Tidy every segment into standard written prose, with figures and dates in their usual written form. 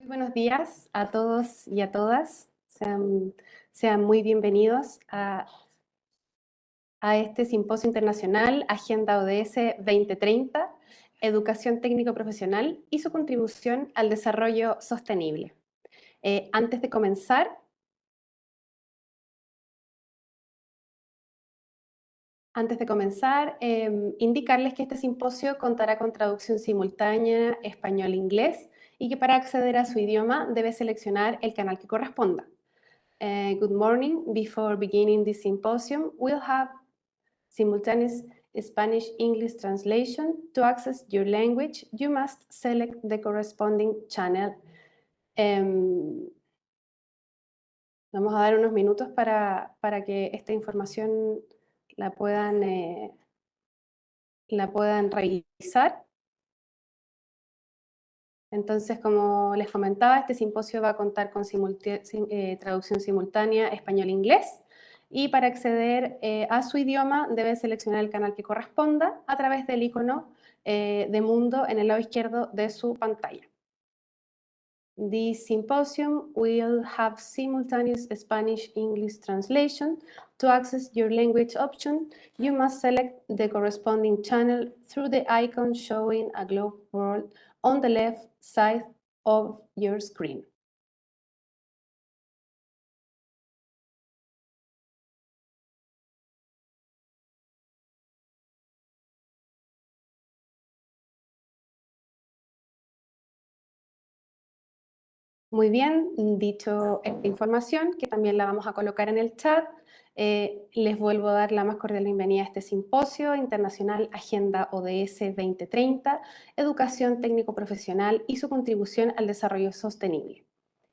Buenos días a todos y a todas. Sean muy bienvenidos a este Simposio Internacional Agenda ODS 2030, Educación Técnico-Profesional y su contribución al desarrollo sostenible. Antes de comenzar, indicarles que este simposio contará con traducción simultánea español-inglés y que para acceder a su idioma debe seleccionar el canal que corresponda. Good morning. Before beginning this symposium, we'll have simultaneous Spanish-English translation. To access your language, you must select the corresponding channel. Vamos a dar unos minutos para que esta información la puedan revisar. Entonces, como les comentaba, este simposio va a contar con traducción simultánea español-inglés y para acceder a su idioma debe seleccionar el canal que corresponda a través del icono de mundo en el lado izquierdo de su pantalla. This symposium will have simultaneous Spanish-English translation. To access your language option, you must select the corresponding channel through the icon showing a globe world on the left side of your screen. Muy bien, dicho esta información, que también la vamos a colocar en el chat, les vuelvo a dar la más cordial bienvenida a este Simposio Internacional Agenda ODS 2030, Educación Técnico-Profesional y su contribución al desarrollo sostenible.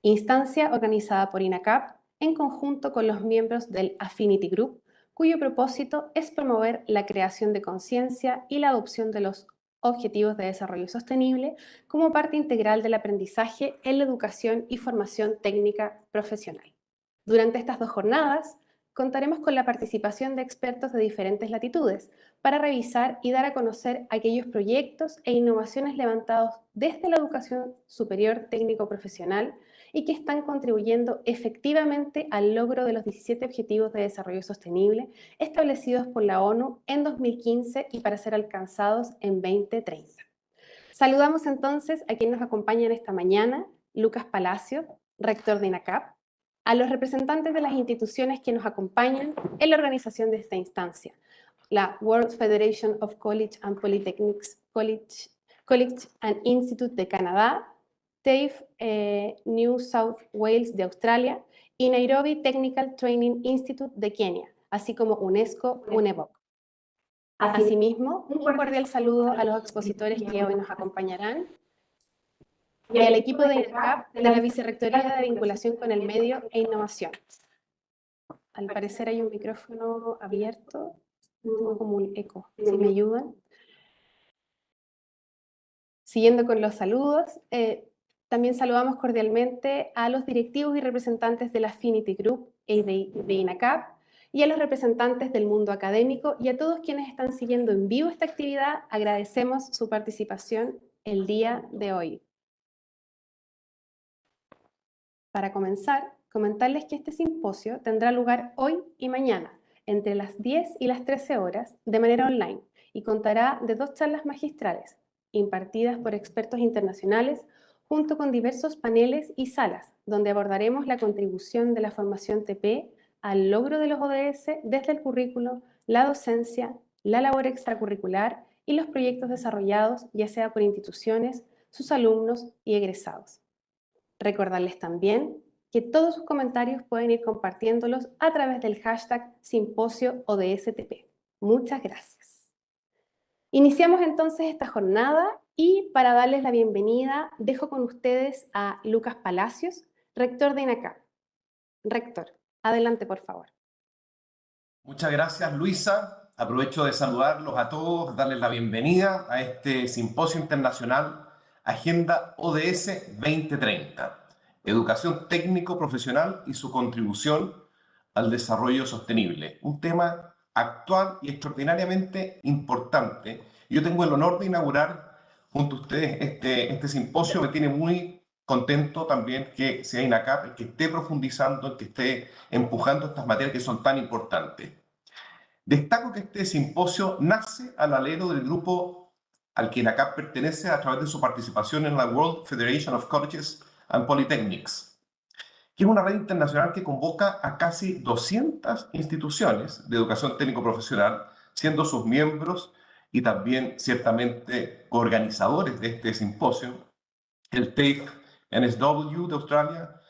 Instancia organizada por INACAP en conjunto con los miembros del Affinity Group, cuyo propósito es promover la creación de conciencia y la adopción de los Objetivos de Desarrollo Sostenible como parte integral del aprendizaje en la educación y formación técnica profesional. Durante estas 2 jornadas, contaremos con la participación de expertos de diferentes latitudes para revisar y dar a conocer aquellos proyectos e innovaciones levantados desde la educación superior técnico-profesional y que están contribuyendo efectivamente al logro de los 17 Objetivos de Desarrollo Sostenible establecidos por la ONU en 2015 y para ser alcanzados en 2030. Saludamos entonces a quienes nos acompañan esta mañana, Lucas Palacio, rector de INACAP, a los representantes de las instituciones que nos acompañan en la organización de esta instancia, la World Federation of College and Polytechnics College and Institute de Canadá, TAFE New South Wales de Australia y Nairobi Technical Training Institute de Kenia, así como UNESCO, UNEVOC. Asimismo, un cordial saludo a los expositores que hoy nos acompañarán y al equipo de INACAP de la Vicerrectoría de Vinculación con el Medio e Innovación. Al parecer hay un micrófono abierto, tengo como un eco, si me ayudan. Siguiendo con los saludos, también saludamos cordialmente a los directivos y representantes de la Affinity Group y de INACAP, y a los representantes del mundo académico y a todos quienes están siguiendo en vivo esta actividad, agradecemos su participación el día de hoy. Para comenzar, comentarles que este simposio tendrá lugar hoy y mañana, entre las 10 y las 13 horas, de manera online, y contará de 2 charlas magistrales, impartidas por expertos internacionales, junto con diversos paneles y salas, donde abordaremos la contribución de la formación TP al logro de los ODS desde el currículo, la docencia, la labor extracurricular y los proyectos desarrollados, ya sea por instituciones, sus alumnos y egresados. Recordarles también que todos sus comentarios pueden ir compartiéndolos a través del hashtag Simposio ODSTP. Muchas gracias. Iniciamos entonces esta jornada y para darles la bienvenida dejo con ustedes a Lucas Palacios, rector de INACAP. Rector, adelante por favor. Muchas gracias, Luisa. Aprovecho de saludarlos a todos, darles la bienvenida a este Simposio Internacional Agenda ODS 2030, Educación Técnico-Profesional y su contribución al desarrollo sostenible. Un tema actual y extraordinariamente importante. Yo tengo el honor de inaugurar junto a ustedes este simposio. Me tiene muy contento también que sea INACAP el que esté profundizando, el que esté empujando estas materias que son tan importantes. Destaco que este simposio nace al alero del grupo al que INACAP pertenece a través de su participación en la World Federation of Colleges and Polytechnics, que es una red internacional que convoca a casi 200 instituciones de educación técnico-profesional, siendo sus miembros y también ciertamente coorganizadores de este simposio, el TAFE NSW de Australia,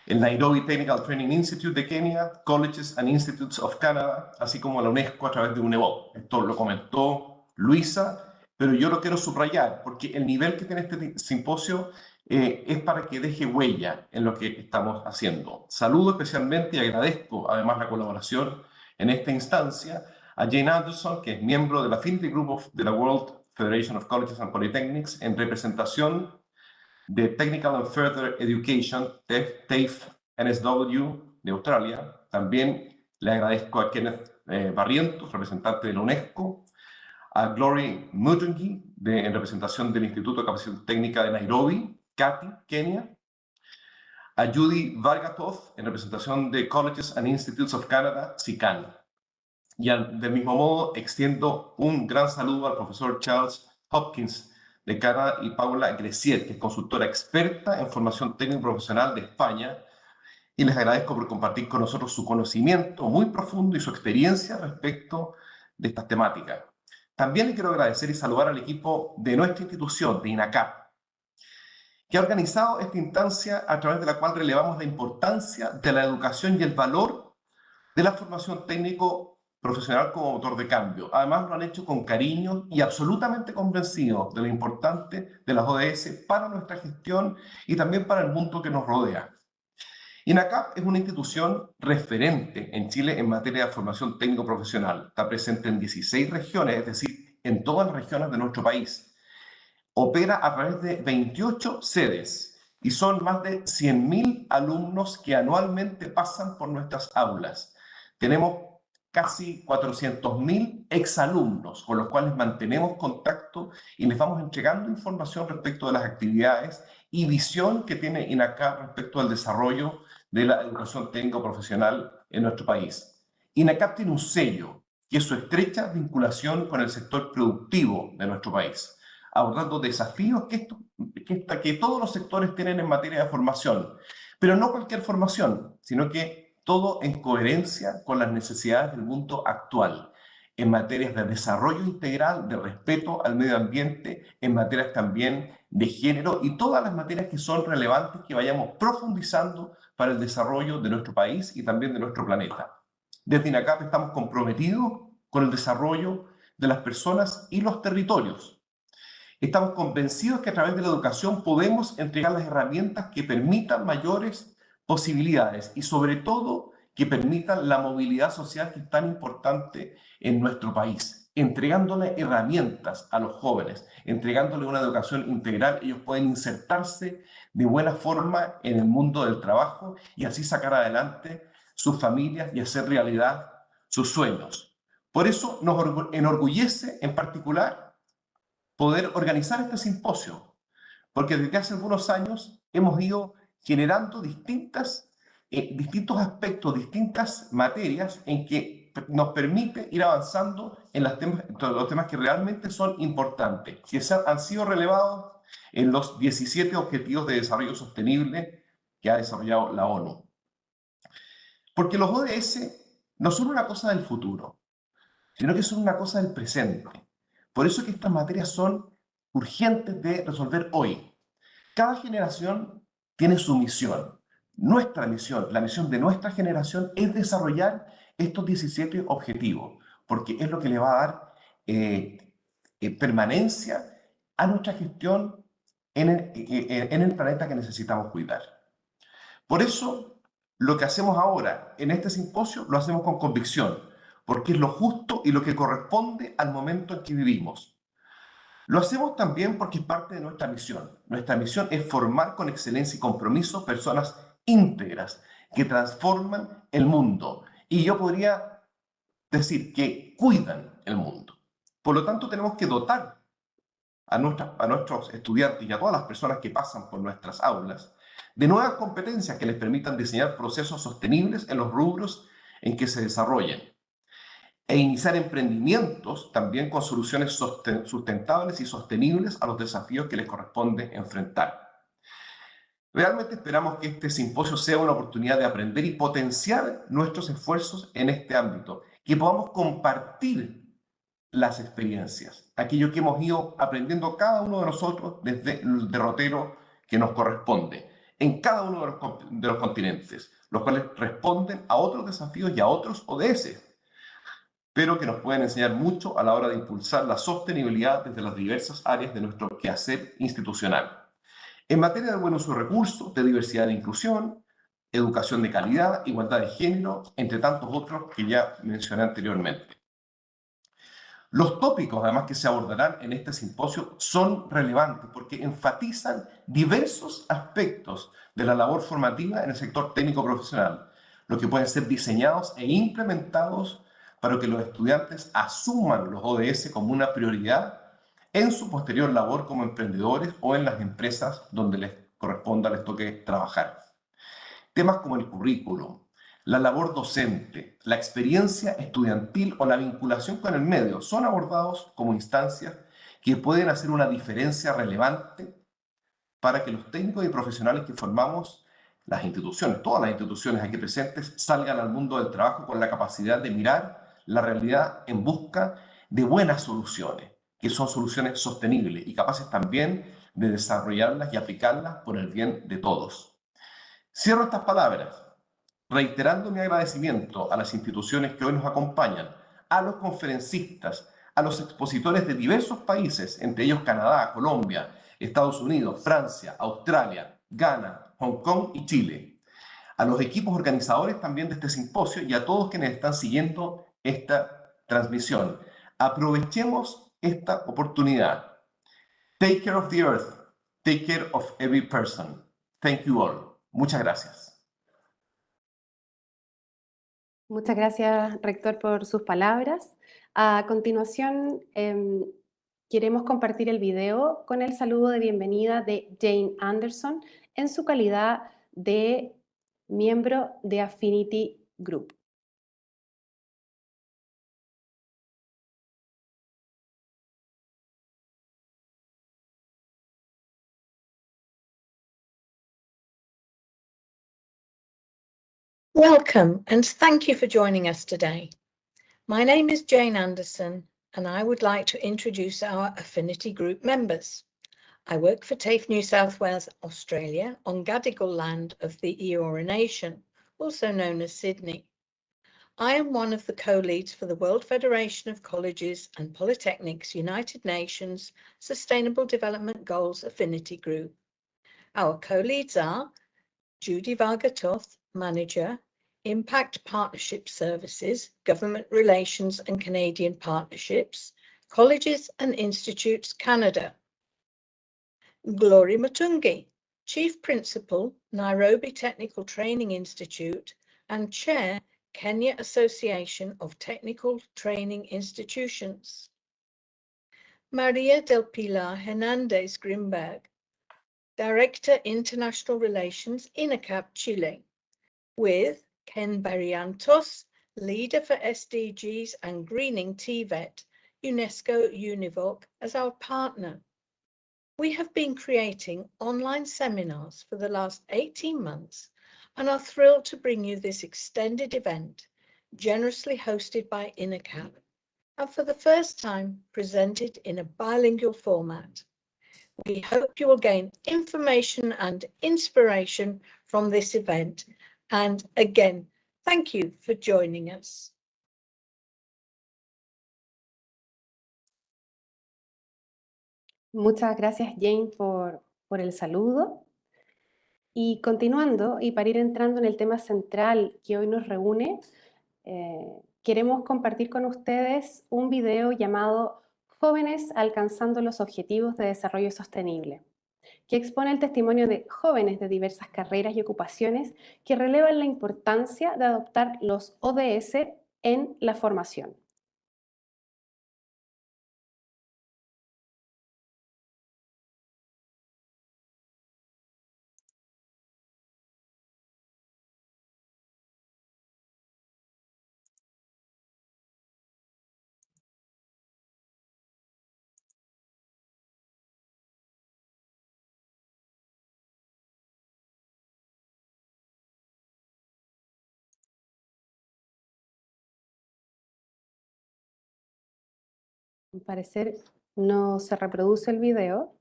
el Nairobi Technical Training Institute de Kenia, Colleges and Institutes of Canada, así como la UNESCO a través de UNEVOC. Esto lo comentó Luisa, pero yo lo quiero subrayar porque el nivel que tiene este simposio es para que deje huella en lo que estamos haciendo. Saludo especialmente y agradezco además la colaboración en esta instancia a Jane Anderson, que es miembro de la Affinity Group de la World Federation of Colleges and Polytechnics, en representación de Technical and Further Education, TAFE NSW de Australia. También le agradezco a Kenneth Barrientos, representante de la UNESCO, a Glory Mutungi, en representación del Instituto de Capacitación Técnica de Nairobi, Kati, Kenia, a Judy Vargatov, en representación de Colleges and Institutes of Canada, SICAN. Y del mismo modo, extiendo un gran saludo al profesor Charles Hopkins de Canadá y Paula Grecier, que es consultora experta en formación técnico profesional de España, y les agradezco por compartir con nosotros su conocimiento muy profundo y su experiencia respecto de estas temáticas. También les quiero agradecer y saludar al equipo de nuestra institución, de INACAP, que ha organizado esta instancia a través de la cual relevamos la importancia de la educación y el valor de la formación técnico profesional como motor de cambio. Además lo han hecho con cariño y absolutamente convencidos de lo importante de las ODS para nuestra gestión y también para el mundo que nos rodea. INACAP es una institución referente en Chile en materia de formación técnico-profesional. Está presente en 16 regiones, es decir, en todas las regiones de nuestro país. Opera a través de 28 sedes y son más de 100.000 alumnos que anualmente pasan por nuestras aulas. Tenemos casi 400.000 exalumnos con los cuales mantenemos contacto y les vamos entregando información respecto de las actividades y visión que tiene INACAP respecto al desarrollo de la educación técnico-profesional en nuestro país. INACAP tiene un sello que es su estrecha vinculación con el sector productivo de nuestro país, abordando desafíos que todos los sectores tienen en materia de formación, pero no cualquier formación, sino que todo en coherencia con las necesidades del mundo actual, en materias de desarrollo integral, de respeto al medio ambiente, en materias también de género y todas las materias que son relevantes que vayamos profundizando para el desarrollo de nuestro país y también de nuestro planeta. Desde INACAP estamos comprometidos con el desarrollo de las personas y los territorios. Estamos convencidos que a través de la educación podemos entregar las herramientas que permitan mayores posibilidades y sobre todo que permitan la movilidad social que es tan importante en nuestro país. Entregándole herramientas a los jóvenes, entregándole una educación integral, ellos pueden insertarse de buena forma en el mundo del trabajo y así sacar adelante sus familias y hacer realidad sus sueños. Por eso nos enorgullece en particular poder organizar este simposio, porque desde hace algunos años hemos ido generando distintos aspectos, distintas materias en que nos permite ir avanzando en los temas que realmente son importantes, que han sido relevados en los 17 Objetivos de Desarrollo Sostenible que ha desarrollado la ONU. Porque los ODS no son una cosa del futuro, sino que son una cosa del presente. Por eso que estas materias son urgentes de resolver hoy. Cada generación tiene su misión. Nuestra misión, la misión de nuestra generación es desarrollar estos 17 objetivos, porque es lo que le va a dar permanencia a nuestra gestión en el planeta que necesitamos cuidar. Por eso, lo que hacemos ahora en este simposio lo hacemos con convicción, porque es lo justo y lo que corresponde al momento en que vivimos. Lo hacemos también porque es parte de nuestra misión. Nuestra misión es formar con excelencia y compromiso personas íntegras que transforman el mundo. Y yo podría decir que cuidan el mundo. Por lo tanto, tenemos que dotar a nuestros estudiantes y a todas las personas que pasan por nuestras aulas de nuevas competencias que les permitan diseñar procesos sostenibles en los rubros en que se desarrollen e iniciar emprendimientos también con soluciones sustentables y sostenibles a los desafíos que les corresponde enfrentar. Realmente esperamos que este simposio sea una oportunidad de aprender y potenciar nuestros esfuerzos en este ámbito, que podamos compartir las experiencias, aquello que hemos ido aprendiendo cada uno de nosotros desde el derrotero que nos corresponde, en cada uno de los continentes, los cuales responden a otros desafíos y a otros ODS, pero que nos pueden enseñar mucho a la hora de impulsar la sostenibilidad desde las diversas áreas de nuestro quehacer institucional. En materia de buen uso de recursos, de diversidad e inclusión, educación de calidad, igualdad de género, entre tantos otros que ya mencioné anteriormente. Los tópicos, además, que se abordarán en este simposio son relevantes porque enfatizan diversos aspectos de la labor formativa en el sector técnico profesional, lo que pueden ser diseñados e implementados para que los estudiantes asuman los ODS como una prioridad en su posterior labor como emprendedores o en las empresas donde les corresponda, les toque trabajar. Temas como el currículum, la labor docente, la experiencia estudiantil o la vinculación con el medio son abordados como instancias que pueden hacer una diferencia relevante para que los técnicos y profesionales que formamos las instituciones, todas las instituciones aquí presentes, salgan al mundo del trabajo con la capacidad de mirar la realidad en busca de buenas soluciones, que son soluciones sostenibles y capaces también de desarrollarlas y aplicarlas por el bien de todos. Cierro estas palabras reiterando mi agradecimiento a las instituciones que hoy nos acompañan, a los conferencistas, a los expositores de diversos países, entre ellos Canadá, Colombia, Estados Unidos, Francia, Australia, Ghana, Hong Kong y Chile, a los equipos organizadores también de este simposio y a todos quienes están siguiendo esta transmisión. Aprovechemos esta oportunidad. Take care of the earth. Take care of every person. Thank you all. Muchas gracias. Muchas gracias, rector, por sus palabras. A continuación, queremos compartir el video con el saludo de bienvenida de Jane Anderson en su calidad de miembro de Affinity Group. Welcome and thank you for joining us today. My name is Jane Anderson and I would like to introduce our Affinity Group members. I work for TAFE New South Wales, Australia on Gadigal land of the Eora Nation, also known as Sydney. I am one of the co-leads for the World Federation of Colleges and Polytechnics United Nations Sustainable Development Goals Affinity Group. Our co-leads are Judy Varga-Toth, Manager, Impact Partnership Services, Government Relations and Canadian Partnerships, Colleges and Institutes Canada. Glory Mutungi, Chief Principal, Nairobi Technical Training Institute and Chair, Kenya Association of Technical Training Institutions. Maria del Pilar Hernandez Grimberg, Director International Relations, INACAP, Chile, with Ken Barrientos, Leader for SDGs and Greening TVET, UNESCO Univoc, as our partner. We have been creating online seminars for the last 18 months and are thrilled to bring you this extended event, generously hosted by INACAP, and for the first time presented in a bilingual format. We hope you will gain information and inspiration from this event. And again, thank you for joining us. Muchas gracias, Jane, por el saludo. Y continuando, y para ir entrando en el tema central que hoy nos reúne, queremos compartir con ustedes un video llamado Jóvenes alcanzando los objetivos de desarrollo sostenible, que expone el testimonio de jóvenes de diversas carreras y ocupaciones que relevan la importancia de adoptar los ODS en la formación. Al parecer no se reproduce el video.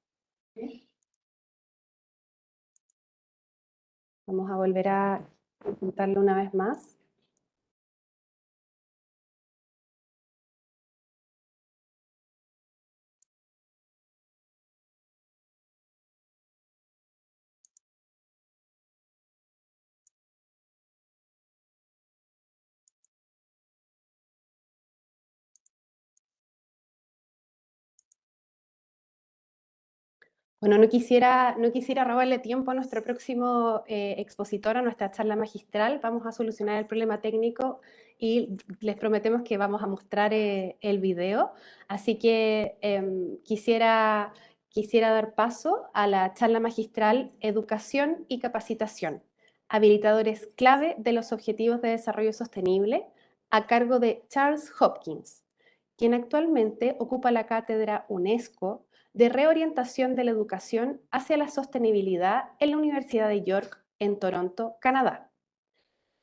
Vamos a volver a intentarlo una vez más. Bueno, no quisiera robarle tiempo a nuestro próximo expositor, a nuestra charla magistral. Vamos a solucionar el problema técnico y les prometemos que vamos a mostrar el video. Así que quisiera dar paso a la charla magistral Educación y Capacitación, habilitadores clave de los Objetivos de Desarrollo Sostenible, a cargo de Charles Hopkins, quien actualmente ocupa la cátedra UNESCO de reorientación de la educación hacia la sostenibilidad en la Universidad de York, en Toronto, Canadá.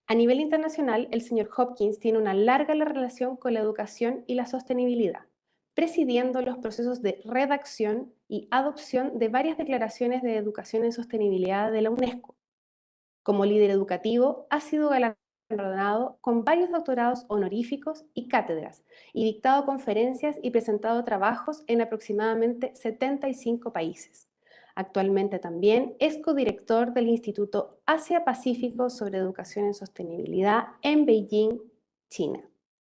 A nivel internacional, el señor Hopkins tiene una larga relación con la educación y la sostenibilidad, presidiendo los procesos de redacción y adopción de varias declaraciones de educación en sostenibilidad de la UNESCO. Como líder educativo, ha sido galardonado con varios doctorados honoríficos y cátedras, y dictado conferencias y presentado trabajos en aproximadamente 75 países. Actualmente también es codirector del Instituto Asia-Pacífico sobre Educación en Sostenibilidad en Beijing, China.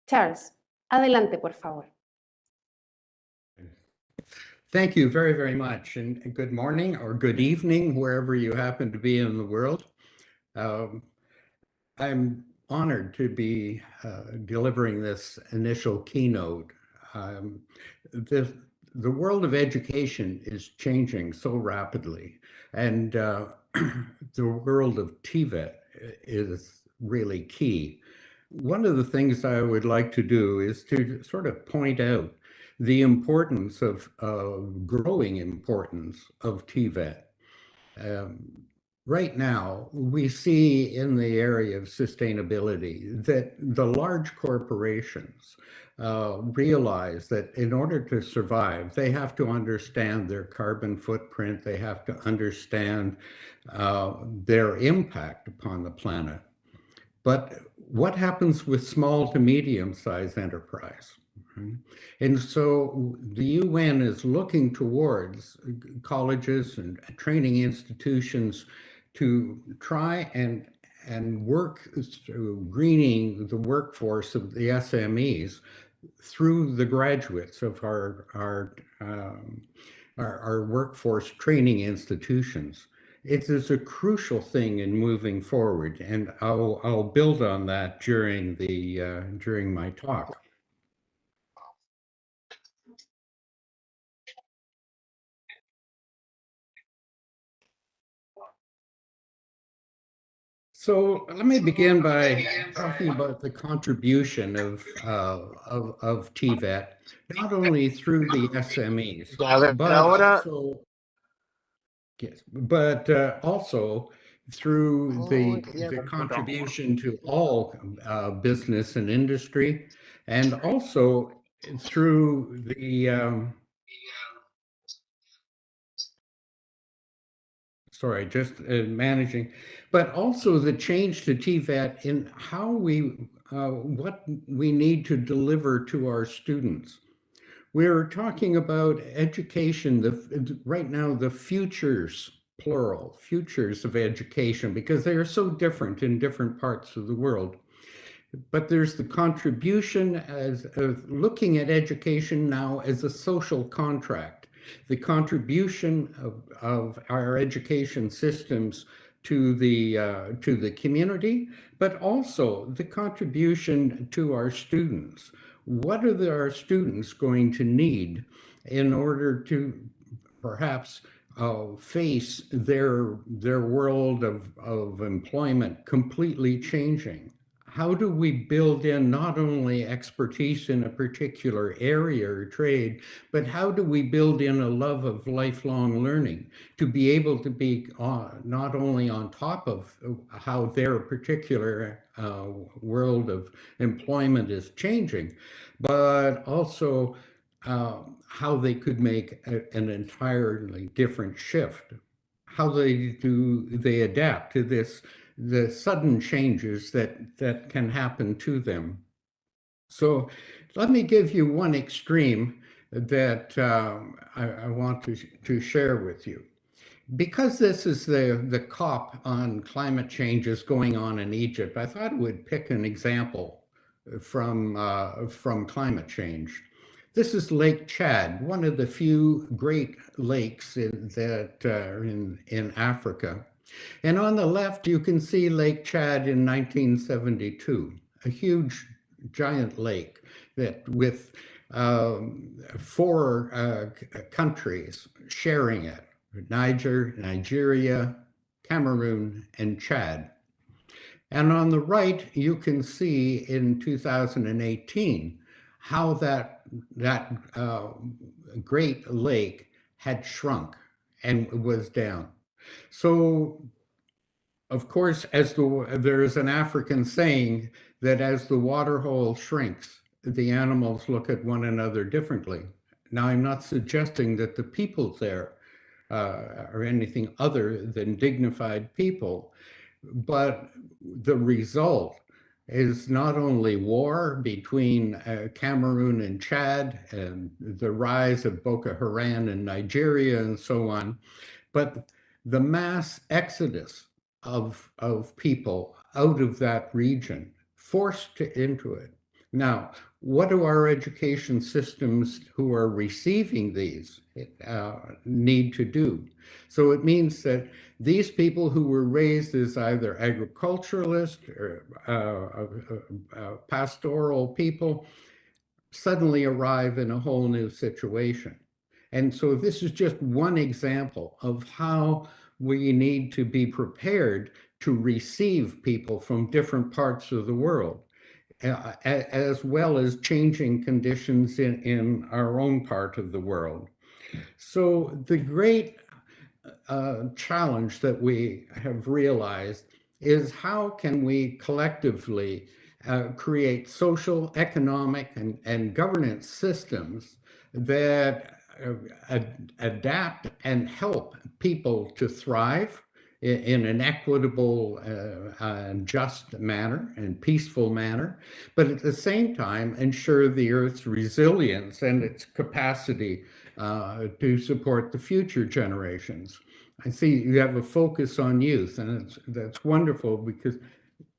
Charles, adelante, por favor. Thank you very, very much, and good morning or good evening, wherever you happen to be in the world. I'm honored to be delivering this initial keynote. The world of education is changing so rapidly, and the world of TVET is really key. One of the things I would like to do is to sort of point out the importance of growing importance of TVET. Right now, we see in the area of sustainability that the large corporations realize that in order to survive, they have to understand their carbon footprint, they have to understand their impact upon the planet. But what happens with small to medium-sized enterprise? And so the UN is looking towards colleges and training institutions to try and work through greening the workforce of the SMEs through the graduates of our workforce training institutions. It is a crucial thing in moving forward, and I'll build on that during my talk. So let me begin by talking about the contribution of TVET, not only through the SMEs, but also through the contribution to all business and industry, and also through the managing, but also the change to TVET in how what we need to deliver to our students. We're talking about education, right now, the futures, plural, futures of education, because they are so different in different parts of the world. But there's the contribution of looking at education now as a social contract, the contribution of our education systems to the community, but also the contribution to our students. What are our students going to need in order to perhaps face their world of employment completely changing? How do we build in not only expertise in a particular area or trade, but how do we build in a love of lifelong learning to be able to be not only on top of how their particular world of employment is changing, but also how they could make an entirely different shift. How they adapt to the sudden changes that can happen to them. So let me give you one extreme that I want to share with you. Because this is the COP on climate changes going on in Egypt, I thought I would pick an example from climate change. This is Lake Chad, one of the few great lakes that are in Africa. And on the left, you can see Lake Chad in 1972, a huge, giant lake that with 4 countries sharing it: Niger, Nigeria, Cameroon, and Chad. And on the right, you can see in 2018 how that Great Lake had shrunk and was down. So, of course, there is an African saying that as the water hole shrinks, the animals look at one another differently. Now, I'm not suggesting that the people there are anything other than dignified people, but the result is not only war between Cameroon and Chad and the rise of Boko Haram in Nigeria and so on, but the mass exodus of people out of that region, forced into it. Now, what do our education systems who are receiving these need to do? So it means that these people who were raised as either agriculturalist or pastoral people suddenly arrive in a whole new situation. And so this is just one example of how we need to be prepared to receive people from different parts of the world, as well as changing conditions in our own part of the world. So the great challenge that we have realized is how can we collectively create social, economic, and governance systems that adapt and help people to thrive in an equitable and just manner and peaceful manner, but at the same time ensure the Earth's resilience and its capacity to support the future generations. I see you have a focus on youth, and that's wonderful, because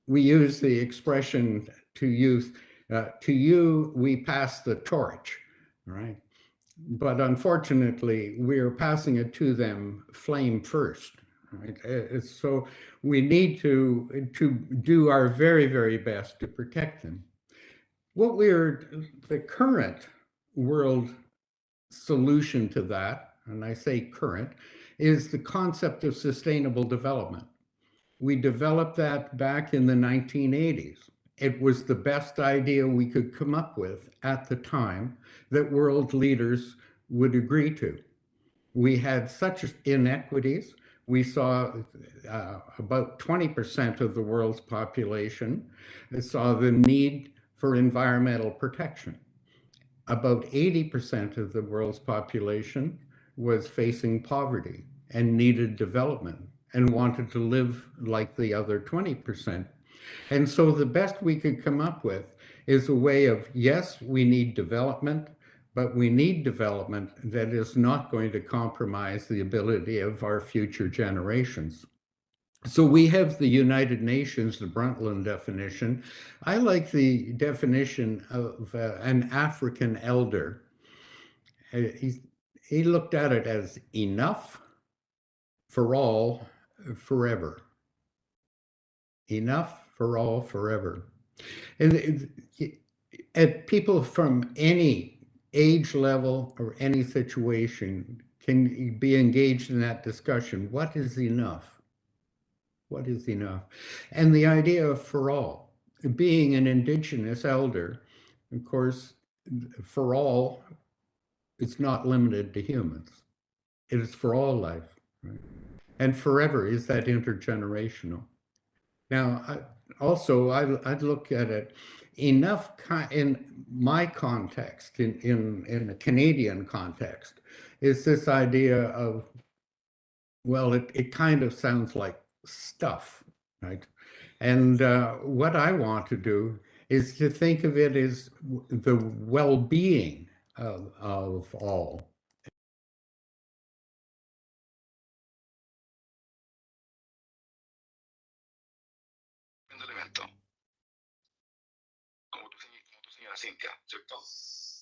we use the expression to youth, to you we pass the torch, right? But unfortunately, we're passing it to them flame first, right? So we need to do our very, very best to protect them. The current world solution to that, and I say current, is the concept of sustainable development. We developed that back in the 1980s. It was the best idea we could come up with at the time that world leaders would agree to. We had such inequities. We saw about 20% of the world's population saw the need for environmental protection. About 80% of the world's population was facing poverty and needed development and wanted to live like the other 20%. And so the best we could come up with is a way of, yes, we need development, but we need development that is not going to compromise the ability of our future generations. So we have the United Nations, the Brundtland definition. I like the definition of an African elder. He looked at it as enough for all, forever. Enough for all, forever. And people from any age level or any situation can be engaged in that discussion. What is enough? What is enough? And the idea of for all, being an indigenous elder, of course, for all, it's not limited to humans. It is for all life, right? And forever is that intergenerational. Now, I'd look at it enough in my context, in a Canadian context, is this idea of, well, it kind of sounds like stuff, right? And what I want to do is to think of it as the well-being of all.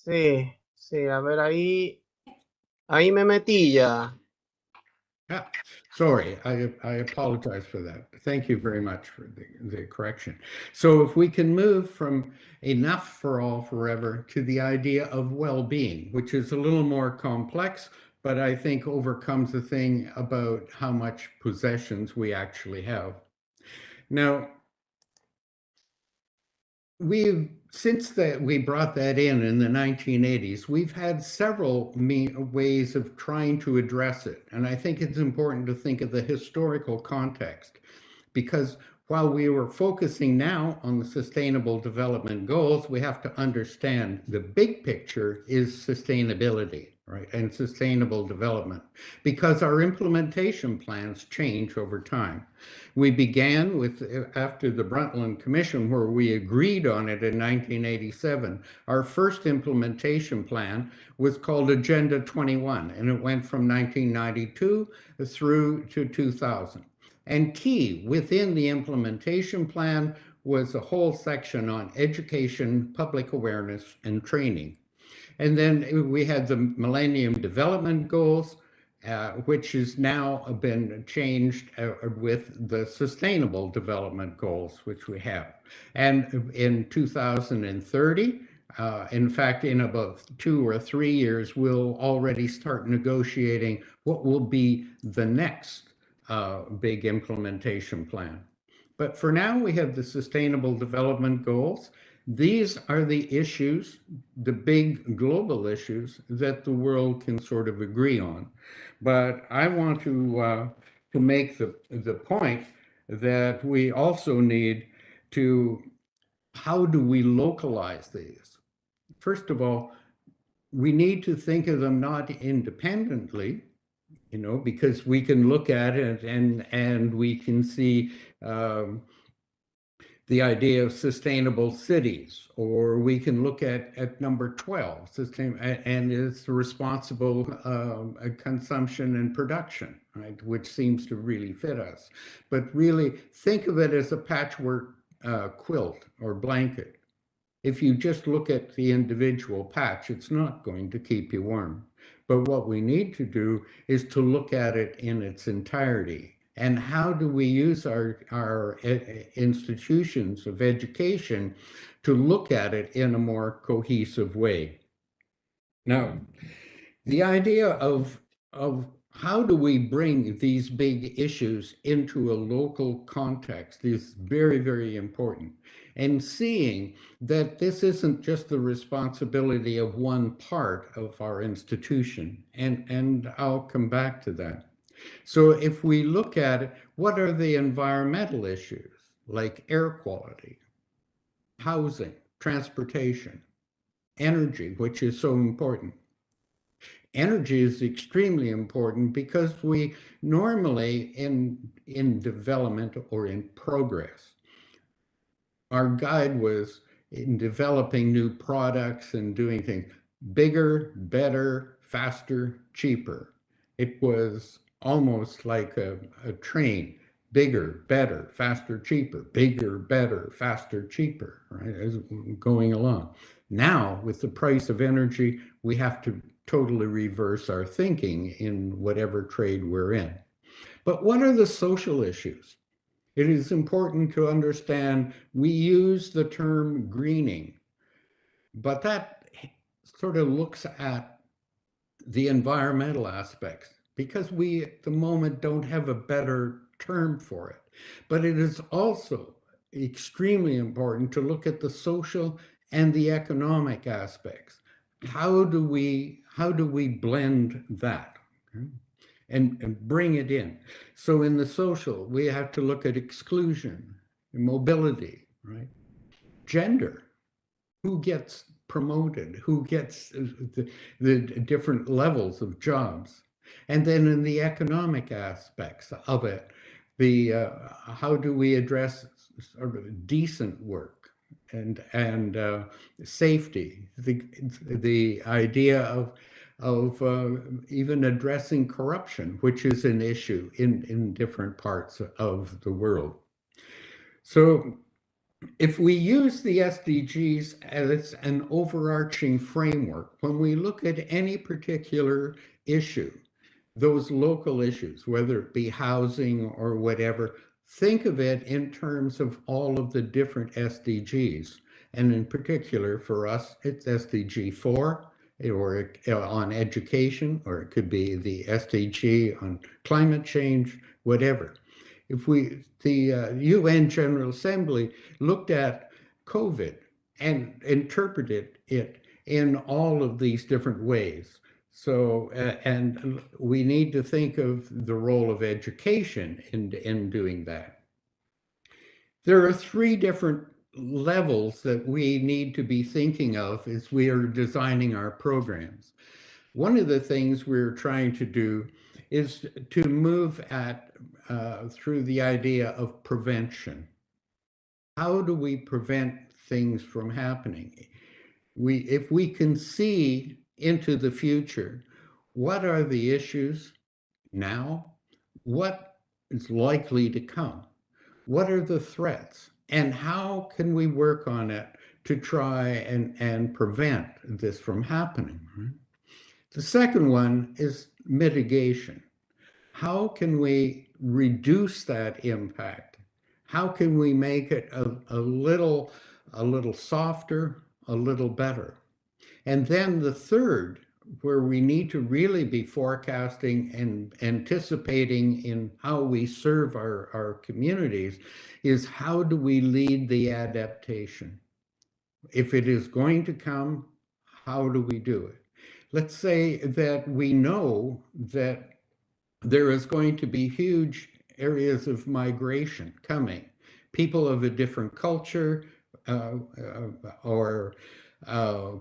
Sí, sí, a ver, ahí me metí ya. Ah, sorry, I apologize for that. Thank you very much for the correction. So if we can move from enough for all forever to the idea of well-being, which is a little more complex, but I think overcomes the thing about how much possessions we actually have. Now, since we brought that in the 1980s, we've had several ways of trying to address it. And I think it's important to think of the historical context, because while we were focusing now on the Sustainable Development Goals, we have to understand the big picture is sustainability, right, and sustainable development, because our implementation plans change over time. We began with, after the Brundtland Commission, where we agreed on it in 1987, our first implementation plan was called Agenda 21, and it went from 1992 through to 2000. And key within the implementation plan was a whole section on education, public awareness, and training. And then we had the Millennium Development Goals, which has now been changed with the Sustainable Development Goals, which we have. And in 2030, in fact, in about 2 or 3 years, we'll already start negotiating what will be the next big implementation plan. But for now, we have the Sustainable Development Goals. These are the issues, the big global issues that the world can sort of agree on. But I want to make the point that we also need to, how do we localize these? First of all, we need to think of them not independently, you know, because we can look at it and we can see the idea of sustainable cities, or we can look at number 12, and it's responsible consumption and production, right, which seems to really fit us. But really think of it as a patchwork quilt or blanket. If you just look at the individual patch, it's not going to keep you warm. But what we need to do is to look at it in its entirety. And how do we use our institutions of education to look at it in a more cohesive way? Now, the idea of how do we bring these big issues into a local context is very, very important. And seeing that this isn't just the responsibility of one part of our institution, and I'll come back to that. So if we look at it, what are the environmental issues like air quality, housing, transportation, energy, which is so important? Energy is extremely important because we normally in development or in progress, our guide was in developing new products and doing things bigger, better, faster, cheaper. It was almost like a train, bigger, better, faster, cheaper, bigger, better, faster, cheaper, right, as going along. Now, with the price of energy, we have to totally reverse our thinking in whatever trade we're in. But what are the social issues? It is important to understand we use the term greening, but that sort of looks at the environmental aspects because we at the moment don't have a better term for it. But it is also extremely important to look at the social and the economic aspects. How do we blend that? Okay? And bring it in. So in the social, we have to look at exclusion, mobility, right? Gender. who gets promoted, who gets the different levels of jobs. And then in the economic aspects of it, how do we address sort of decent work and safety, the idea of even addressing corruption, which is an issue in different parts of the world. So if we use the SDGs as an overarching framework, when we look at any particular issue, those local issues, whether it be housing or whatever, think of it in terms of all of the different SDGs. And in particular, for us, it's SDG 4, or on education, or it could be the SDG on climate change, whatever. If the UN General Assembly looked at COVID and interpreted it in all of these different ways. So, and we need to think of the role of education in doing that. There are 3 different levels that we need to be thinking of as we are designing our programs. One of the things we're trying to do is to move through the idea of prevention. How do we prevent things from happening? If we can see into the future, what are the issues now? What is likely to come? What are the threats? And how can we work on it to try and prevent this from happening? The second one is mitigation. How can we reduce that impact? How can we make it a little softer, a little better? And then the third, where we need to really be forecasting and anticipating in how we serve our communities, is how do we lead the adaptation? If it is going to come, how do we do it? Let's say that we know that there is going to be huge areas of migration coming, people of a different culture, or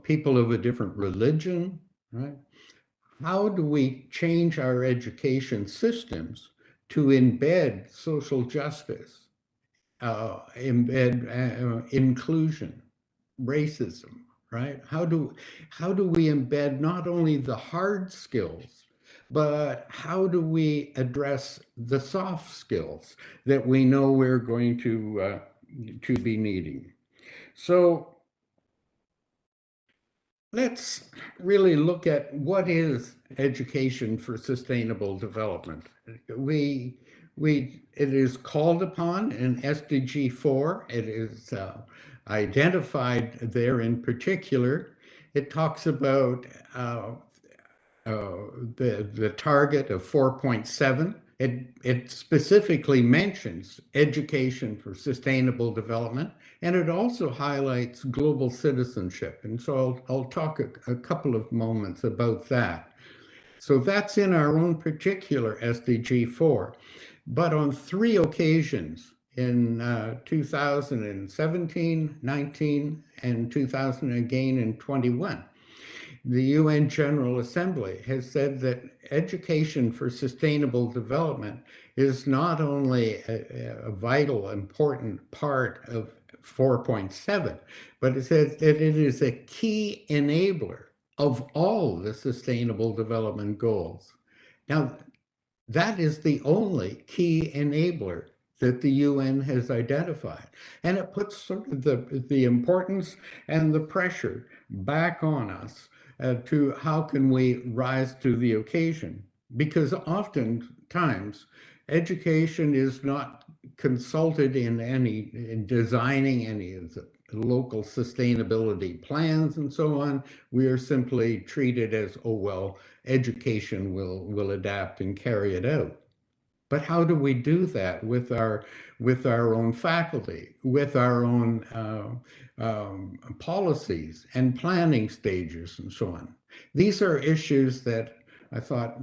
people of a different religion, right? How do we change our education systems to embed social justice, embed inclusion, racism, right? How do we embed not only the hard skills, but how do we address the soft skills that we know we're going to be needing? So let's really look at what is education for sustainable development. It is called upon in SDG 4. It is identified there in particular. It talks about the target of 4.7. It specifically mentions education for sustainable development, and it also highlights global citizenship. And so I'll talk a couple of moments about that. So that's in our own particular SDG 4. But on 3 occasions, in 2017, 19, and 2000 again in 21, the UN General Assembly has said that education for sustainable development is not only a vital, important part of 4.7, but it says that it is a key enabler of all the sustainable development goals. Now, that is the only key enabler that the UN has identified. And it puts sort of the importance and the pressure back on us to how can we rise to the occasion. Because oftentimes education is not consulted in designing any of the local sustainability plans and so on. We are simply treated as, oh, well, education will adapt and carry it out. But how do we do that with our own faculty, with our own policies and planning stages and so on? These are issues that I thought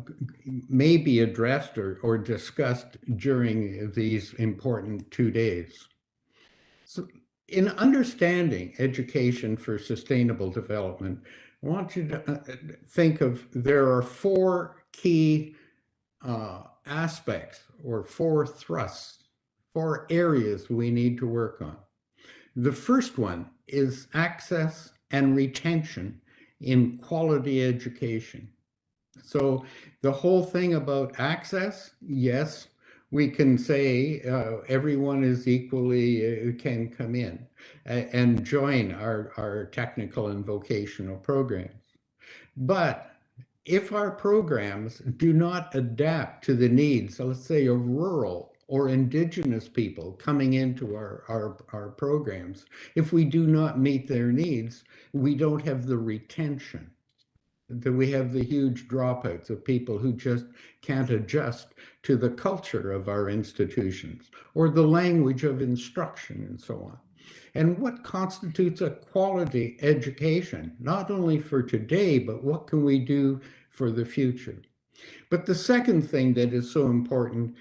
may be addressed or discussed during these important 2 days. So in understanding education for sustainable development, I want you to think of, there are four key aspects or four thrusts, four areas we need to work on. The first one is access and retention in quality education. So the whole thing about access, yes, we can say everyone is equally can come in and join our technical and vocational programs. But if our programs do not adapt to the needs, let's say, of rural or indigenous people coming into our programs, if we do not meet their needs, we don't have the retention. That we have the huge dropouts of people who just can't adjust to the culture of our institutions or the language of instruction and so on. And what constitutes a quality education, not only for today, but what can we do for the future? But the second thing that is so important,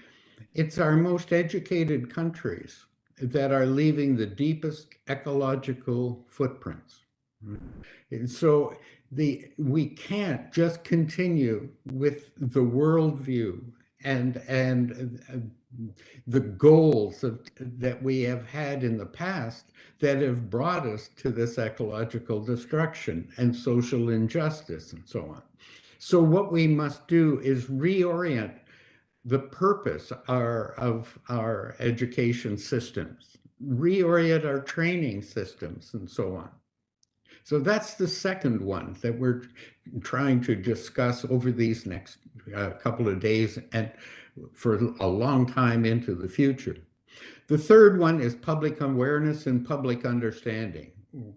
it's our most educated countries that are leaving the deepest ecological footprints. And so we can't just continue with the worldview and the goals that we have had in the past that have brought us to this ecological destruction and social injustice and so on. So what we must do is reorient the purpose of our education systems, reorient our training systems and so on. So that's the second one that we're trying to discuss over these next couple of days and for a long time into the future. The third one is public awareness and public understanding.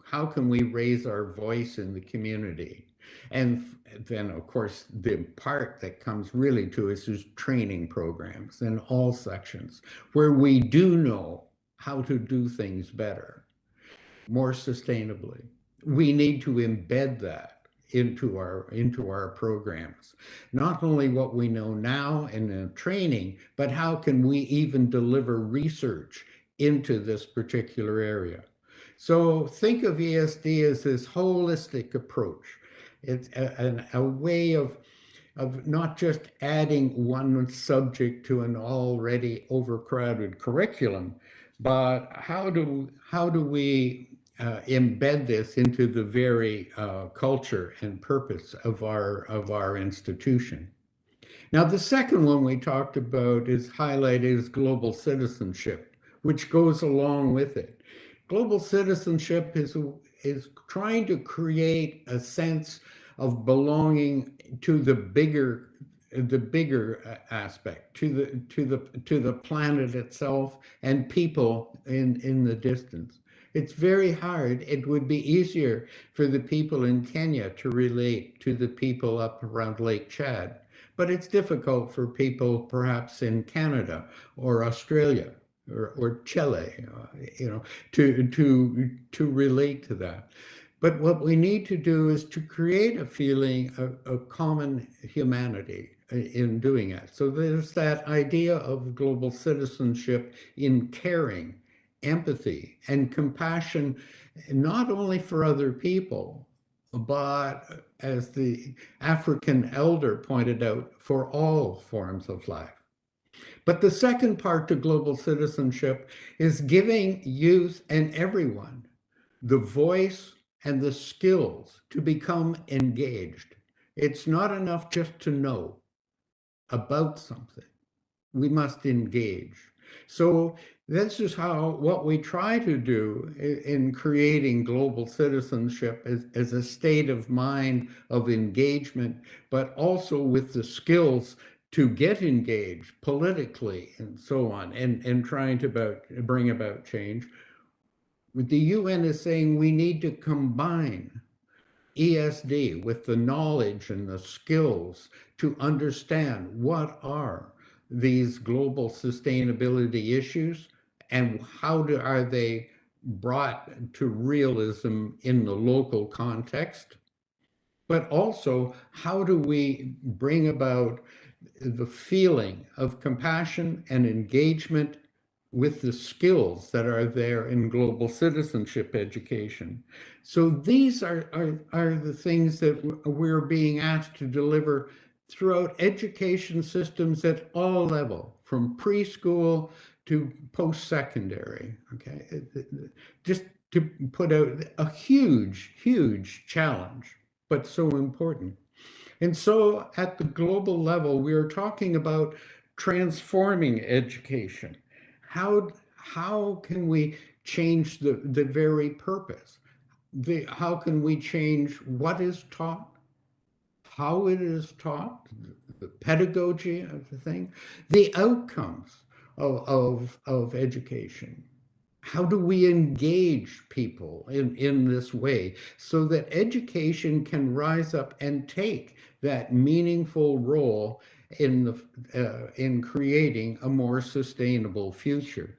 How can we raise our voice in the community? And then, of course, the part that comes really to us is training programs in all sections where we do know how to do things better, more sustainably. We need to embed that into our programs. Not only what we know now in training, but how can we even deliver research into this particular area? So think of ESD as this holistic approach. It's a way of not just adding one subject to an already overcrowded curriculum, but how do we embed this into the very culture and purpose of our institution. Now, the second one we talked about is highlighted as global citizenship, which goes along with it. Global citizenship is trying to create a sense of belonging to the bigger aspect, to the planet itself and people in the distance. It's very hard. It would be easier for the people in Kenya to relate to the people up around Lake Chad, but it's difficult for people perhaps in Canada or Australia or Chile, to relate to that. But what we need to do is to create a feeling of common humanity in doing it. So there's that idea of global citizenship in caring, empathy, and compassion, not only for other people, but as the African elder pointed out, for all forms of life. But the second part to global citizenship is giving youth and everyone the voice and the skills to become engaged. It's not enough just to know about something. We must engage. So this is what we try to do in creating global citizenship as a state of mind of engagement, but also with the skills to get engaged politically and so on, and trying to bring about change. The UN is saying we need to combine ESD with the knowledge and the skills to understand what are these global sustainability issues and how are they brought to realism in the local context, but also how do we bring about the feeling of compassion and engagement with the skills that are there in global citizenship education. So these are the things that we're being asked to deliver throughout education systems at all levels, from preschool to post-secondary, okay? Just to put out a huge, huge challenge, but so important. And so at the global level, we are talking about transforming education. How can we change the very purpose? How can we change what is taught, how it is taught, the pedagogy of the thing, the outcomes of education? How do we engage people in this way so that education can rise up and take that meaningful role in creating a more sustainable future?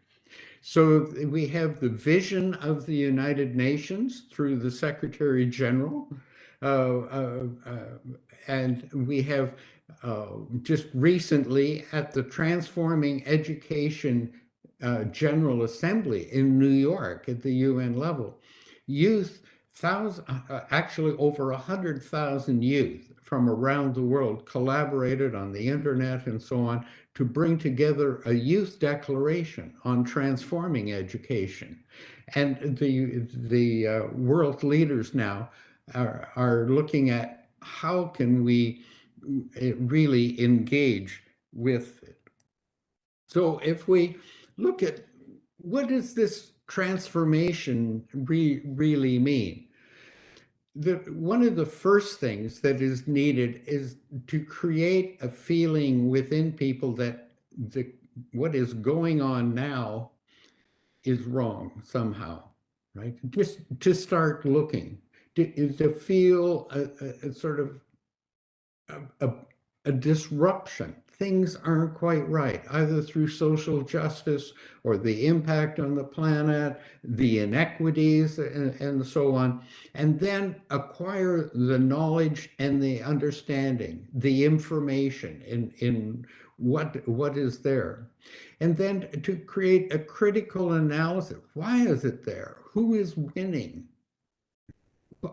So we have the vision of the United Nations through the Secretary General, and we have just recently at the Transforming Education General Assembly in New York at the UN level, actually over 100,000 youth from around the world collaborated on the internet and so on to bring together a youth declaration on transforming education. And the world leaders now are looking at how can we really engage with it. So if we look at what does this transformation really mean? One of the first things that is needed is to create a feeling within people that what is going on now is wrong somehow, right? Just to start looking, to feel a sort of a disruption. Things aren't quite right, either through social justice or the impact on the planet, the inequities, and so on. And then acquire the knowledge and the understanding, the information in what is there. And then to create a critical analysis. Why is it there? Who is winning?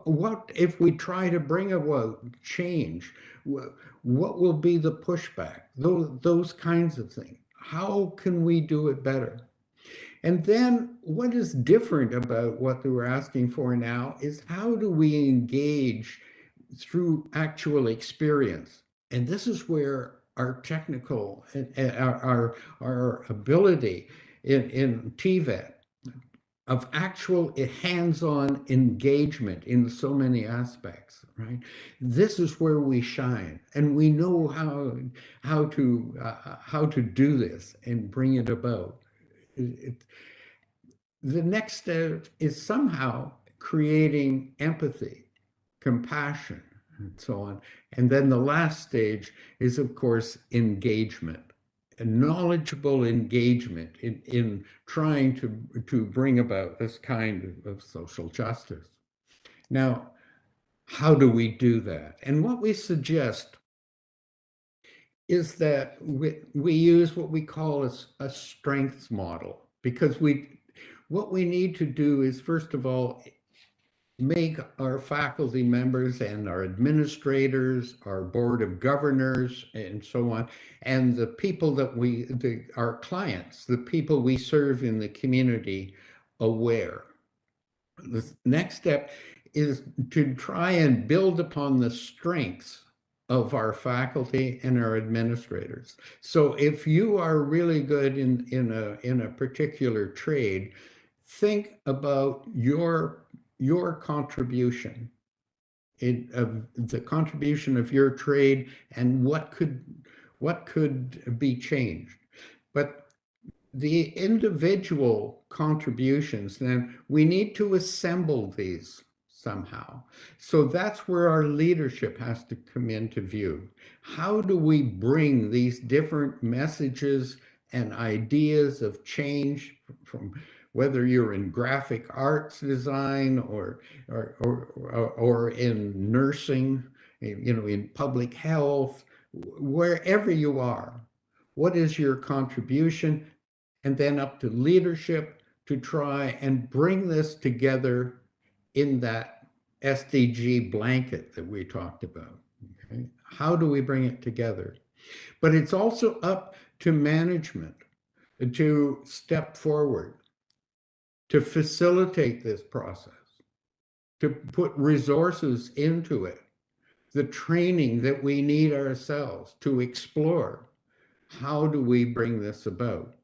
What if we try to bring about change? What will be the pushback? Those kinds of things. How can we do it better? And then what is different about what we're asking for now is how do we engage through actual experience? And this is where our technical, our ability in TVET of actual to engagement in so many aspects, right? This is where we shine, and we know how to do this and bring it about. The next step is somehow creating empathy, compassion, and so on. And then the last stage is, of course, engagement. A knowledgeable engagement in trying to bring about this kind of social justice. Now, how do we do that? And what we suggest is that we use what we call a strengths model, because what we need to do is, first of all, make our faculty members and our administrators, our board of governors, and so on, and the people that our clients, the people we serve in the community, aware. The next step is to try and build upon the strengths of our faculty and our administrators. So if you are really good in a particular trade, think about your contribution, of the contribution of your trade and what could be changed. But the individual contributions, then we need to assemble these somehow. So that's where our leadership has to come into view. How do we bring these different messages and ideas of change from whether you're in graphic arts design or in nursing, in public health, wherever you are, what is your contribution? and then up to leadership to try and bring this together in that SDG blanket that we talked about. Okay? How do we bring it together? But it's also up to management to step forward, to facilitate this process, to put resources into it, the training that we need ourselves to explore. How do we bring this about?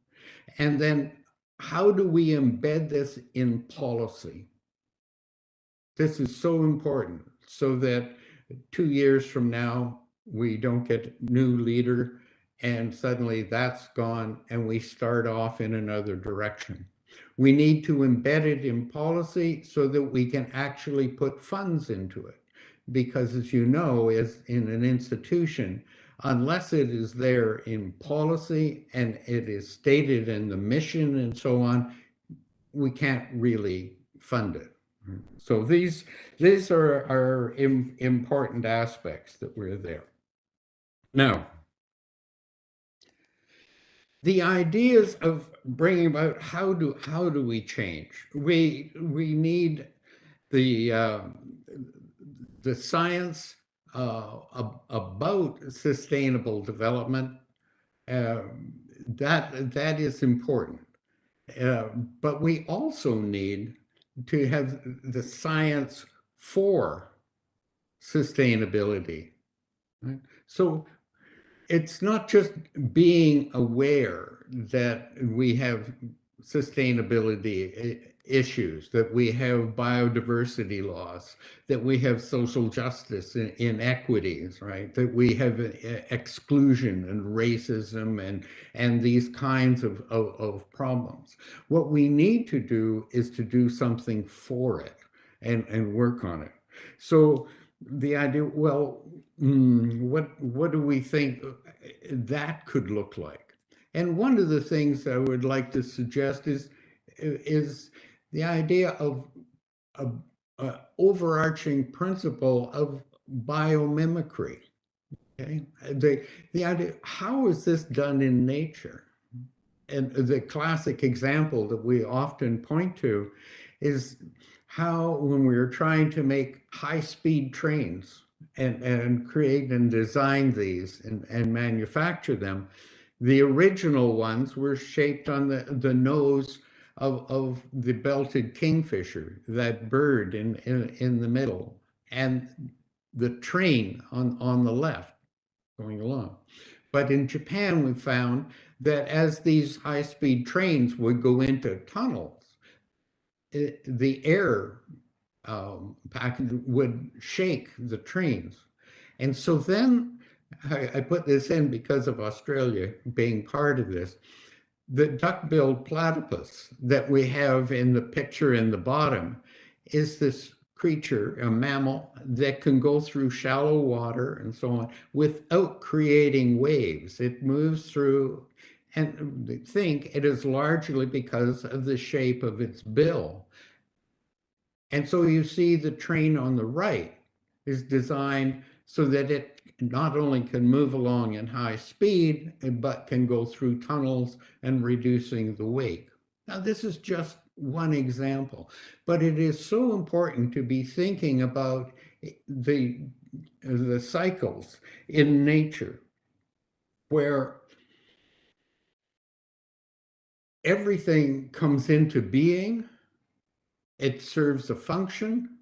And then how do we embed this in policy? This is so important so that 2 years from now, we don't get a new leader and suddenly that's gone and we start off in another direction. We need to embed it in policy so that we can actually put funds into it. Because as you know, as in an institution, unless it is there in policy and it is stated in the mission and so on, we can't really fund it. So these are important aspects that were there. Now, the ideas of bringing about how do we change? We need the science about sustainable development. That is important, but we also need to have the science for sustainability. Right? So it's not just being aware that we have sustainability issues, that we have biodiversity loss, that we have social justice inequities, right? That we have exclusion and racism and these kinds of problems. What we need to do is to do something for it and work on it. So the idea, well, what do we think that could look like? And one of the things I would like to suggest is the idea of an overarching principle of biomimicry. Okay? The idea, how is this done in nature? And the classic example that we often point to is how, when we were trying to make high-speed trains and create and design these and manufacture them, the original ones were shaped on the nose of the belted kingfisher, that bird in the middle, and the train on the left going along. But in Japan, we found that as these high-speed trains would go into tunnels, the air package would shake the trains. And so then I put this in because of Australia being part of this. The duck-billed platypus that we have in the picture in the bottom is this creature, a mammal, that can go through shallow water and so on without creating waves. It moves through, and they think it is largely because of the shape of its bill. And so you see the train on the right is designed so that it not only can move along in high speed, but can go through tunnels and reducing the wake. Now, this is just one example, but it is so important to be thinking about the cycles in nature where everything comes into being, it serves a function,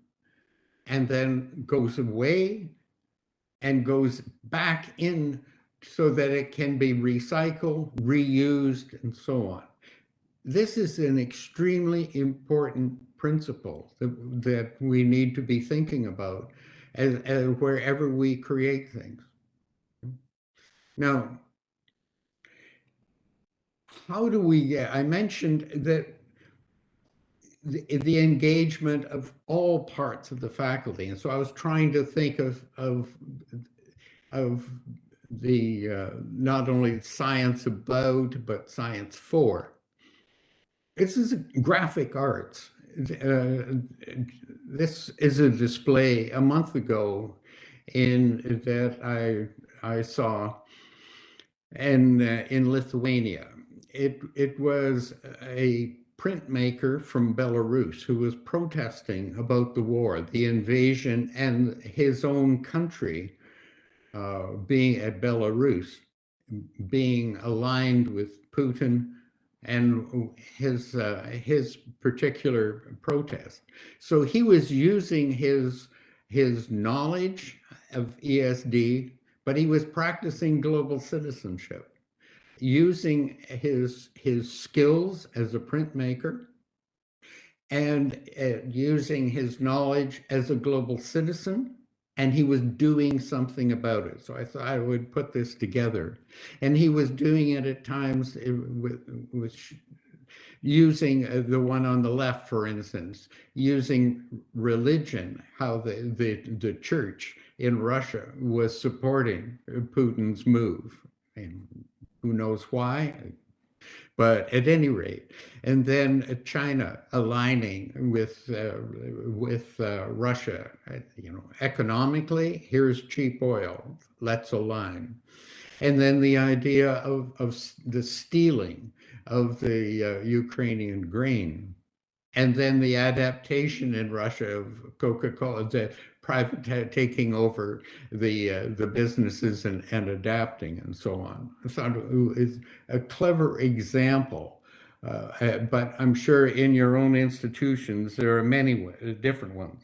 and then goes away and goes back in so that it can be recycled, reused, and so on. This is an extremely important principle that we need to be thinking about as wherever we create things. Now, how do we get, I mentioned that the engagement of all parts of the faculty. And so I was trying to think of the not only science about, but science for. This is graphic arts. This is a display a month ago that I saw in Lithuania. it was a printmaker from Belarus who was protesting about the war, the invasion, and his own country being at Belarus, being aligned with Putin and his particular protest. So he was using his knowledge of ESD, but he was practicing global citizenship, using his skills as a printmaker and using his knowledge as a global citizen, and he was doing something about it. So I thought I would put this together. And he was doing it at times with using the one on the left, for instance, using religion, how the church in Russia was supporting Putin's move. And who knows why? But at any rate, and then China aligning with Russia, economically, here's cheap oil, let's align. And then the idea of the stealing of the Ukrainian grain, and then the adaptation in Russia of Coca-Cola, the private taking over the businesses and adapting and so on. I thought it was a clever example, but I'm sure in your own institutions there are many different ones.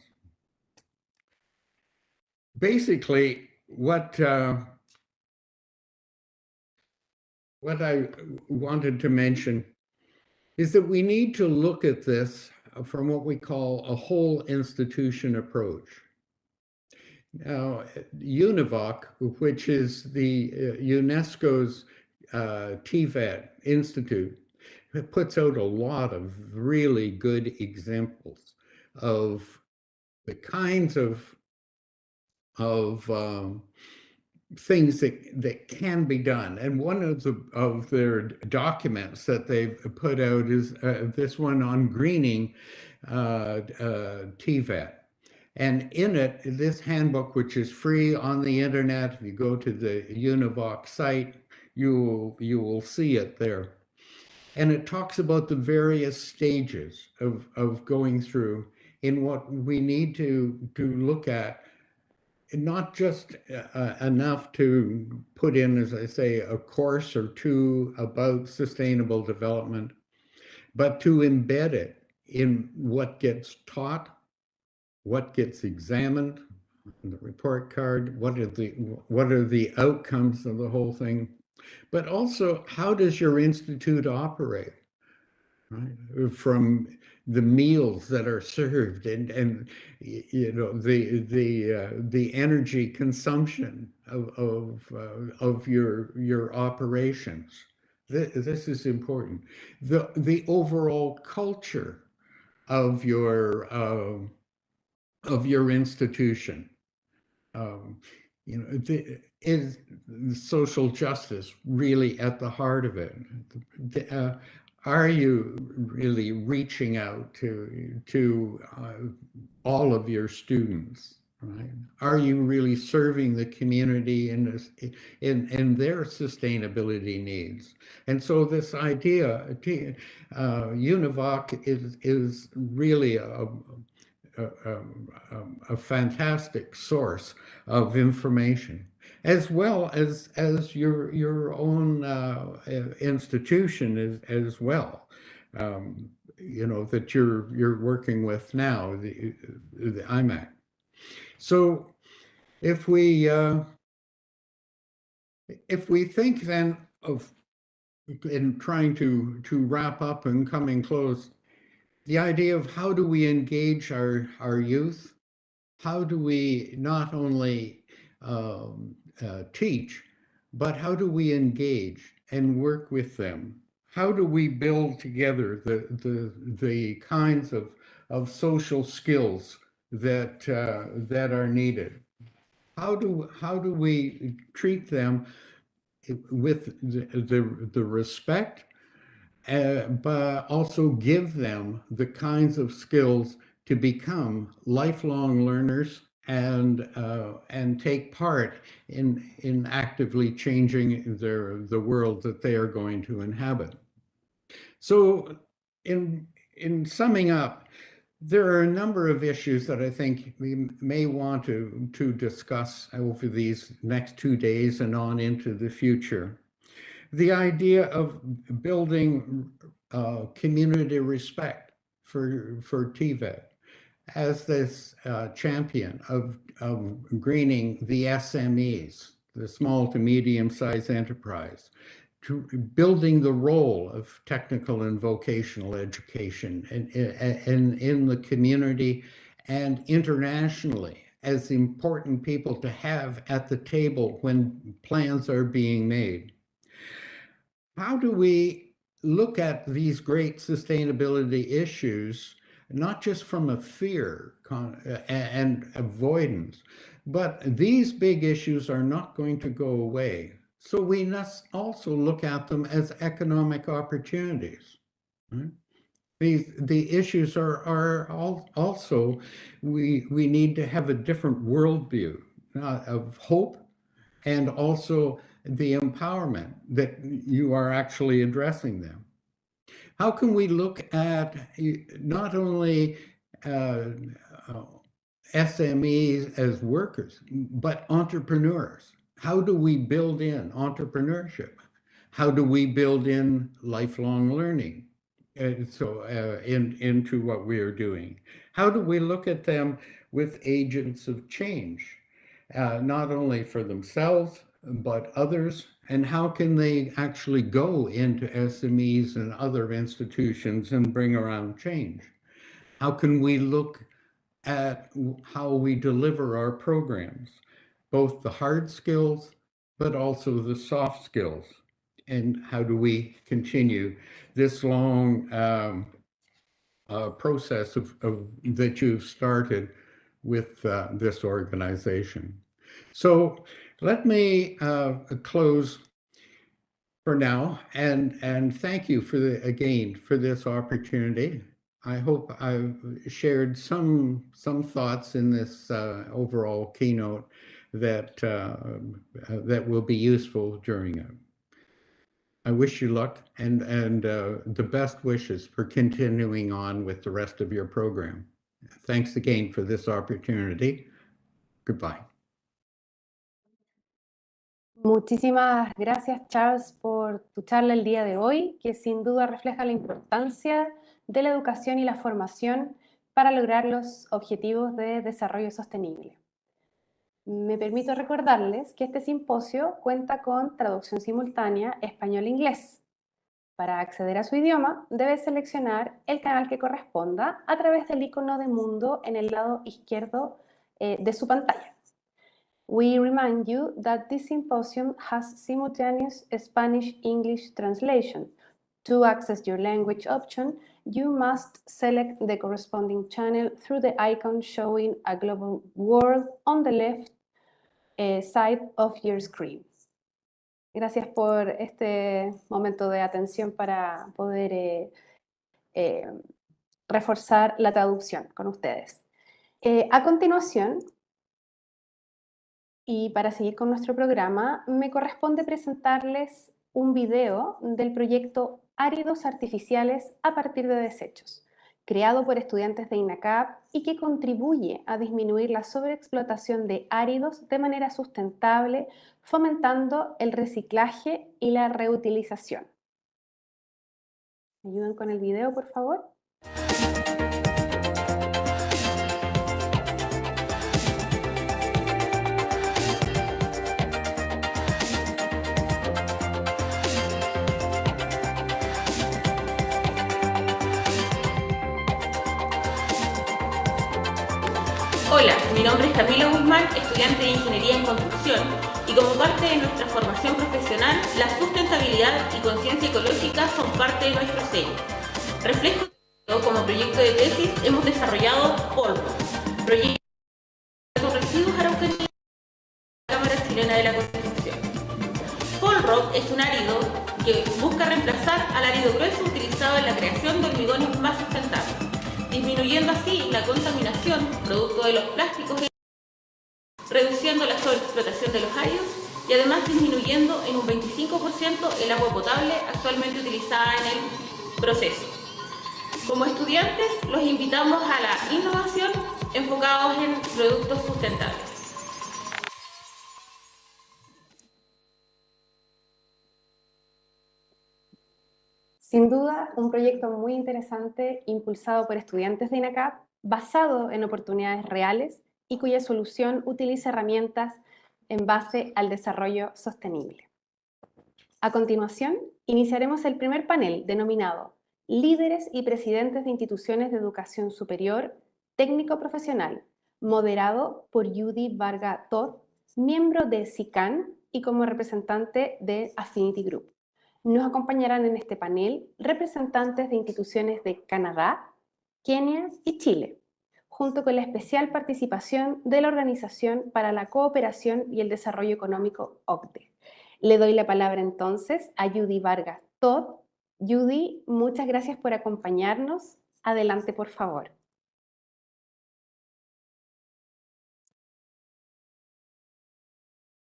Basically, what I wanted to mention is that we need to look at this from what we call a whole institution approach. Now, UNIVOC, which is the UNESCO's TVET Institute, puts out a lot of really good examples of the kinds of things that can be done. And one of their documents that they've put out is this one on greening TVET. And in it, this handbook, which is free on the internet, if you go to the UNIVOC site, you will see it there. And it talks about the various stages of going through in what we need to look at, not just enough to put in, as I say, a course or two about sustainable development, but to embed it in what gets taught, what gets examined on the report card, what are the outcomes of the whole thing, but also how does your institute operate, right? From the meals that are served and the energy consumption of your operations. This is important. The overall culture of your institution. Is social justice really at the heart of it? Are you really reaching out to all of your students? Right? Are you really serving the community in their sustainability needs? And so this idea, UNIVOC is really a fantastic source of information, as well as your own institution as well, that you're working with now, the IMAC. So if we think then of, in trying to wrap up and coming close, the idea of how do we engage our youth? How do we not only teach, but how do we engage and work with them? How do we build together the kinds of social skills that are needed? How do we treat them with the respect, but also give them the kinds of skills to become lifelong learners and take part in actively changing the world that they are going to inhabit. So in summing up, there are a number of issues that I think we may want to discuss over these next 2 days and on into the future. The idea of building community respect for TVET as this champion of greening the SMEs, the small to medium-sized enterprise, to building the role of technical and vocational education in the community and internationally as important people to have at the table when plans are being made. How do we look at these great sustainability issues, not just from a fear and avoidance, but these big issues are not going to go away. So we must also look at them as economic opportunities. Right? The issues are also, we need to have a different worldview of hope and also the empowerment that you are actually addressing them. How can we look at not only SMEs as workers, but entrepreneurs? How do we build in entrepreneurship? How do we build in lifelong learning into what we are doing? How do we look at them with agents of change, not only for themselves, but others? And how can they actually go into SMEs and other institutions and bring around change? How can we look at how we deliver our programs, both the hard skills, but also the soft skills? And how do we continue this long process that you've started with this organization? So let me close for now and thank you again for this opportunity. I hope I've shared some thoughts in this overall keynote that will be useful during it. I wish you luck and the best wishes for continuing on with the rest of your program. Thanks again for this opportunity. Goodbye. Muchísimas gracias, Charles, por tu charla el día de hoy, que sin duda refleja la importancia de la educación y la formación para lograr los objetivos de desarrollo sostenible. Me permito recordarles que este simposio cuenta con traducción simultánea español-inglés. Para acceder a su idioma, debe seleccionar el canal que corresponda a través del icono de mundo en el lado izquierdo de su pantalla. We remind you that this symposium has simultaneous Spanish-English translation. To access your language option, you must select the corresponding channel through the icon showing a global world on the left side of your screen. Gracias por este momento de atención para poder reforzar la traducción con ustedes. A continuación, y para seguir con nuestro programa, me corresponde presentarles un video del proyecto Áridos Artificiales a partir de desechos, creado por estudiantes de INACAP y que contribuye a disminuir la sobreexplotación de áridos de manera sustentable, fomentando el reciclaje y la reutilización. ¿Me ayudan con el video, por favor? Hola, mi nombre es Camila Guzmán, estudiante de Ingeniería en Construcción, y como parte de nuestra formación profesional, la sustentabilidad y conciencia ecológica son parte de nuestro sello. Reflejo de esto, como proyecto de tesis, hemos desarrollado Polvo, proyecto con residuos araucanos de la Cámara Chilena de la Construcción. Polrock es un árido que busca reemplazar al árido grueso utilizado en la creación de hormigones más sustentables, disminuyendo así la contaminación producto de los plásticos, reduciendo la sobreexplotación de los áridos y además disminuyendo en un 25% el agua potable actualmente utilizada en el proceso. Como estudiantes, los invitamos a la innovación enfocados en productos sustentables. Sin duda, un proyecto muy interesante impulsado por estudiantes de INACAP, basado en oportunidades reales y cuya solución utiliza herramientas en base al desarrollo sostenible. A continuación, iniciaremos el primer panel denominado Líderes y Presidentes de Instituciones de Educación Superior Técnico-Profesional, moderado por Judy Varga Todd, miembro de SICAN y como representante de Affinity Group. Nos acompañarán en este panel representantes de instituciones de Canadá, Kenia y Chile, junto con la especial participación de la Organización para la Cooperación y el Desarrollo Económico OCDE. Le doy la palabra entonces a Judy Vargas Todd. Judy, muchas gracias por acompañarnos. Adelante, por favor.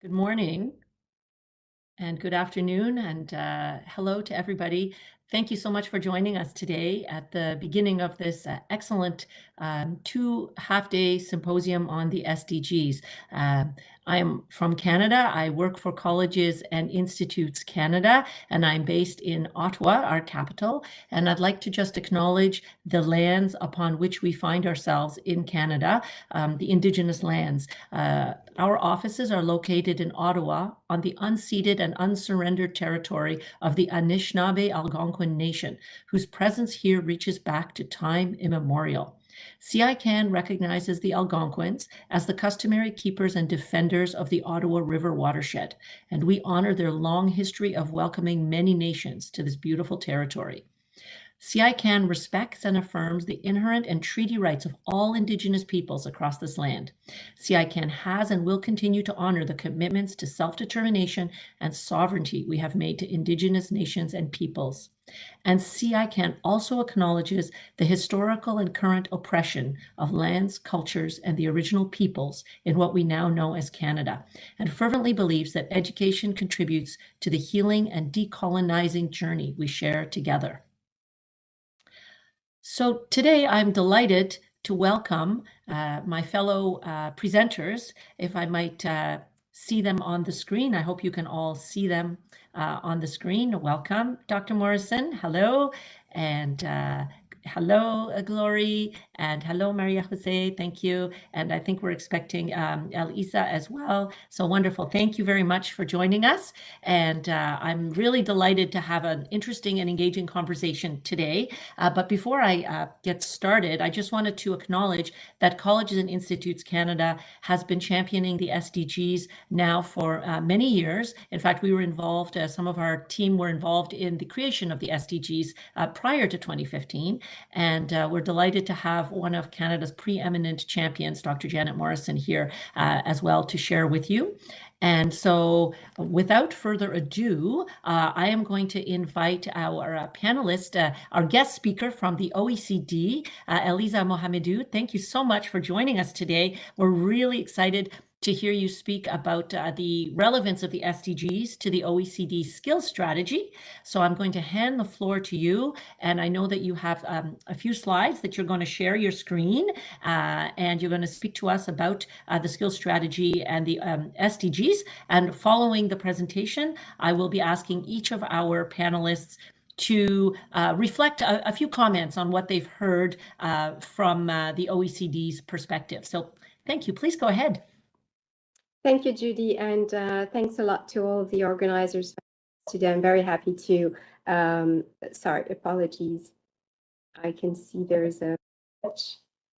Good morning and good afternoon and hello to everybody. Thank you so much for joining us today at the beginning of this excellent 2 half-day symposium on the SDGs. I am from Canada. I work for Colleges and Institutes Canada, and I'm based in Ottawa, our capital. And I'd like to just acknowledge the lands upon which we find ourselves in Canada, the Indigenous lands. Our offices are located in Ottawa on the unceded and unsurrendered territory of the Anishinaabe Algonquin Nation, whose presence here reaches back to time immemorial. CICAN recognizes the Algonquins as the customary keepers and defenders of the Ottawa River watershed, and we honor their long history of welcoming many nations to this beautiful territory. CICAN respects and affirms the inherent and treaty rights of all Indigenous peoples across this land. CICAN has and will continue to honor the commitments to self-determination and sovereignty we have made to Indigenous nations and peoples. And CICAN also acknowledges the historical and current oppression of lands, cultures, and the original peoples in what we now know as Canada, and fervently believes that education contributes to the healing and decolonizing journey we share together. So today I'm delighted to welcome my fellow presenters. If I might see them on the screen. I hope you can all see them on the screen. Welcome, Dr. Morrison. Hello. And hello, Glory. And hello, Maria Jose. Thank you. And I think we're expecting Elisa as well. So wonderful. Thank you very much for joining us. And I'm really delighted to have an interesting and engaging conversation today. But before I get started, I just wanted to acknowledge that Colleges and Institutes Canada has been championing the SDGs now for many years. In fact, we were involved, some of our team were involved in the creation of the SDGs prior to 2015. And we're delighted to have one of Canada's preeminent champions, Dr. Janet Morrison, here as well to share with you. And so without further ado, I am going to invite our panelist, our guest speaker from the OECD, Elisa Mohamedou. Thank you so much for joining us today. We're really excited to hear you speak about the relevance of the SDGs to the OECD skills strategy. So I'm going to hand the floor to you. And I know that you have a few slides that you're going to share your screen and you're going to speak to us about the skills strategy and the SDGs. And following the presentation, I will be asking each of our panelists to reflect a few comments on what they've heard from the OECD's perspective. So thank you. Please go ahead. Thank you, Judy, and thanks a lot to all of the organizers today. I'm very happy to, sorry, apologies. I can see there's a,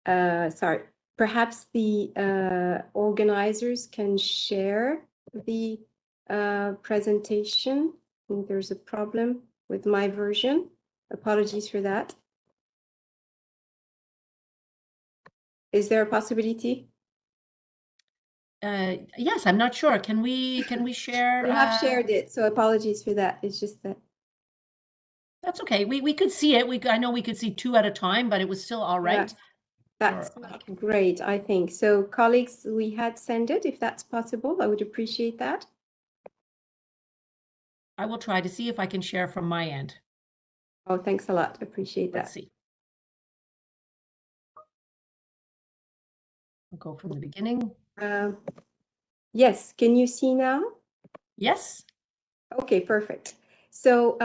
sorry, perhaps the organizers can share the presentation. I think there's a problem with my version. Apologies for that. Is there a possibility? Yes, I'm not sure. Can we share? We have shared it, so apologies for that. It's just that. That's okay. We could see it. I know we could see 2 at a time, but it was still all right. Yeah, that's great, I think. So colleagues, we had sent it. If that's possible, I would appreciate that. I will try to see if I can share from my end. Oh, thanks a lot. Appreciate that. Let's see. I'll go from the beginning. Yes, can you see now? Yes. Okay, perfect. So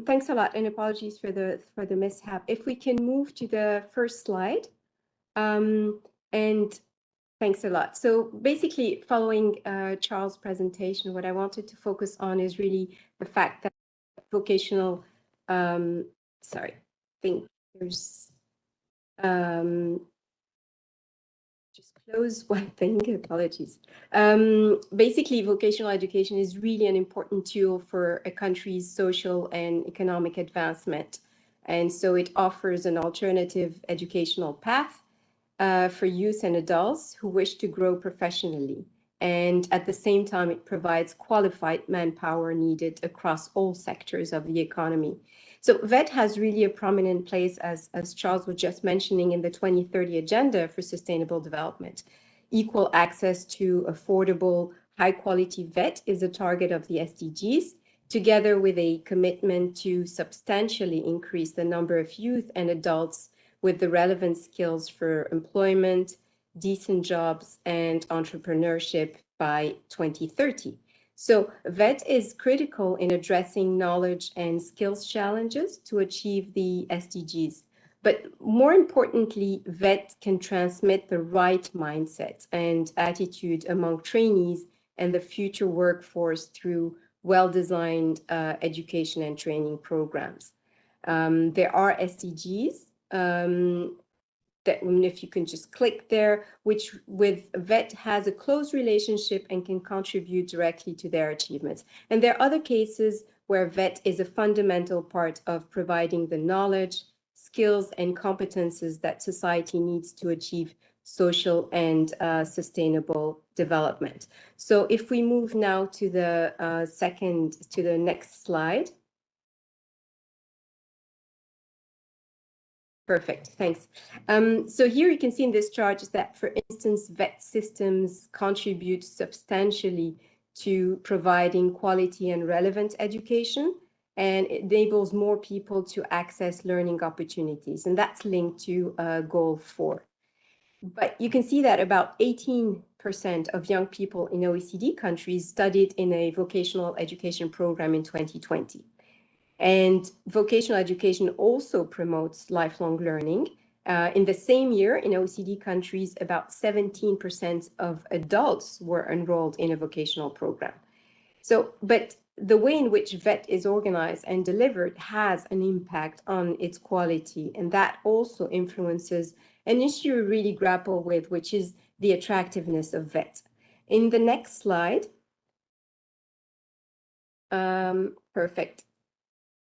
thanks a lot, and apologies for the mishap. If we can move to the first slide, and thanks a lot. So basically, following Charles' presentation, what I wanted to focus on is really the fact that vocational, sorry, I think there's, just close one thing, apologies. Basically, vocational education is really an important tool for a country's social and economic advancement. And so it offers an alternative educational path for youth and adults who wish to grow professionally. And at the same time, it provides qualified manpower needed across all sectors of the economy. So VET has really a prominent place, as Charles was just mentioning, in the 2030 Agenda for Sustainable Development. Equal access to affordable, high-quality VET is a target of the SDGs, together with a commitment to substantially increase the number of youth and adults with the relevant skills for employment, decent jobs, and entrepreneurship by 2030. So VET is critical in addressing knowledge and skills challenges to achieve the SDGs. But more importantly, VET can transmit the right mindset and attitude among trainees and the future workforce through well-designed education and training programs. There are SDGs that if you can just click there, which with VET has a close relationship and can contribute directly to their achievements. And there are other cases where VET is a fundamental part of providing the knowledge, skills, and competences that society needs to achieve social and sustainable development. So if we move now to the next slide. Perfect, thanks. So here you can see in this chart that, for instance, VET systems contribute substantially to providing quality and relevant education, and it enables more people to access learning opportunities, and that's linked to goal 4. But you can see that about 18% of young people in OECD countries studied in a vocational education program in 2020. And vocational education also promotes lifelong learning. In the same year, in OECD countries, about 17% of adults were enrolled in a vocational program. So, but the way in which VET is organized and delivered has an impact on its quality, and that also influences an issue we really grapple with, which is the attractiveness of VET. In the next slide, perfect.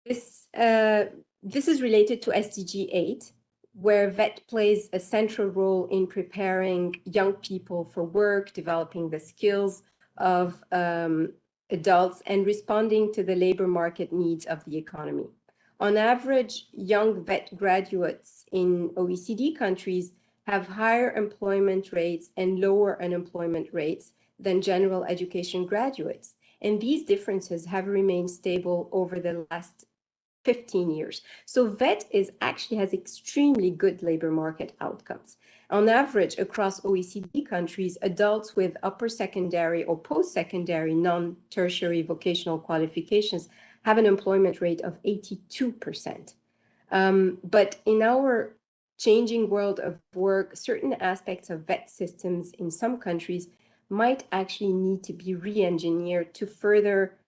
This is related to SDG 8, where VET plays a central role in preparing young people for work, developing the skills of adults, and responding to the labor market needs of the economy. On average, young VET graduates in OECD countries have higher employment rates and lower unemployment rates than general education graduates. And these differences have remained stable over the last 15 years. So VET actually has extremely good labor market outcomes. On average, across OECD countries, adults with upper secondary or post-secondary non-tertiary vocational qualifications have an employment rate of 82%. But in our changing world of work, certain aspects of VET systems in some countries might actually need to be re-engineered to further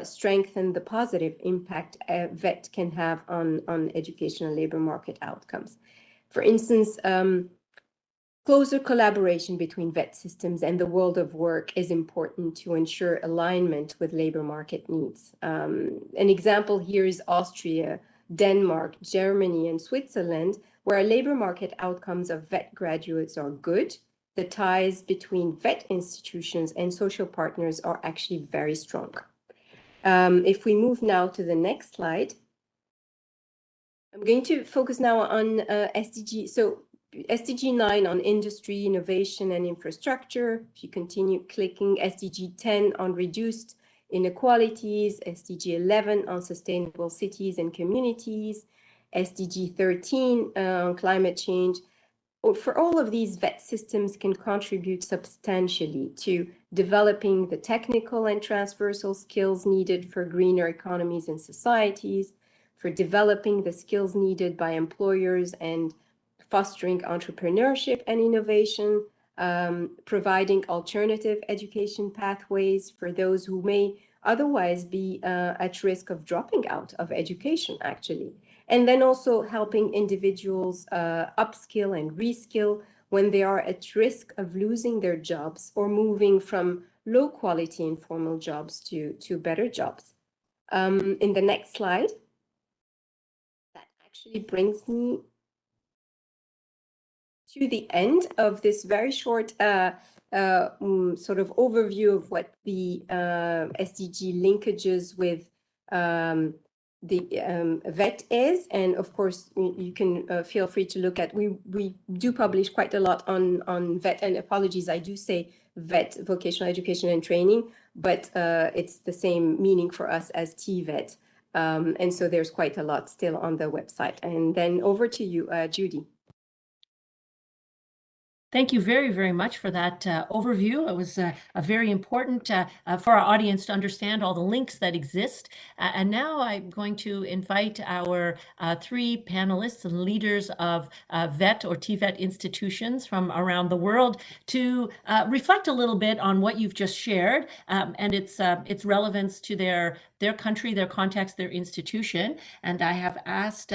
strengthen the positive impact VET can have on educational labor market outcomes. For instance, closer collaboration between VET systems and the world of work is important to ensure alignment with labor market needs. An example here is Austria, Denmark, Germany, and Switzerland, where labor market outcomes of VET graduates are good. The ties between VET institutions and social partners are actually very strong. If we move now to the next slide, I'm going to focus now on SDG. So SDG 9 on industry, innovation, and infrastructure. If you continue clicking, SDG 10 on reduced inequalities, SDG 11 on sustainable cities and communities, SDG 13 on climate change. For all of these, VET systems can contribute substantially to developing the technical and transversal skills needed for greener economies and societies, for developing the skills needed by employers and fostering entrepreneurship and innovation, providing alternative education pathways for those who may otherwise be at risk of dropping out of education, actually. And then also helping individuals upskill and reskill when they are at risk of losing their jobs or moving from low quality informal jobs to better jobs. In the next slide, that actually brings me to the end of this very short sort of overview of what the SDG linkages with the VET is. And of course, you can feel free to look at, we do publish quite a lot on VET, and apologies, I do say VET, vocational education and training, but it's the same meaning for us as TVET. And so there's quite a lot still on the website. And then over to you, Judy. Thank you very, very much for that overview. It was very important for our audience to understand all the links that exist. And now I'm going to invite our three panelists and leaders of VET or TVET institutions from around the world to reflect a little bit on what you've just shared and its relevance to their country, their context, their institution. And I have asked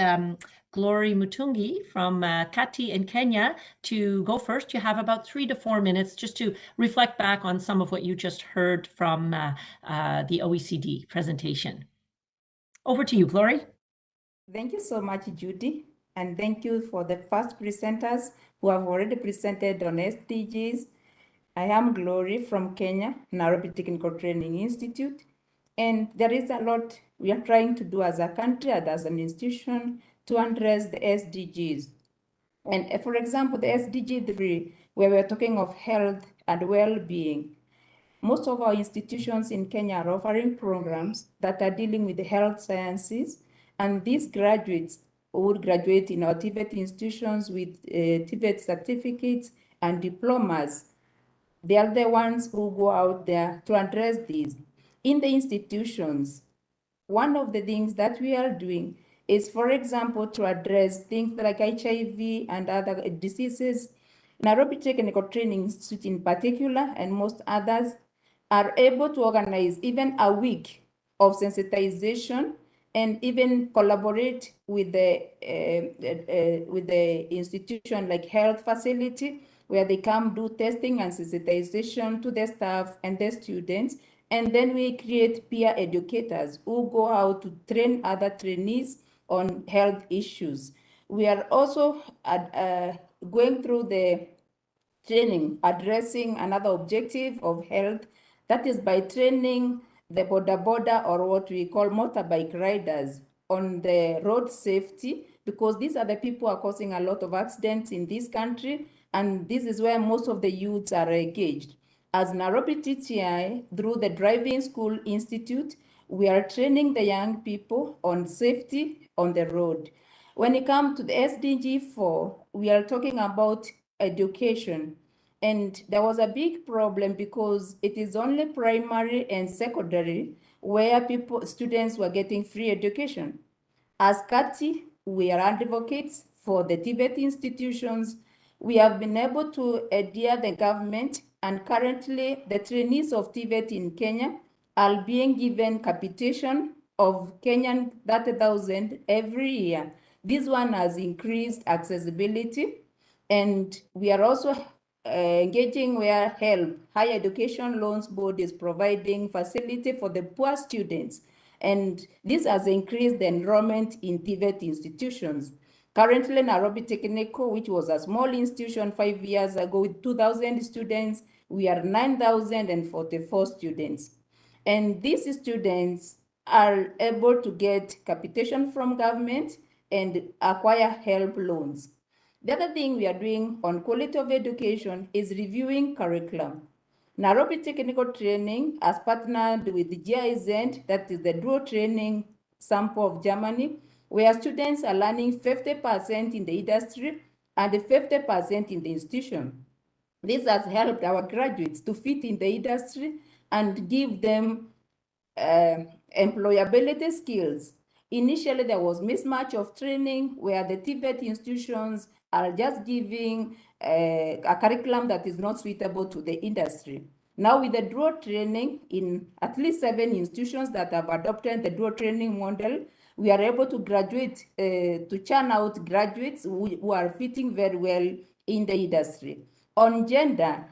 Glory Mutungi from Kati in Kenya to go first. You have about 3 to 4 minutes just to reflect back on some of what you just heard from the OECD presentation. Over to you, Glory. Thank you so much, Judy. And thank you for the first presenters who have already presented on SDGs. I am Glory from Kenya, Nairobi Technical Training Institute. And there is a lot we are trying to do as a country and as an institution to address the SDGs. And for example, the SDG 3, where we're talking of health and well-being. Most of our institutions in Kenya are offering programs that are dealing with the health sciences, and these graduates would graduate in our TVET institutions with TVET certificates and diplomas. They are the ones who go out there to address these. In the institutions, one of the things that we are doing is, for example, to address things like HIV and other diseases. Nairobi Technical Training Institute in particular, and most others, are able to organize even a week of sensitization and even collaborate with the institution like health facility, where they come do testing and sensitization to the staff and the students. And then we create peer educators who go out to train other trainees on health issues. We are also going through the training, addressing another objective of health, that is by training the boda or what we call motorbike riders on the road safety, because these are the people who are causing a lot of accidents in this country, and this is where most of the youths are engaged. As Nairobi TTI, through the Driving School Institute, we are training the young people on safety on the road. When it comes to the SDG 4, we are talking about education. And there was a big problem because it is only primary and secondary where students were getting free education. As Kati, we are advocates for the TVET institutions. We have been able to adhere the government, and currently the trainees of TVET in Kenya are being given capitation of Kenyan 30,000 every year. This one has increased accessibility, and we are also engaging where HELB, Higher Education Loans Board, is providing facility for the poor students. And this has increased the enrollment in TVET institutions. Currently, Nairobi Technical, which was a small institution 5 years ago with 2,000 students, we are 9,044 students. And these students are able to get capitation from government and acquire HELB loans. The other thing we are doing on quality of education is reviewing curriculum. Nairobi Technical Training has partnered with the GIZ, that is the dual training sample of Germany, where students are learning 50% in the industry and 50% in the institution. This has helped our graduates to fit in the industry and give them employability skills. Initially, there was mismatch of training where the TVET institutions are just giving a curriculum that is not suitable to the industry. Now with the dual training in at least 7 institutions that have adopted the dual training model, we are able to graduate, to churn out graduates who are fitting very well in the industry. On gender,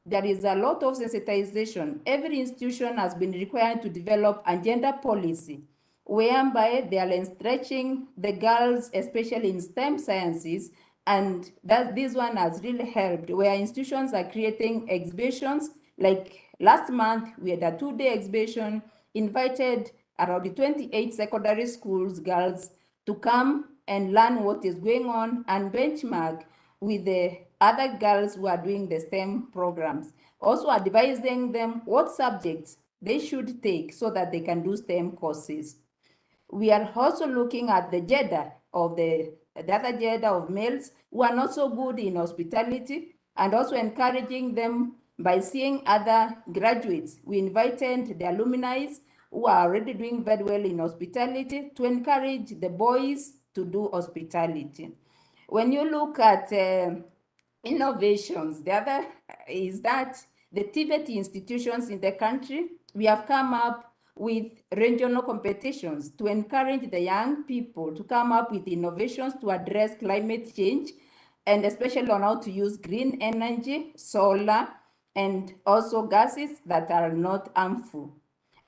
there is a lot of sensitization. Every institution has been required to develop a gender policy, whereby they are stretching the girls, especially in STEM sciences, and this one has really helped, where institutions are creating exhibitions. Like last month, we had a 2-day exhibition, invited around 28 secondary schools girls to come and learn what is going on and benchmark with the other girls who are doing the STEM programs. Also advising them what subjects they should take so that they can do STEM courses. We are also looking at the gender of the other gender of males who are not so good in hospitality, and also encouraging them by seeing other graduates. We invited the alumni who are already doing very well in hospitality to encourage the boys to do hospitality. When you look at innovations, the other is that the TVET institutions in the country, we have come up with regional competitions to encourage the young people to come up with innovations to address climate change, and especially on how to use green energy, solar, and also gases that are not harmful.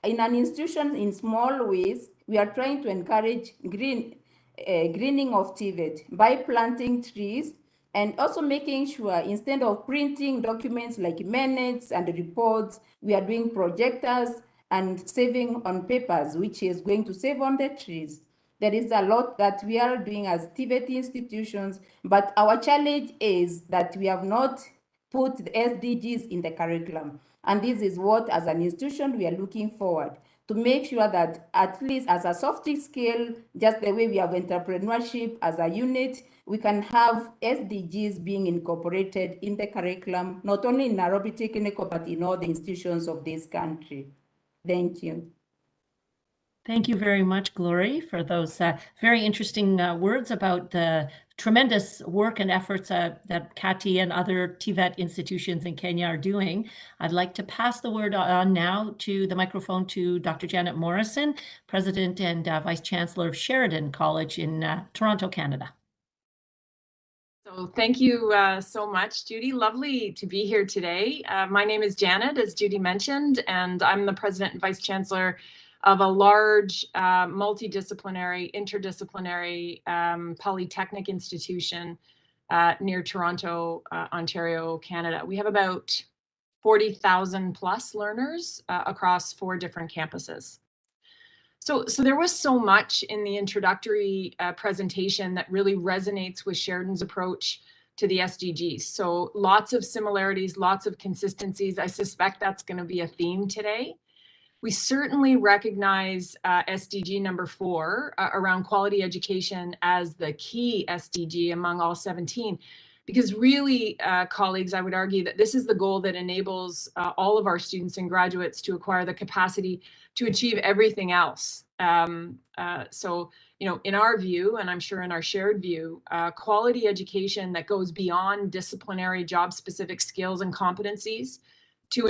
In an institution, in small ways, we are trying to encourage greening of TVET by planting trees, and also making sure instead of printing documents like minutes and reports, we are doing projectors and saving on papers, which is going to save on the trees. There is a lot that we are doing as TVET institutions, but our challenge is that we have not put the SDGs in the curriculum. And this is what, as an institution, we are looking forward to make sure that at least as a soft skill, just the way we have entrepreneurship as a unit, we can have SDGs being incorporated in the curriculum, not only in Nairobi Technical, but in all the institutions of this country. Thank you. Thank you very much, Glory, for those very interesting words about the tremendous work and efforts that Kati and other TVET institutions in Kenya are doing. I'd like to pass the word on now to the microphone to Dr. Janet Morrison, President and Vice Chancellor of Sheridan College in Toronto, Canada. So thank you so much, Judy. Lovely to be here today. My name is Janet, as Judy mentioned, and I'm the President and Vice Chancellor of a large multidisciplinary, interdisciplinary polytechnic institution near Toronto, Ontario, Canada. We have about 40,000 plus learners across 4 different campuses. So there was so much in the introductory presentation that really resonates with Sheridan's approach to the SDGs. So lots of similarities, lots of consistencies. I suspect that's going to be a theme today. We certainly recognize SDG number 4 around quality education as the key SDG among all 17. Because really, colleagues, I would argue that this is the goal that enables all of our students and graduates to acquire the capacity to achieve everything else. So, you know, in our view, and I'm sure in our shared view, quality education that goes beyond disciplinary job-specific skills and competencies to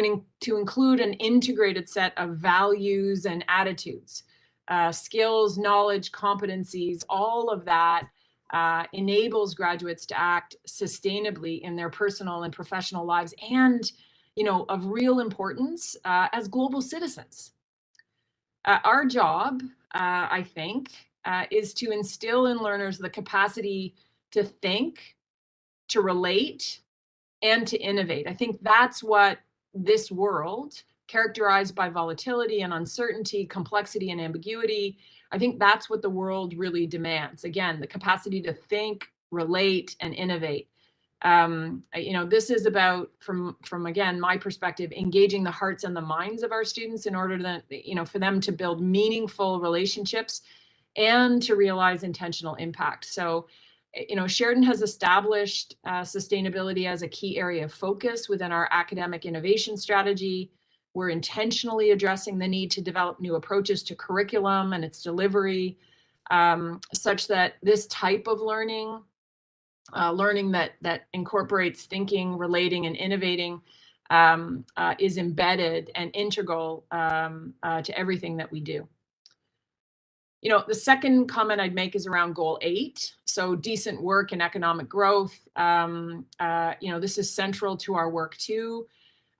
include an integrated set of values and attitudes, skills, knowledge, competencies, all of that enables graduates to act sustainably in their personal and professional lives, and, you know, of real importance as global citizens. Our job, I think, is to instill in learners the capacity to think, to relate, and to innovate. I think that's what this world, characterized by volatility and uncertainty, complexity and ambiguity, I think that's what the world really demands. Again, the capacity to think, relate, and innovate. This is about, from again, my perspective, engaging the hearts and the minds of our students in order to, for them to build meaningful relationships and to realize intentional impact. So, Sheridan has established sustainability as a key area of focus within our academic innovation strategy. We're intentionally addressing the need to develop new approaches to curriculum and its delivery, such that this type of learning that incorporates thinking, relating, and innovating is embedded and integral to everything that we do. The second comment I'd make is around goal 8. So decent work and economic growth. This is central to our work too.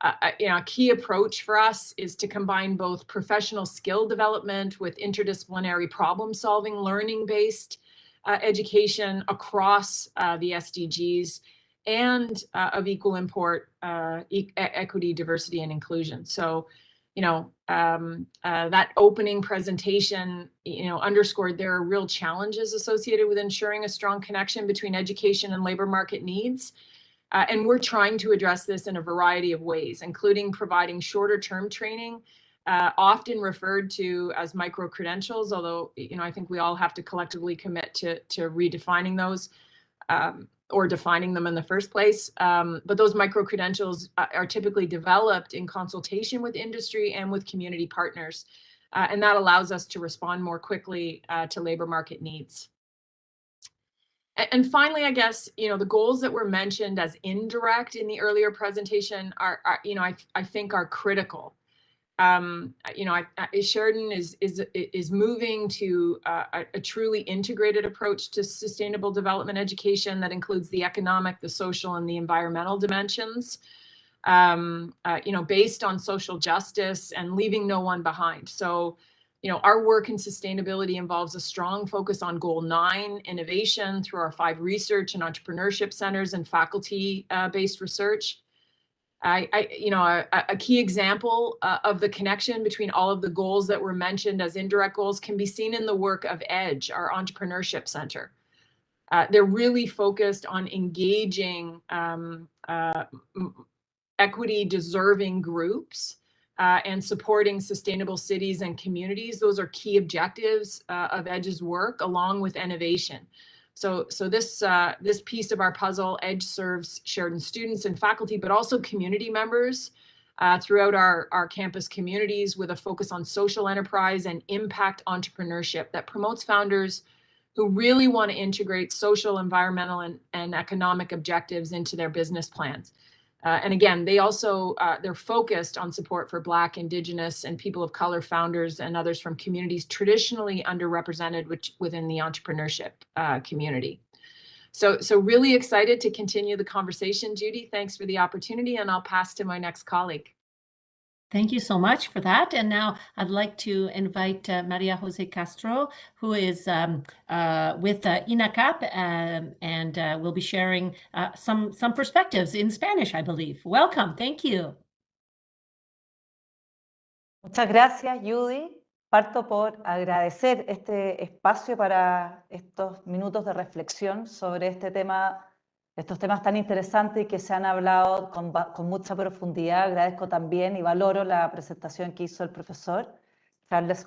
A key approach for us is to combine both professional skill development with interdisciplinary problem-solving, learning-based education across the SDGs, and of equal import, equity, diversity, and inclusion. So, that opening presentation, underscored there are real challenges associated with ensuring a strong connection between education and labor market needs. And we're trying to address this in a variety of ways, including providing shorter-term training, often referred to as micro-credentials, although, I think we all have to collectively commit to redefining those or defining them in the first place. But those micro-credentials are typically developed in consultation with industry and with community partners. And that allows us to respond more quickly to labor market needs. And finally, I guess, the goals that were mentioned as indirect in the earlier presentation are I think are critical. Sheridan is moving to a truly integrated approach to sustainable development education that includes the economic, the social, and the environmental dimensions, based on social justice and leaving no one behind. So, our work in sustainability involves a strong focus on goal 9, innovation through our 5 research and entrepreneurship centers and faculty-based research. A key example of the connection between all of the goals that were mentioned as indirect goals can be seen in the work of EDGE, our entrepreneurship center. They're really focused on engaging equity-deserving groups and supporting sustainable cities and communities. Those are key objectives of EDGE's work, along with innovation. So this piece of our puzzle, EDGE serves Sheridan students and faculty, but also community members throughout our campus communities, with a focus on social enterprise and impact entrepreneurship that promotes founders who really want to integrate social, environmental, and economic objectives into their business plans. And again, they're focused on support for Black, Indigenous, and people of color founders and others from communities traditionally underrepresented within the entrepreneurship community. So really excited to continue the conversation, Judy. Thanks for the opportunity, and I'll pass to my next colleague. Thank you so much for that. And now I'd like to invite Maria Jose Castro, who is with INACAP and will be sharing some perspectives in Spanish, I believe. Welcome. Thank you. Muchas gracias, Judy. Parto por agradecer este espacio para estos minutos de reflexión sobre estos temas tan interesantes y que se han hablado con mucha profundidad. Agradezco también y valoro la presentación que hizo el profesor Charles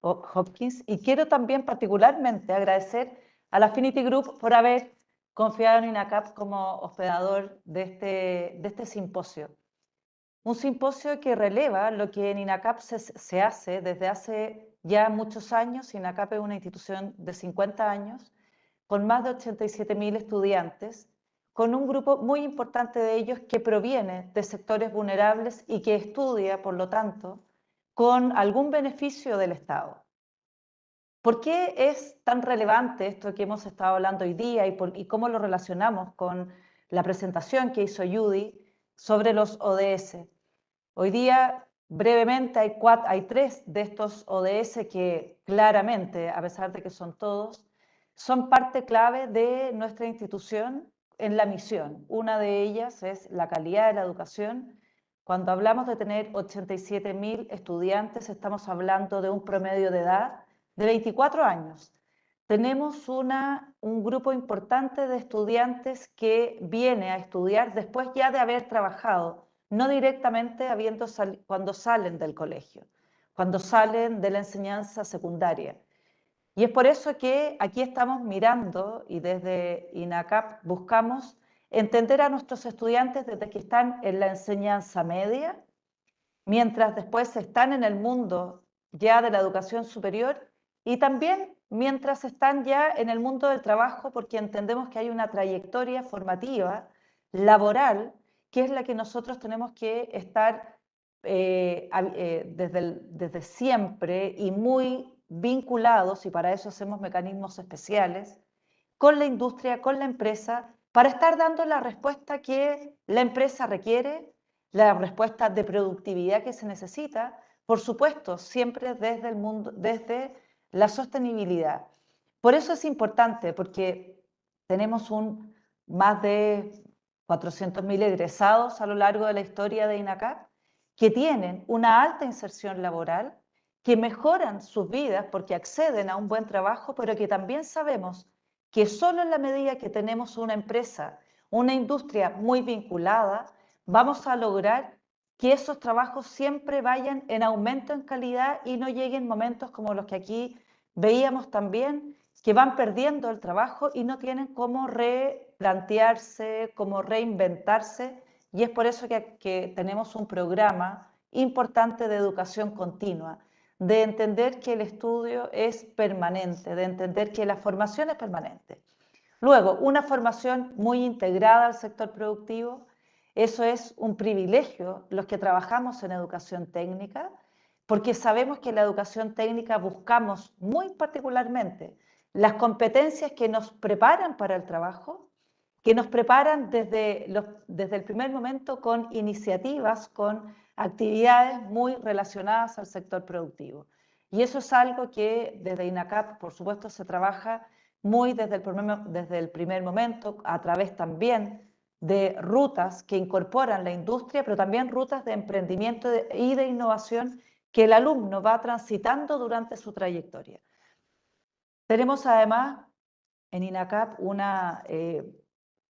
Hopkins, y quiero también particularmente agradecer al Affinity Group por haber confiado en INACAP como hospedador de este simposio. Un simposio que releva lo que en INACAP se hace desde hace ya muchos años. INACAP es una institución de 50 años, con más de 87.000 estudiantes, con un grupo muy importante de ellos que proviene de sectores vulnerables y que estudia, por lo tanto, con algún beneficio del Estado. ¿Por qué es tan relevante esto que hemos estado hablando hoy día y cómo lo relacionamos con la presentación que hizo Judy sobre los ODS? Hoy día, brevemente, hay 3 de estos ODS que claramente, a pesar de que son todos, son parte clave de nuestra institución en la misión. Una de ellas es la calidad de la educación. Cuando hablamos de tener 87.000 estudiantes, estamos hablando de un promedio de edad de 24 años. tenemos un grupo importante de estudiantes que viene a estudiar después ya de haber trabajado, no directamente cuando salen del colegio, cuando salen de la enseñanza secundaria. Y es por eso que aquí estamos mirando y desde INACAP buscamos entender a nuestros estudiantes desde que están en la enseñanza media, mientras después están en el mundo ya de la educación superior y también mientras están ya en el mundo del trabajo, porque entendemos que hay una trayectoria formativa, laboral, que es la que nosotros tenemos que estar desde siempre y muy vinculados, y para eso hacemos mecanismos especiales, con la industria, con la empresa, para estar dando la respuesta que la empresa requiere, la respuesta de productividad que se necesita, por supuesto, siempre desde el mundo, desde la sostenibilidad. Por eso es importante, porque tenemos más de 400.000 egresados a lo largo de la historia de INACAP, que tienen una alta inserción laboral, que mejoran sus vidas porque acceden a un buen trabajo, pero que también sabemos que solo en la medida que tenemos una empresa, una industria muy vinculada, vamos a lograr que esos trabajos siempre vayan en aumento en calidad y no lleguen momentos como los que aquí veíamos también, que van perdiendo el trabajo y no tienen cómo replantearse, cómo reinventarse, y es por eso que tenemos un programa importante de educación continua, de entender que el estudio es permanente, de entender que la formación es permanente. Luego, una formación muy integrada al sector productivo, eso es un privilegio los que trabajamos en educación técnica, porque sabemos que en la educación técnica buscamos muy particularmente las competencias que nos preparan para el trabajo, que nos preparan desde el primer momento con iniciativas, con actividades muy relacionadas al sector productivo. Y eso es algo que desde INACAP, por supuesto, se trabaja muy desde el primer momento, a través también de rutas que incorporan la industria, pero también rutas de emprendimiento y de innovación que el alumno va transitando durante su trayectoria. Tenemos además en INACAP una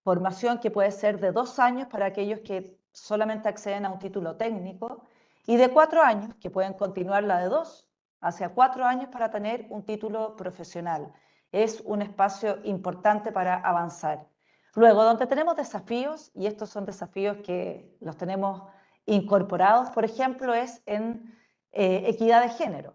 formación que puede ser de 2 años para aquellos que solamente acceden a un título técnico y de 4 años, que pueden continuar la de 2 hacia 4 años para tener un título profesional. Es un espacio importante para avanzar. Luego, donde tenemos desafíos, y estos son desafíos que los tenemos incorporados, por ejemplo, es en equidad de género.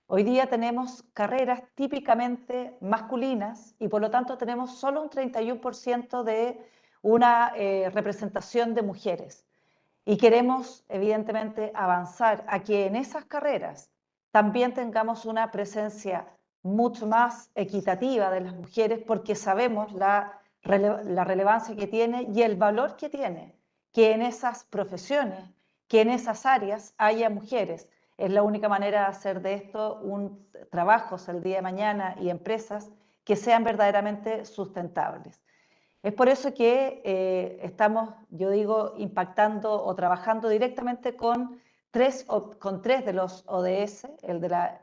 Hoy día tenemos carreras típicamente masculinas y por lo tanto tenemos solo un 31% de una representación de mujeres. Y queremos, evidentemente, avanzar a que en esas carreras también tengamos una presencia mucho más equitativa de las mujeres porque sabemos la relevancia que tiene y el valor que tiene que en esas profesiones, que en esas áreas haya mujeres. Es la única manera de hacer de esto un trabajos el día de mañana y empresas que sean verdaderamente sustentables. Es por eso que estamos, yo digo, impactando o trabajando directamente con tres de los ODS, el de la,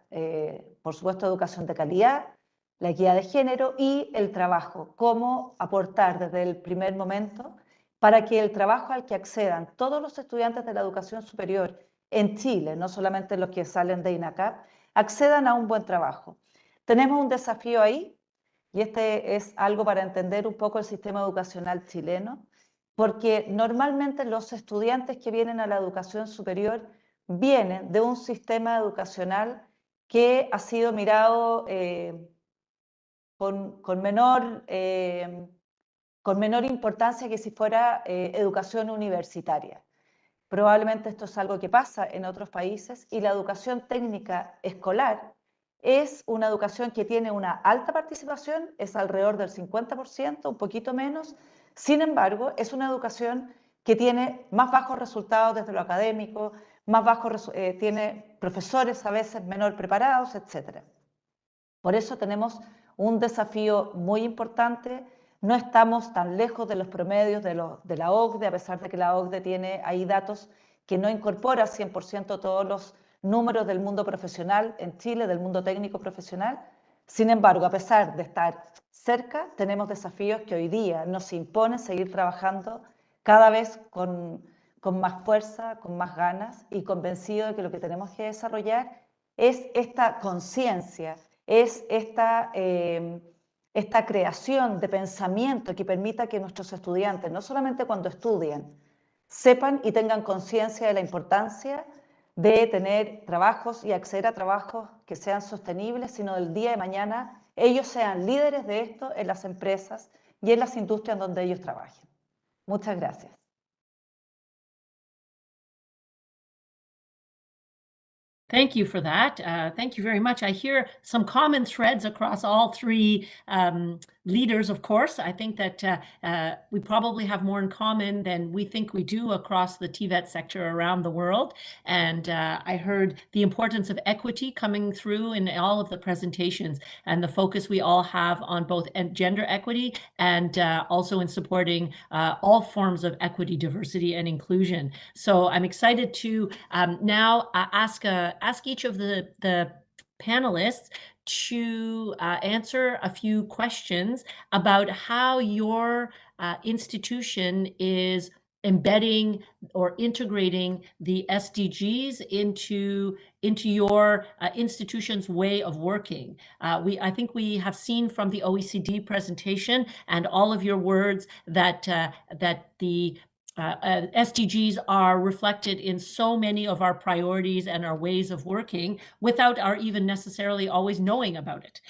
por supuesto, educación de calidad, la equidad de género y el trabajo, cómo aportar desde el primer momento para que el trabajo al que accedan todos los estudiantes de la educación superior en Chile, no solamente los que salen de INACAP, accedan a un buen trabajo. Tenemos un desafío ahí, y este es algo para entender un poco el sistema educacional chileno, porque normalmente los estudiantes que vienen a la educación superior vienen de un sistema educacional que ha sido mirado con menor importancia que si fuera educación universitaria. Probablemente esto es algo que pasa en otros países y la educación técnica escolar es una educación que tiene una alta participación, es alrededor del 50%, un poquito menos. Sin embargo, es una educación que tiene más bajos resultados desde lo académico, tiene profesores a veces menor preparados, etc. Por eso tenemos un desafío muy importante. No estamos tan lejos de los promedios de la OCDE, a pesar de que la OCDE tiene ahí datos que no incorpora 100% todos los números del mundo profesional en Chile, del mundo técnico profesional, Sin embargo, a pesar de estar cerca, tenemos desafíos que hoy día nos imponen seguir trabajando cada vez con más fuerza, con más ganas y convencido de que lo que tenemos que desarrollar es esta conciencia, es esta creación de pensamiento que permita que nuestros estudiantes, no solamente cuando estudien, sepan y tengan conciencia de la importancia de tener trabajos y acceder a trabajos que sean sostenibles, sino del día de mañana ellos sean líderes de esto en las empresas y en las industrias donde ellos trabajen. Muchas gracias. Thank you for that. Thank you very much. I hear some common threads across all three leaders, of course. I think that we probably have more in common than we think we do across the TVET sector around the world. And I heard the importance of equity coming through in all of the presentations and the focus we all have on both gender equity and also in supporting all forms of equity, diversity, and inclusion. So I'm excited to now ask each of the panelists to answer a few questions about how your institution is embedding or integrating the SDGs into your institution's way of working. I think we have seen from the OECD presentation and all of your words that the SDGs are reflected in so many of our priorities and our ways of working without our even necessarily always knowing about it.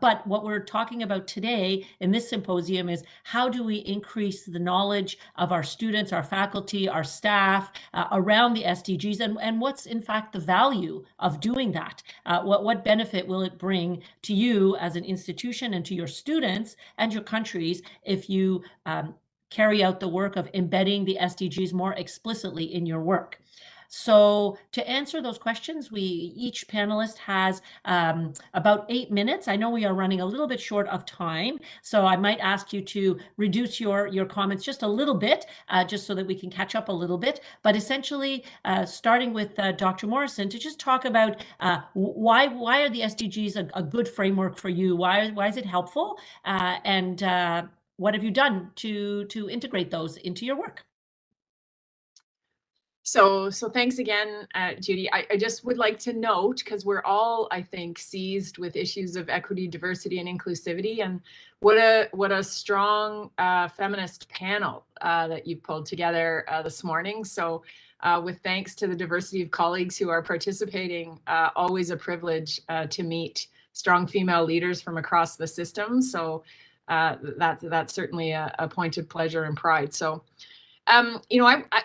But what we're talking about today in this symposium is how do we increase the knowledge of our students, our faculty, our staff around the SDGs, and what's in fact the value of doing that? What benefit will it bring to you as an institution and to your students and your countries if you carry out the work of embedding the SDGs more explicitly in your work? So to answer those questions, each panelist has about 8 minutes. I know we are running a little bit short of time, so I might ask you to reduce your comments just a little bit, just so that we can catch up a little bit. But essentially, starting with Dr. Morrison, to just talk about why are the SDGs a good framework for you? Why is it helpful? And what have you done to integrate those into your work? So thanks again, Judy. I just would like to note, because we're all, I think, seized with issues of equity, diversity, and inclusivity, and what a strong feminist panel that you've pulled together this morning. So with thanks to the diversity of colleagues who are participating, always a privilege to meet strong female leaders from across the system. So that's certainly a point of pleasure and pride. So,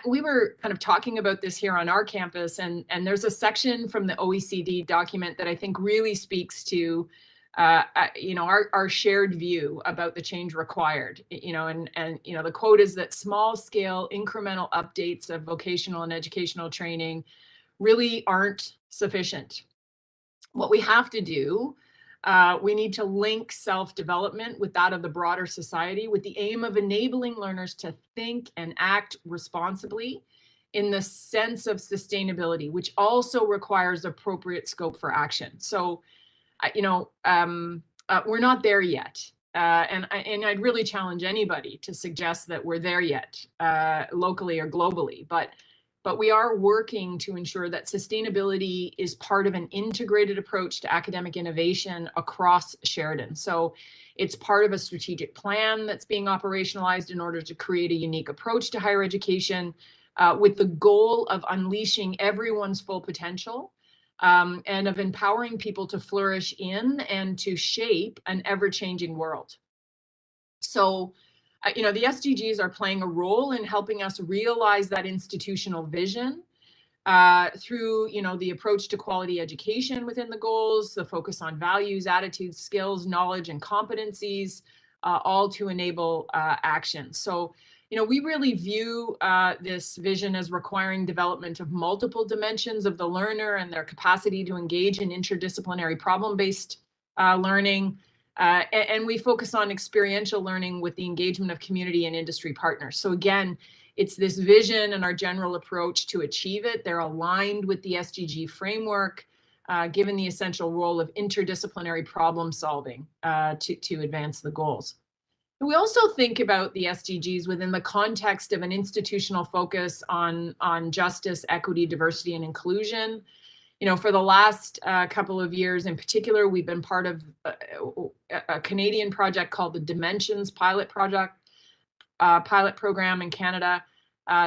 we were kind of talking about this here on our campus, and there's a section from the OECD document that I think really speaks to, our shared view about the change required. And the quote is that small-scale incremental updates of vocational and educational training really aren't sufficient. What we have to do, we need to link self-development with that of the broader society with the aim of enabling learners to think and act responsibly in the sense of sustainability, which also requires appropriate scope for action. So, we're not there yet. And I'd really challenge anybody to suggest that we're there yet, locally or globally. But we are working to ensure that sustainability is part of an integrated approach to academic innovation across Sheridan. So it's part of a strategic plan that's being operationalized in order to create a unique approach to higher education with the goal of unleashing everyone's full potential and of empowering people to flourish in and to shape an ever-changing world. So the SDGs are playing a role in helping us realize that institutional vision through, the approach to quality education within the goals, the focus on values, attitudes, skills, knowledge, and competencies, all to enable action. So, we really view this vision as requiring development of multiple dimensions of the learner and their capacity to engage in interdisciplinary problem-based learning. And we focus on experiential learning with the engagement of community and industry partners. So again, it's this vision and our general approach to achieve it. They're aligned with the SDG framework. given the essential role of interdisciplinary problem solving to advance the goals. We also think about the SDGs within the context of an institutional focus on justice, equity, diversity, and inclusion. You know, for the last couple of years in particular, we've been part of a Canadian project called the Dimensions Pilot Program in Canada.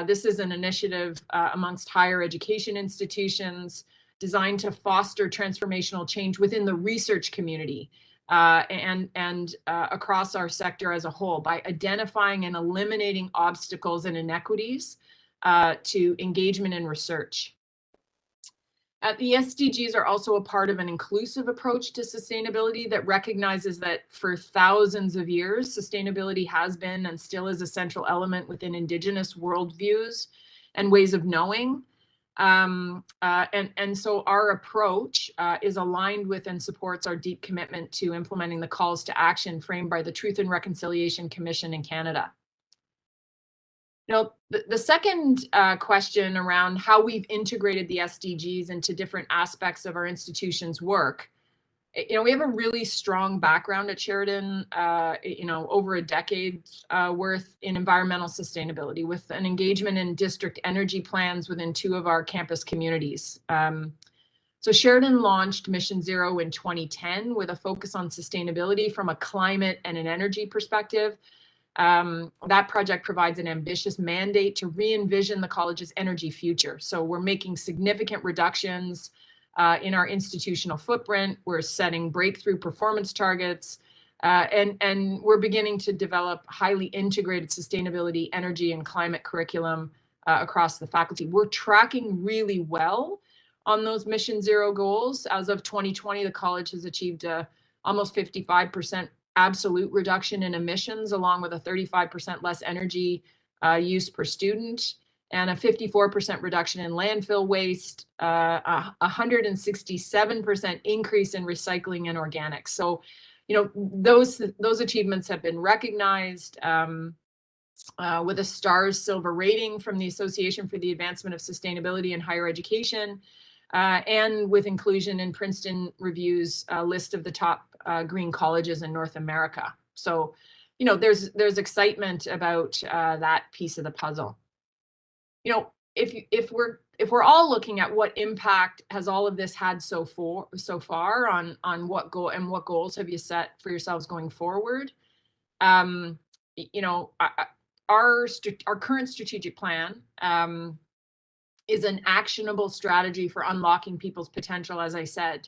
This is an initiative amongst higher education institutions designed to foster transformational change within the research community and across our sector as a whole by identifying and eliminating obstacles and inequities to engagement in research. The SDGs are also a part of an inclusive approach to sustainability that recognizes that for thousands of years, sustainability has been and still is a central element within Indigenous worldviews and ways of knowing. And so our approach is aligned with and supports our deep commitment to implementing the calls to action framed by the Truth and Reconciliation Commission in Canada. Now, the second question around how we've integrated the SDGs into different aspects of our institution's work. You know, we have a really strong background at Sheridan, you know, over a decade worth in environmental sustainability with an engagement in district energy plans within 2 of our campus communities. So Sheridan launched Mission Zero in 2010 with a focus on sustainability from a climate and an energy perspective. That project provides an ambitious mandate to re-envision the college's energy future. So we're making significant reductions in our institutional footprint. We're setting breakthrough performance targets, and we're beginning to develop highly integrated sustainability, energy, and climate curriculum across the faculty. We're tracking really well on those Mission Zero goals. As of 2020, the college has achieved almost 55% absolute reduction in emissions, along with a 35% less energy use per student, and a 54% reduction in landfill waste, a 167% increase in recycling and organics. So, you know, those achievements have been recognized with a STARS Silver rating from the Association for the Advancement of Sustainability in Higher Education, and with inclusion in Princeton Review's list of the top green colleges in North America. So, you know, there's excitement about that piece of the puzzle. You know, if we're all looking at what impact has all of this had so far on what goals have you set for yourselves going forward, you know, our current strategic plan is an actionable strategy for unlocking people's potential, as I said.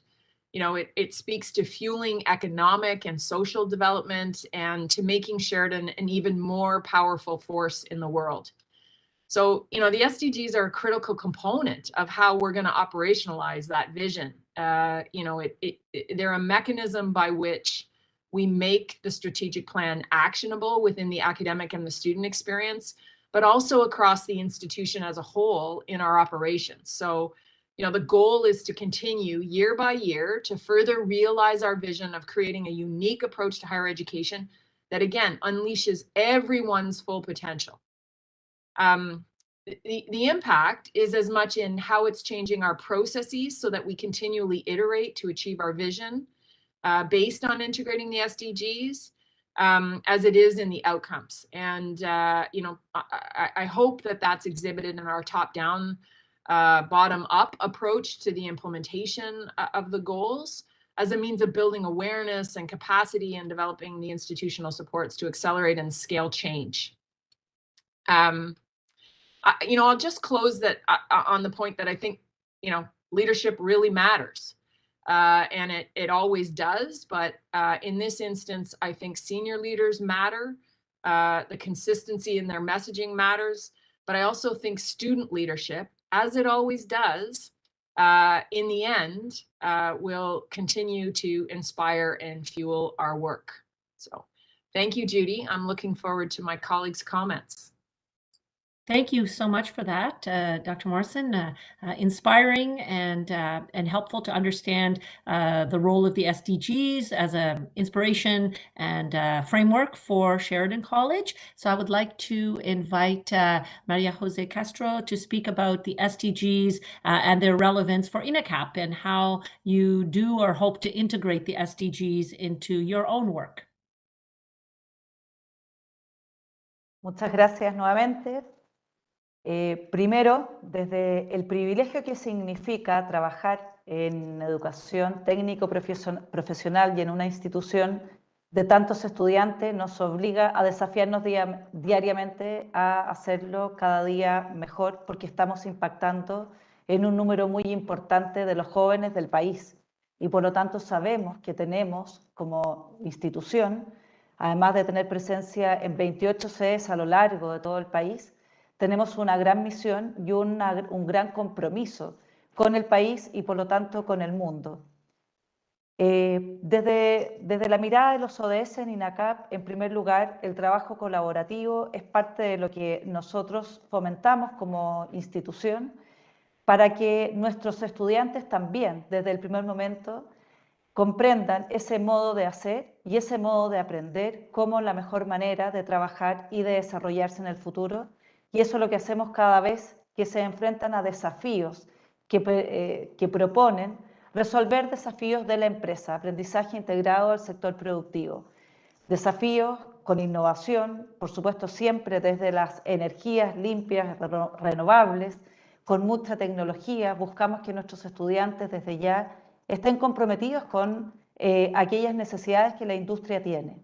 You know, it speaks to fueling economic and social development and to making Sheridan an even more powerful force in the world. So, you know, the SDGs are a critical component of how we're going to operationalize that vision. You know, they're a mechanism by which we make the strategic plan actionable within the academic and the student experience, but also across the institution as a whole in our operations. So, you know, the goal is to continue year by year to further realize our vision of creating a unique approach to higher education that, again, unleashes everyone's full potential. The impact is as much in how it's changing our processes so that we continually iterate to achieve our vision based on integrating the SDGs, as it is in the outcomes. And, you know, I hope that that's exhibited in our top-down, bottom-up approach to the implementation of the goals as a means of building awareness and capacity and developing the institutional supports to accelerate and scale change. You know, I'll just close that on the point that I think, you know, leadership really matters. And it always does, but in this instance, I think senior leaders matter. The consistency in their messaging matters, but I also think student leadership, as it always does, in the end, will continue to inspire and fuel our work. So thank you, Judy. I'm looking forward to my colleagues' comments. Thank you so much for that, Dr. Morrison. Inspiring and helpful to understand the role of the SDGs as an inspiration and framework for Sheridan College. So I would like to invite Maria Jose Castro to speak about the SDGs and their relevance for INACAP and how you do or hope to integrate the SDGs into your own work. Muchas gracias nuevamente. Primero, desde el privilegio que significa trabajar en educación técnico-profesional y en una institución de tantos estudiantes, nos obliga a desafiarnos diariamente a hacerlo cada día mejor, porque estamos impactando en un número muy importante de los jóvenes del país. Y por lo tanto sabemos que tenemos como institución, además de tener presencia en 28 sedes a lo largo de todo el país, tenemos una gran misión y un gran compromiso con el país y por lo tanto con el mundo. Desde la mirada de los ODS en INACAP, en primer lugar, el trabajo colaborativo es parte de lo que nosotros fomentamos como institución para que nuestros estudiantes también, desde el primer momento, comprendan ese modo de hacer y ese modo de aprender como la mejor manera de trabajar y de desarrollarse en el futuro. Y eso es lo que hacemos cada vez que se enfrentan a desafíos que proponen resolver desafíos de la empresa, aprendizaje integrado del sector productivo. Desafíos con innovación, por supuesto siempre desde las energías limpias, renovables, con mucha tecnología. Buscamos que nuestros estudiantes desde ya estén comprometidos con aquellas necesidades que la industria tiene.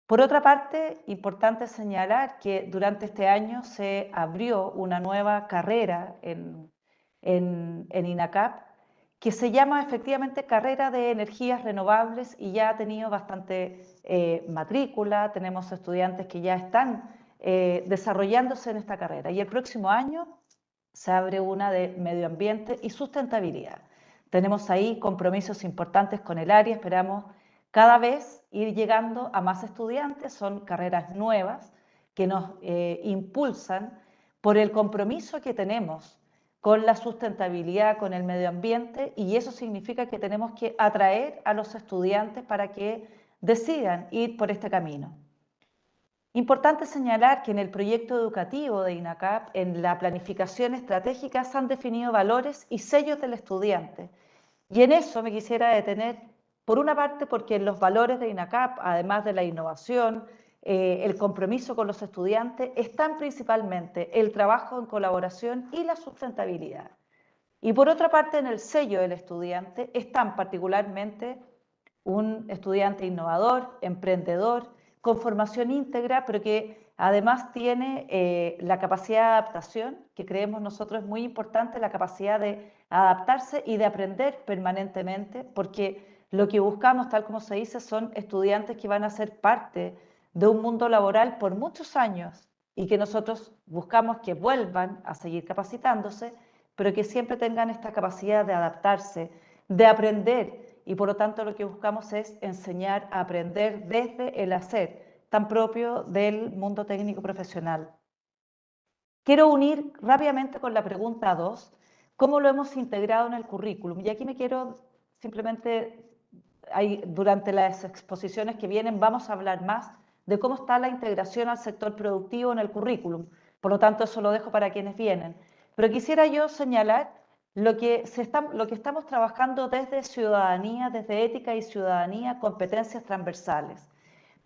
Por otra parte, importante señalar que durante este año se abrió una nueva carrera en INACAP que se llama efectivamente Carrera de Energías Renovables y ya ha tenido bastante matrícula, tenemos estudiantes que ya están desarrollándose en esta carrera y el próximo año se abre una de Medio Ambiente y Sustentabilidad. Tenemos ahí compromisos importantes con el área, esperamos cada vez ir llegando a más estudiantes, son carreras nuevas que nos impulsan por el compromiso que tenemos con la sustentabilidad, con el medio ambiente, y eso significa que tenemos que atraer a los estudiantes para que decidan ir por este camino. Importante señalar que en el proyecto educativo de INACAP, en la planificación estratégica, se han definido valores y sellos del estudiante. Y en eso me quisiera detener, por una parte, porque en los valores de INACAP, además de la innovación, el compromiso con los estudiantes, están principalmente el trabajo en colaboración y la sustentabilidad. Y por otra parte, en el sello del estudiante están particularmente un estudiante innovador, emprendedor, con formación íntegra, pero que además tiene la capacidad de adaptación, que creemos nosotros es muy importante, la capacidad de adaptarse y de aprender permanentemente, porque lo que buscamos, tal como se dice, son estudiantes que van a ser parte de un mundo laboral por muchos años y que nosotros buscamos que vuelvan a seguir capacitándose, pero que siempre tengan esta capacidad de adaptarse, de aprender, y por lo tanto lo que buscamos es enseñar a aprender desde el hacer, tan propio del mundo técnico profesional. Quiero unir rápidamente con la pregunta 2, ¿cómo lo hemos integrado en el currículum? Y aquí me quiero simplemente, durante las exposiciones que vienen, vamos a hablar más de cómo está la integración al sector productivo en el currículum. Por lo tanto, eso lo dejo para quienes vienen. Pero quisiera yo señalar lo que estamos trabajando desde ciudadanía, desde ética y ciudadanía, competencias transversales.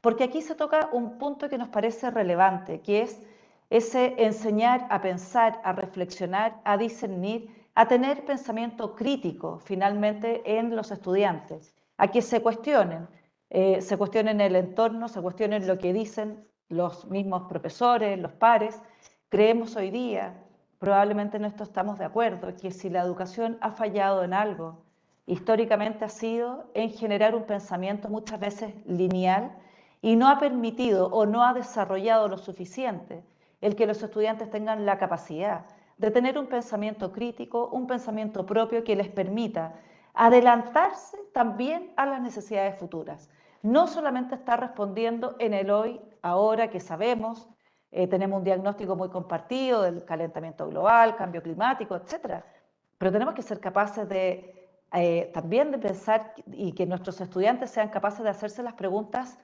Porque aquí se toca un punto que nos parece relevante, que es ese enseñar a pensar, a reflexionar, a discernir, a tener pensamiento crítico finalmente en los estudiantes, a que se cuestionen el entorno, se cuestionen lo que dicen los mismos profesores, los pares. Creemos hoy día, probablemente en esto estamos de acuerdo, que si la educación ha fallado en algo, históricamente ha sido en generar un pensamiento muchas veces lineal y no ha permitido o no ha desarrollado lo suficiente el que los estudiantes tengan la capacidad de tener un pensamiento crítico, un pensamiento propio que les permita adelantarse también a las necesidades futuras. No solamente estar respondiendo en el hoy, ahora que sabemos, tenemos un diagnóstico muy compartido del calentamiento global, cambio climático, etc. Pero tenemos que ser capaces de también de pensar y que nuestros estudiantes sean capaces de hacerse las preguntas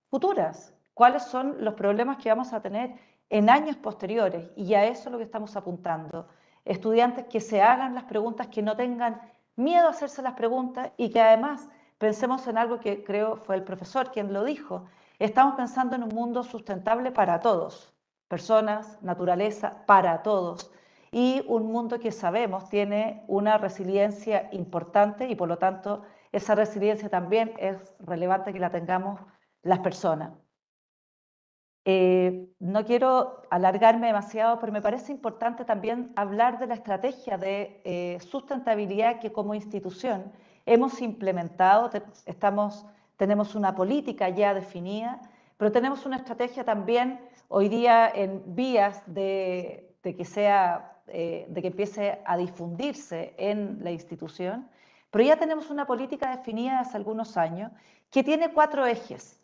futuras. ¿Cuáles son los problemas que vamos a tener en años posteriores? Y a eso es lo que estamos apuntando. Estudiantes que se hagan las preguntas, que no tengan miedo a hacerse las preguntas y que además pensemos en algo que creo fue el profesor quien lo dijo. Estamos pensando en un mundo sustentable para todos, personas, naturaleza, para todos. Y un mundo que sabemos tiene una resiliencia importante y por lo tanto esa resiliencia también es relevante que la tengamos las personas. No quiero alargarme demasiado, pero me parece importante también hablar de la estrategia de sustentabilidad que como institución hemos implementado. Tenemos una política ya definida, pero tenemos una estrategia también hoy día en vías de que empiece a difundirse en la institución, pero ya tenemos una política definida hace algunos años que tiene 4 ejes.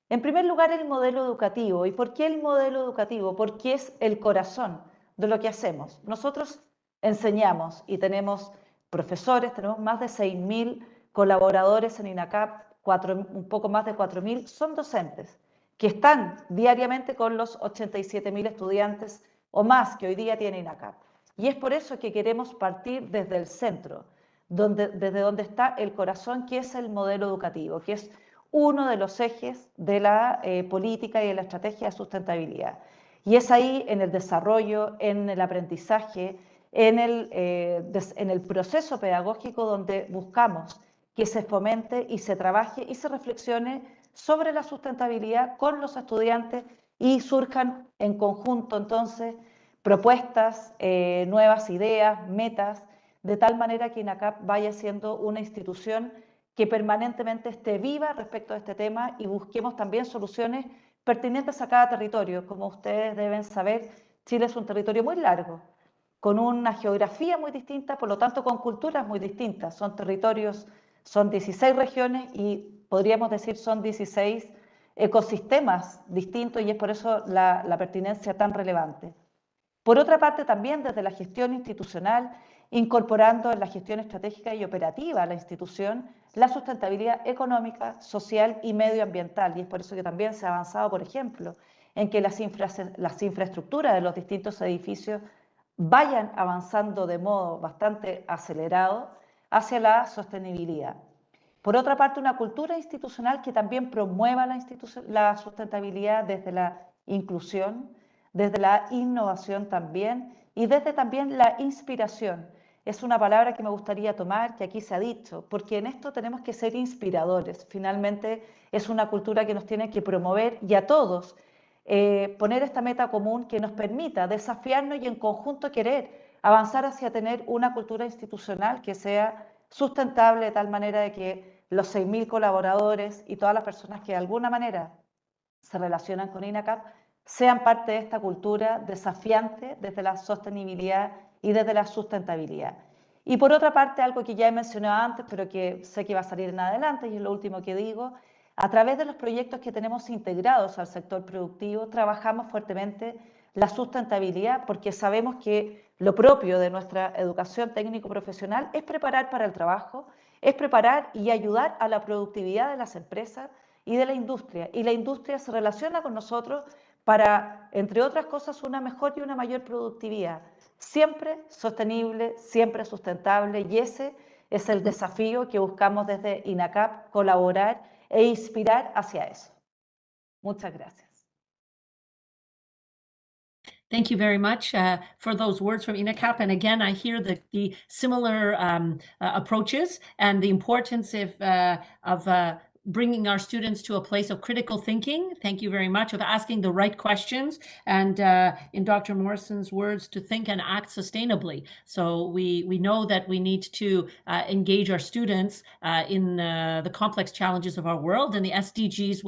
En primer lugar, el modelo educativo. ¿Y por qué el modelo educativo? Porque es el corazón de lo que hacemos. Nosotros enseñamos y tenemos profesores, tenemos más de 6.000 colaboradores en INACAP, un poco más de 4.000 son docentes que están diariamente con los 87.000 estudiantes o más que hoy día tiene INACAP. Y es por eso que queremos partir desde el centro, desde donde está el corazón, que es el modelo educativo, que es uno de los ejes de la política y de la estrategia de sustentabilidad. Y es ahí en el desarrollo, en el aprendizaje, en el proceso pedagógico donde buscamos que se fomente y se trabaje y se reflexione sobre la sustentabilidad con los estudiantes y surjan en conjunto entonces propuestas, nuevas ideas, metas, de tal manera que INACAP vaya siendo una institución que permanentemente esté viva respecto a este tema y busquemos también soluciones pertinentes a cada territorio. Como ustedes deben saber, Chile es un territorio muy largo, con una geografía muy distinta, por lo tanto con culturas muy distintas. Son territorios, son 16 regiones y podríamos decir son 16 ecosistemas distintos y es por eso la pertinencia tan relevante. Por otra parte, también desde la gestión institucional, incorporando en la gestión estratégica y operativa a la institución la sustentabilidad económica, social y medioambiental. Y es por eso que también se ha avanzado, por ejemplo, en que las infraestructuras de los distintos edificios vayan avanzando de modo bastante acelerado hacia la sostenibilidad. Por otra parte, una cultura institucional que también promueva la sustentabilidad desde la inclusión, desde la innovación también y desde también la inspiración. Es una palabra que me gustaría tomar, que aquí se ha dicho, porque en esto tenemos que ser inspiradores. Finalmente es una cultura que nos tiene que promover y a todos poner esta meta común que nos permita desafiarnos y en conjunto querer avanzar hacia tener una cultura institucional que sea sustentable de tal manera de que los 6.000 colaboradores y todas las personas que de alguna manera se relacionan con INACAP sean parte de esta cultura desafiante desde la sostenibilidad y desde la sustentabilidad. Y por otra parte, algo que ya he mencionado antes, pero que sé que va a salir en adelante y es lo último que digo, a través de los proyectos que tenemos integrados al sector productivo, trabajamos fuertemente la sustentabilidad porque sabemos que lo propio de nuestra educación técnico-profesional es preparar para el trabajo, es preparar y ayudar a la productividad de las empresas y de la industria. Y la industria se relaciona con nosotros para, entre otras cosas, una mejor y una mayor productividad. Siempre sostenible, siempre sustentable y ese es el desafío que buscamos desde INACAP, colaborar e inspirar hacia eso. Muchas gracias. Thank you very much for those words from INACAP. And again, I hear the similar approaches and the importance of bringing our students to a place of critical thinking. Thank you very much, of asking the right questions. And in Dr. Morrison's words, to think and act sustainably. So we know that we need to engage our students in the complex challenges of our world, and the SDGs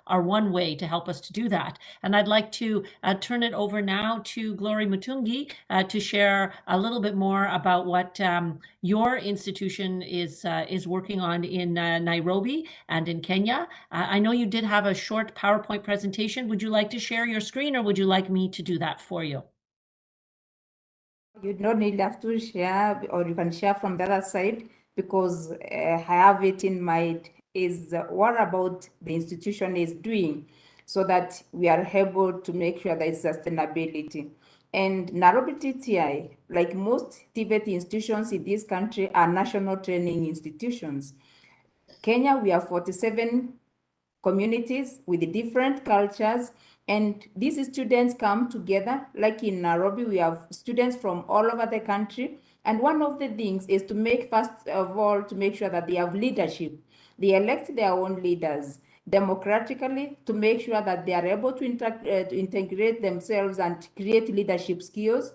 are one way to help us to do that. And I'd like to turn it over now to Glory Mutungi to share a little bit more about what your institution is working on in Nairobi and and in Kenya. I know you did have a short PowerPoint presentation. Would you like to share your screen, or would you like me to do that for you? You don't need to share, or you can share from the other side, because I have it in mind is what about the institution is doing, so that we are able to make sure there is sustainability. And Nairobi TTI, like most TVET institutions in this country, are national training institutions. Kenya, we have 47 communities with different cultures, and these students come together. Like in Nairobi, we have students from all over the country. And one of the things is to make, first of all, to make sure that they have leadership. They elect their own leaders democratically to make sure that they are able to integrate themselves and create leadership skills,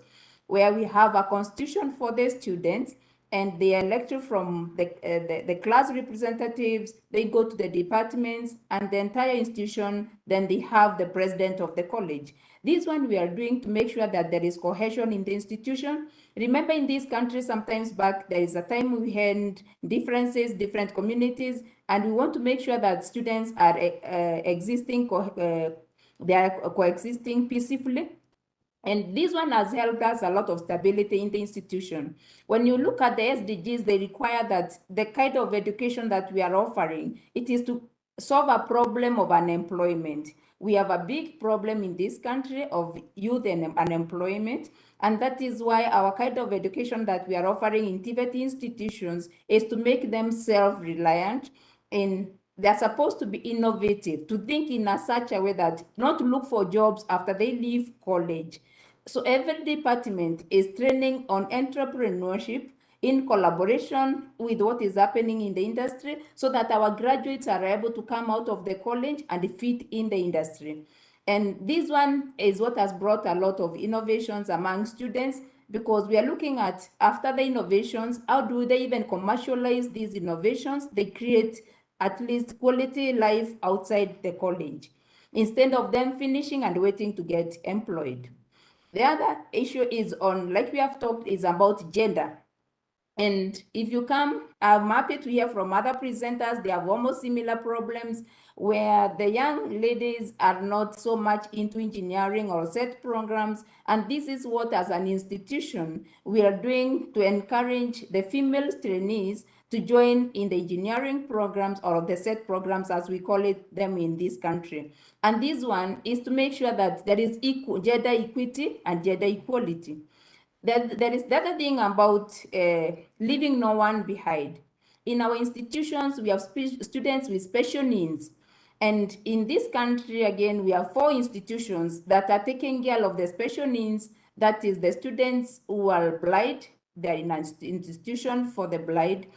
where we have a constitution for the students, and they elect from the class representatives, they go to the departments and the entire institution, then they have the president of the college. This one we are doing to make sure that there is cohesion in the institution. Remember, in this country, sometimes back, there is a time we had differences, different communities, and we want to make sure that students are they are coexisting peacefully. And this one has helped us a lot of stability in the institution. When you look at the SDGs, they require that the kind of education that we are offering, it is to solve a problem of unemployment. We have a big problem in this country of youth and unemployment, and that is why our kind of education that we are offering in TVET institutions is to make them self-reliant, and they're supposed to be innovative, to think in such a way that not to look for jobs after they leave college. So every department is training on entrepreneurship in collaboration with what is happening in the industry, so that our graduates are able to come out of the college and fit in the industry. And this one is what has brought a lot of innovations among students, because we are looking at, after the innovations, how do they even commercialize these innovations? They create at least quality life outside the college, instead of them finishing and waiting to get employed. The other issue is on, like we have talked, is about gender. And if you come, I'm happy to hear from other presenters, they have almost similar problems, where the young ladies are not so much into engineering or set programs. And this is what, as an institution, we are doing to encourage the female trainees to join in the engineering programs, or the set programs, as we call them in this country. And this one is to make sure that there is gender equity and gender equality. There is the other thing about leaving no one behind. In our institutions, we have students with special needs. And in this country, again, we have 4 institutions that are taking care of the special needs. That is the students who are blind, they're in an institution for the blind.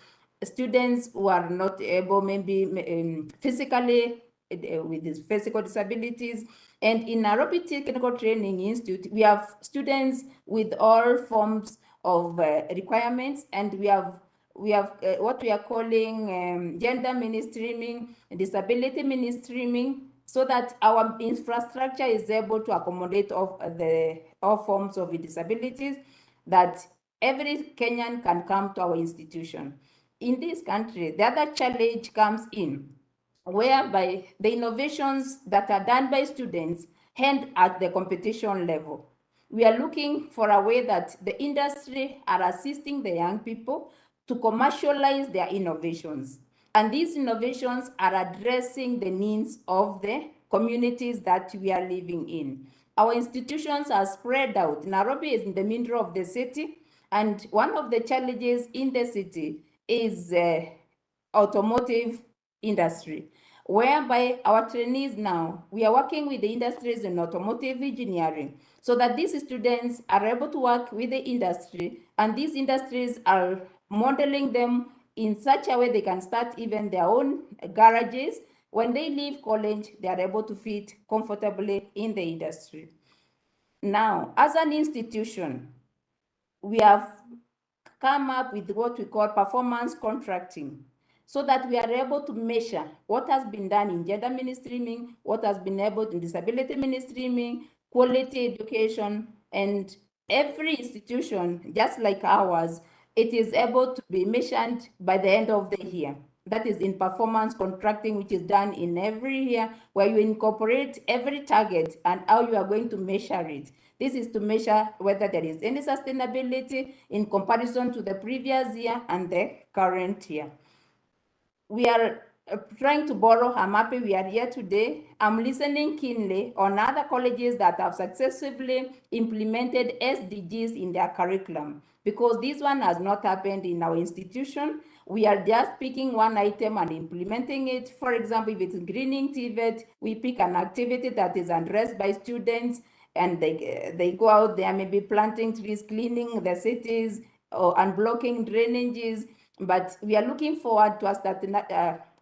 Students who are not able, maybe physically, with these physical disabilities. And in Nairobi Technical Training Institute, we have students with all forms of requirements, and we have what we are calling gender mainstreaming, disability mainstreaming, so that our infrastructure is able to accommodate all forms of disabilities, that every Kenyan can come to our institution. In this country, the other challenge comes in, whereby the innovations that are done by students end at the competition level. We are looking for a way that the industry are assisting the young people to commercialize their innovations. And these innovations are addressing the needs of the communities that we are living in. Our institutions are spread out. Nairobi is in the middle of the city, and one of the challenges in the city is automotive industry, whereby our trainees now, we are working with the industries in automotive engineering, so that these students are able to work with the industry, and these industries are modeling them in such a way they can start even their own garages. When they leave college, they are able to fit comfortably in the industry. Now, as an institution, we have come up with what we call performance contracting, so that we are able to measure what has been done in gender mainstreaming, what has been able in disability mainstreaming, quality education, and every institution, just like ours, it is able to be measured by the end of the year. that is in performance contracting, which is done in every year, where you incorporate every target and how you are going to measure it. This is to measure whether there is any sustainability in comparison to the previous year and the current year. We are trying to borrow Amapi. We are here today. I'm listening keenly on other colleges that have successfully implemented SDGs in their curriculum, because this one has not happened in our institution. We are just picking one item and implementing it. For example, if it's greening TVET, we pick an activity that is addressed by students, and they go out there, maybe planting trees, cleaning the cities, or unblocking drainages. But we are looking forward to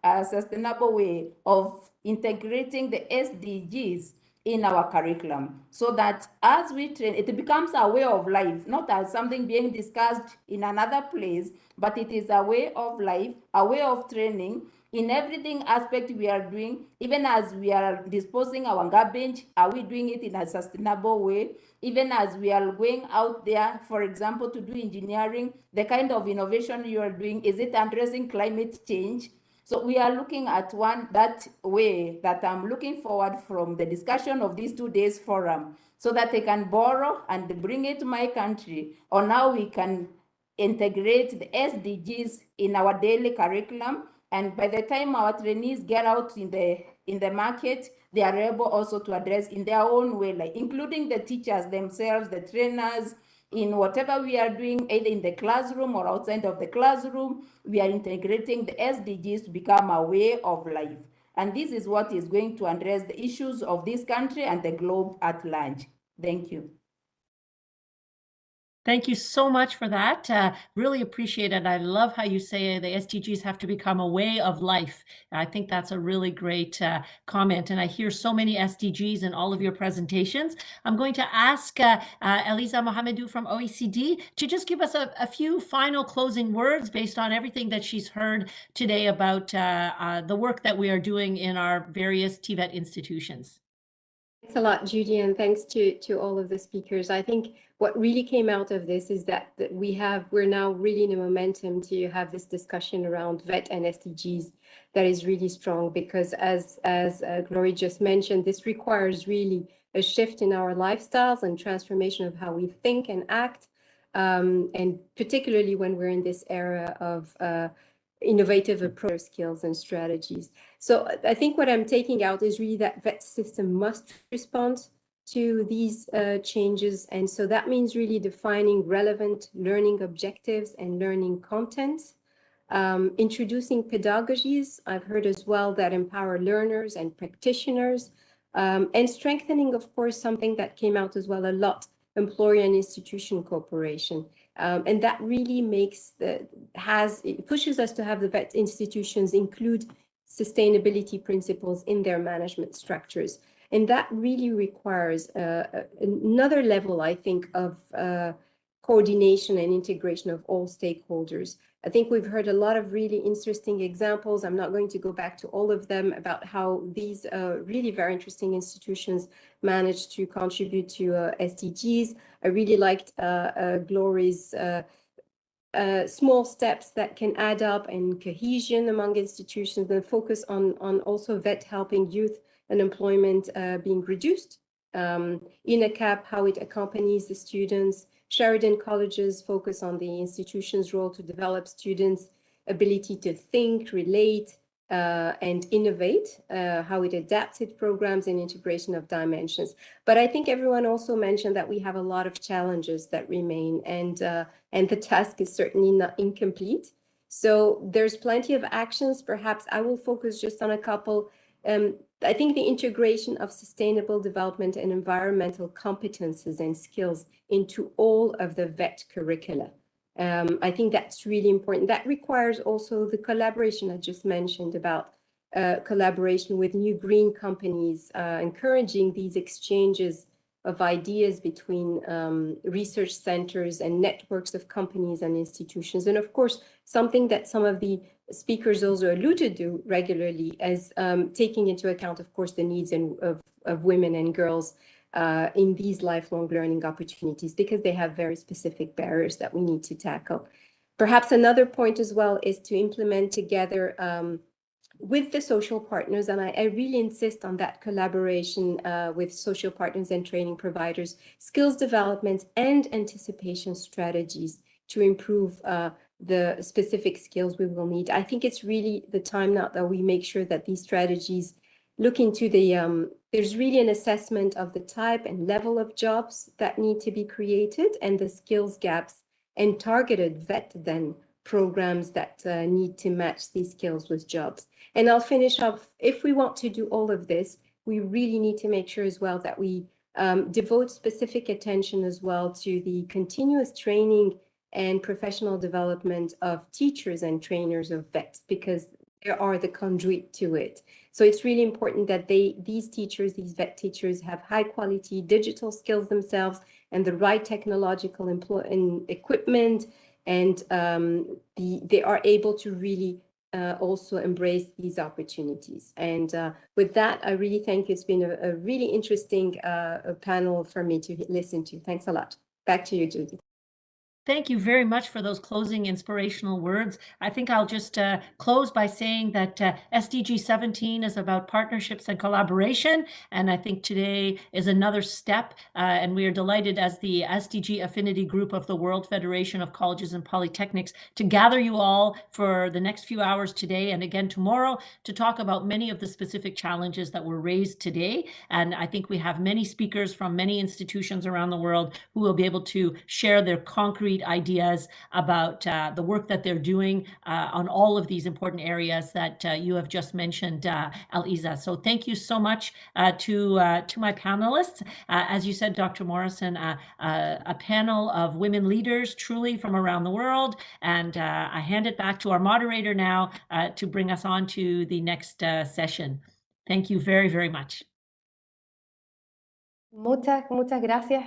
a sustainable way of integrating the SDGs in our curriculum, so that as we train, it becomes a way of life, not as something being discussed in another place, but it is a way of life, a way of training in everything aspect we are doing. Even as we are disposing our garbage, are we doing it in a sustainable way? Even as we are going out there, for example, to do engineering, the kind of innovation you are doing, is it addressing climate change? So we are looking at that way that I'm looking forward from the discussion of these 2 days forum, so that they can borrow and bring it to my country on how we can integrate the SDGs in our daily curriculum. And by the time our trainees get out in the market, they are able also to address in their own way, like including the teachers themselves, the trainers, in whatever we are doing, either in the classroom or outside of the classroom. We are integrating the SDGs to become a way of life. And this is what is going to address the issues of this country and the globe at large. Thank you. Thank you so much for that. Really appreciate it. I love how you say the SDGs have to become a way of life. I think that's a really great comment. And I hear so many SDGs in all of your presentations. I'm going to ask Eliza Mohamedou from OECD to just give us a few final closing words based on everything that she's heard today about the work that we are doing in our various TVET institutions. Thanks a lot, Judy, and thanks to all of the speakers. I think what really came out of this is that we're now really in a momentum to have this discussion around VET and SDGs that is really strong, because as Glory just mentioned, this requires really a shift in our lifestyles and transformation of how we think and act, and particularly when we're in this era of innovative approach skills and strategies. So I think what I'm taking out is really that VET system must respond to these changes. And so that means really defining relevant learning objectives and learning content, introducing pedagogies, I've heard as well, that empower learners and practitioners, and strengthening, of course, something that came out as well a lot, employer and institution cooperation. And that really it pushes us to have the VET institutions include sustainability principles in their management structures. And that really requires another level, I think, of coordination and integration of all stakeholders. I think we've heard a lot of really interesting examples. I'm not going to go back to all of them about how these really very interesting institutions managed to contribute to SDGs. I really liked Glory's small steps that can add up, and cohesion among institutions, and focus on also VET helping youth unemployment being reduced. INACAP, how it accompanies the students. Sheridan College's focus on the institution's role to develop students' ability to think, relate, and innovate, how it adapts its programs and integration of dimensions. But I think everyone also mentioned that we have a lot of challenges that remain, and the task is certainly not incomplete. So there's plenty of actions. Perhaps I will focus just on a couple. I think the integration of sustainable development and environmental competences and skills into all of the VET curricula. I think that's really important. That requires also the collaboration I just mentioned about collaboration with new green companies, encouraging these exchanges of ideas between research centers and networks of companies and institutions. And of course, something that some of the speakers also alluded to regularly as taking into account, of course, the needs of women and girls in these lifelong learning opportunities, because they have very specific barriers that we need to tackle. Perhaps another point as well is to implement together with the social partners, and I really insist on that collaboration with social partners and training providers, skills development and anticipation strategies to improve the specific skills we will need. I think it's really the time now that we make sure that these strategies look into the, there's really an assessment of the type and level of jobs that need to be created and the skills gaps, and targeted vet then programs that need to match these skills with jobs. And I'll finish off, if we want to do all of this, we really need to make sure as well that we devote specific attention as well to the continuous training and professional development of teachers and trainers of vets, because they are the conduit to it. So it's really important that these teachers, these vet teachers, have high quality digital skills themselves and the right technological equipment, and they are able to really also embrace these opportunities. And with that, I really think it's been a really interesting panel for me to listen to. Thanks a lot. Back to you, Judy. Thank you very much for those closing inspirational words. I think I'll just close by saying that SDG 17 is about partnerships and collaboration. And I think today is another step. And we are delighted as the SDG Affinity Group of the World Federation of Colleges and Polytechnics to gather you all for the next few hours today and again tomorrow to talk about many of the specific challenges that were raised today. And I think we have many speakers from many institutions around the world who will be able to share their concrete ideas about the work that they're doing on all of these important areas that you have just mentioned, Aliza. So thank you so much to my panelists. As you said, Dr. Morrison, a panel of women leaders truly from around the world. And I hand it back to our moderator now to bring us on to the next session. Thank you very, very much. Muchas gracias,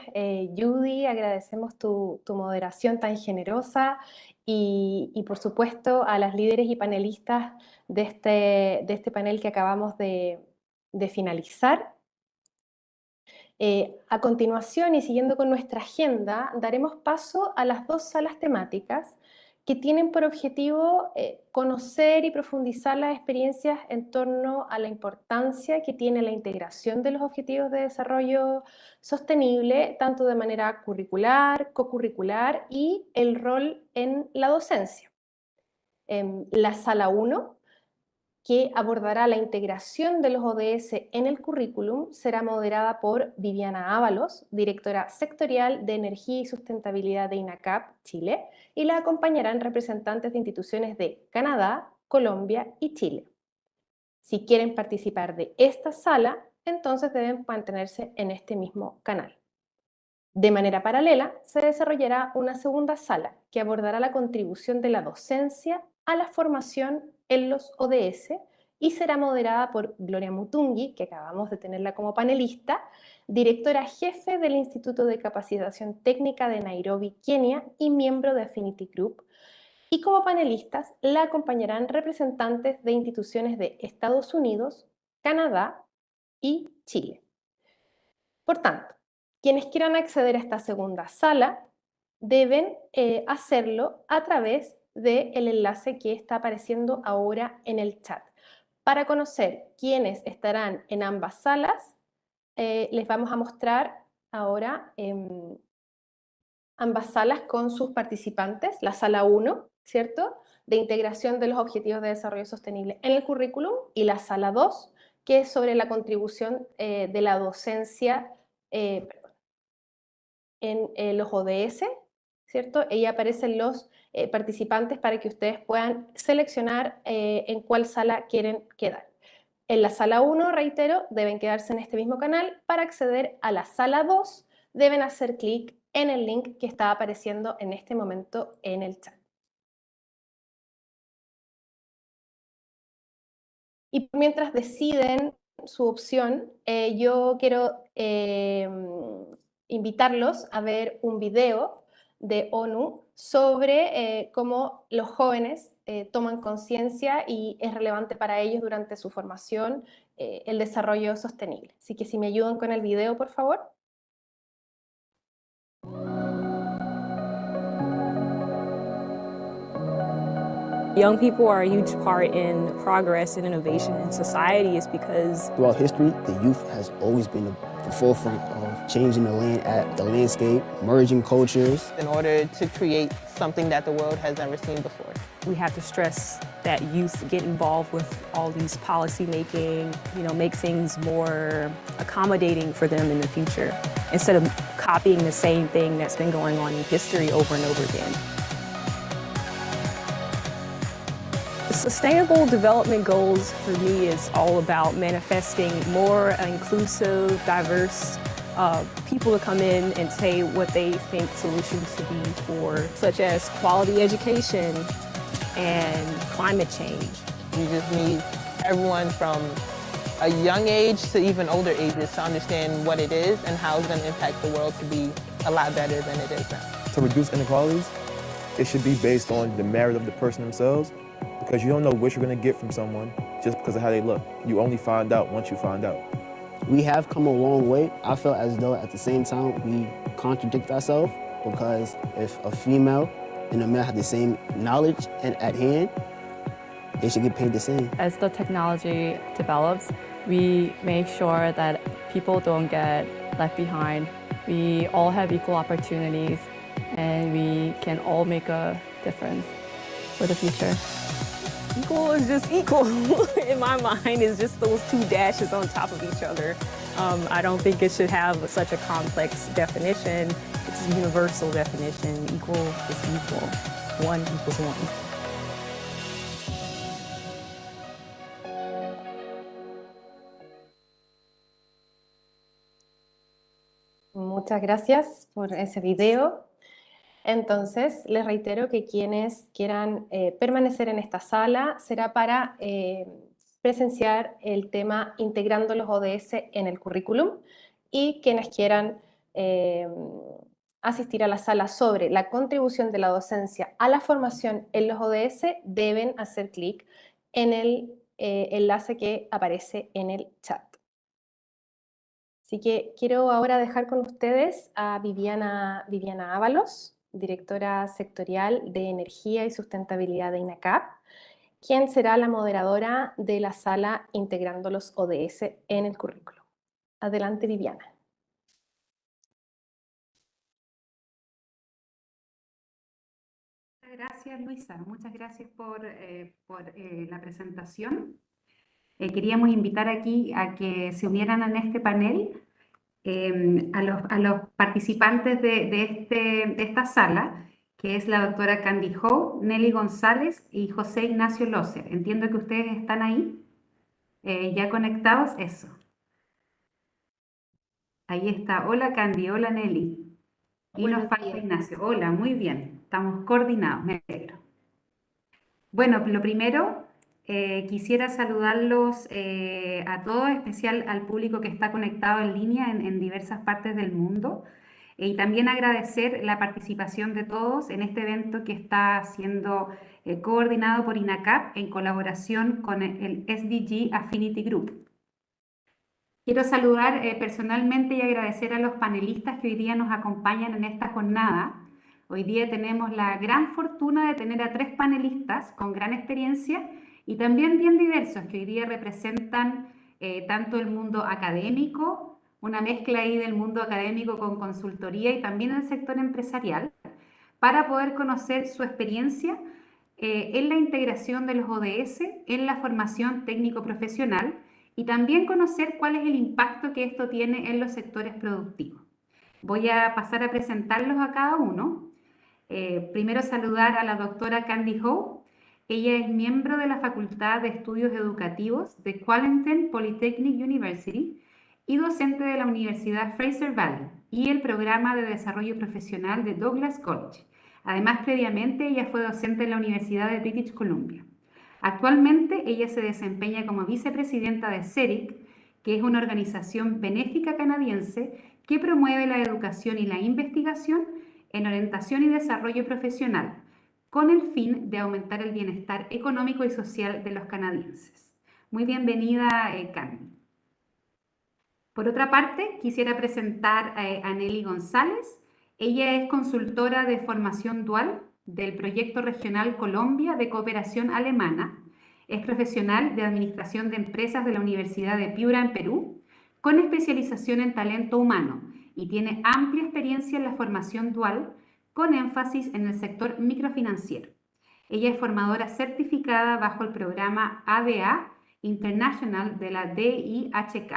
Judy. Agradecemos tu moderación tan generosa y por supuesto a las líderes y panelistas de este panel que acabamos de finalizar. A continuación y siguiendo con nuestra agenda, daremos paso a las dos salas temáticas que tienen por objetivo conocer y profundizar las experiencias en torno a la importancia que tiene la integración de los objetivos de desarrollo sostenible, tanto de manera curricular, cocurricular y el rol en la docencia. La sala 1, que abordará la integración de los ODS en el currículum, será moderada por Viviana Ábalos, directora sectorial de Energía y Sustentabilidad de INACAP, Chile, y la acompañarán representantes de instituciones de Canadá, Colombia y Chile. Si quieren participar de esta sala, entonces deben mantenerse en este mismo canal. De manera paralela, se desarrollará una segunda sala que abordará la contribución de la docencia a la formación en los ODS y será moderada por Gloria Mutungi, que acabamos de tenerla como panelista, directora jefe del Instituto de Capacitación Técnica de Nairobi, Kenia, y miembro de Affinity Group. Y como panelistas la acompañarán representantes de instituciones de Estados Unidos, Canadá y Chile. Por tanto, quienes quieran acceder a esta segunda sala deben hacerlo a través del enlace que está apareciendo ahora en el chat. Para conocer quiénes estarán en ambas salas, les vamos a mostrar ahora ambas salas con sus participantes. La sala 1, ¿cierto?, de integración de los objetivos de desarrollo sostenible en el currículum, y la sala 2, que es sobre la contribución de la docencia en los ODS, ¿cierto? Ahí aparecen los participantes para que ustedes puedan seleccionar en cuál sala quieren quedar. En la sala 1, reitero, deben quedarse en este mismo canal. Para acceder a la sala 2, deben hacer clic en el link que está apareciendo en este momento en el chat. Y mientras deciden su opción, yo quiero invitarlos a ver un video de ONU sobre cómo los jóvenes toman conciencia y es relevante para ellos durante su formación el desarrollo sostenible. Así que si me ayudan con el video, por favor. Young people are a huge part in progress and innovation in society is because throughout history, the youth has always been the forefront of changing the landscape, merging cultures. In order to create something that the world has never seen before. We have to stress that youth get involved with all these policy making, make things more accommodating for them in the future, instead of copying the same thing that's been going on in history over and over again. Sustainable development goals for me is all about manifesting more inclusive, diverse people to come in and say what they think solutions to be for, such as quality education and climate change. You just need everyone from a young age to even older ages to understand what it is and how it's going to impact the world to be a lot better than it is now. To reduce inequalities, it should be based on the merit of the person themselves, because you don't know what you're going to get from someone just because of how they look. You only find out once you find out. We have come a long way. I feel as though at the same time we contradict ourselves, because if a female and a male have the same knowledge and at hand, they should get paid the same. As the technology develops, we make sure that people don't get left behind. We all have equal opportunities and we can all make a difference for the future. Equal is just equal. In my mind, it's just those two dashes on top of each other. I don't think it should have such a complex definition. It's a universal definition. Equal is equal. One equals one. Muchas gracias por ese video. Entonces, les reitero que quienes quieran permanecer en esta sala será para presenciar el tema integrando los ODS en el currículum, y quienes quieran asistir a la sala sobre la contribución de la docencia a la formación en los ODS deben hacer clic en el enlace que aparece en el chat. Así que quiero ahora dejar con ustedes a Viviana Ábalos, directora sectorial de Energía y Sustentabilidad de INACAP, quien será la moderadora de la sala Integrando los ODS en el currículo. Adelante, Viviana. Gracias, Luisa. Muchas gracias por la presentación. Queríamos invitar aquí a que se unieran en este panel a los participantes de esta sala, que es la doctora Candy Howe, Nelly González y José Ignacio Loser. Entiendo que ustedes están ahí, ya conectados. Eso. Ahí está. Hola, Candy. Hola, Nelly. Y nos falta Ignacio. Hola, muy bien. Estamos coordinados, me alegro. Bueno, lo primero, quisiera saludarlos a todos, en especial al público que está conectado en línea en diversas partes del mundo, y también agradecer la participación de todos en este evento que está siendo coordinado por INACAP en colaboración con el SDG Affinity Group. Quiero saludar personalmente y agradecer a los panelistas que hoy día nos acompañan en esta jornada. Hoy día tenemos la gran fortuna de tener a 3 panelistas con gran experiencia y también bien diversos, que hoy día representan tanto el mundo académico, una mezcla ahí del mundo académico con consultoría y también el sector empresarial, para poder conocer su experiencia en la integración de los ODS en la formación técnico-profesional y también conocer cuál es el impacto que esto tiene en los sectores productivos. Voy a pasar a presentarlos a cada uno. Primero saludar a la doctora Candy Howe. Ella es miembro de la Facultad de Estudios Educativos de Quarantine Polytechnic University y docente de la Universidad Fraser Valley y el Programa de Desarrollo Profesional de Douglas College. Además, previamente, ella fue docente en la Universidad de British Columbia. Actualmente, ella se desempeña como vicepresidenta de CERIC, que es una organización benéfica canadiense que promueve la educación y la investigación en orientación y desarrollo profesional, con el fin de aumentar el bienestar económico y social de los canadienses. Muy bienvenida, Candy. Por otra parte, quisiera presentar a Nelly González. Ella es consultora de formación dual del Proyecto Regional Colombia de Cooperación Alemana. Es profesional de Administración de Empresas de la Universidad de Piura en Perú, con especialización en talento humano y tiene amplia experiencia en la formación dual, con énfasis en el sector microfinanciero. Ella es formadora certificada bajo el programa ADA International de la DIHK,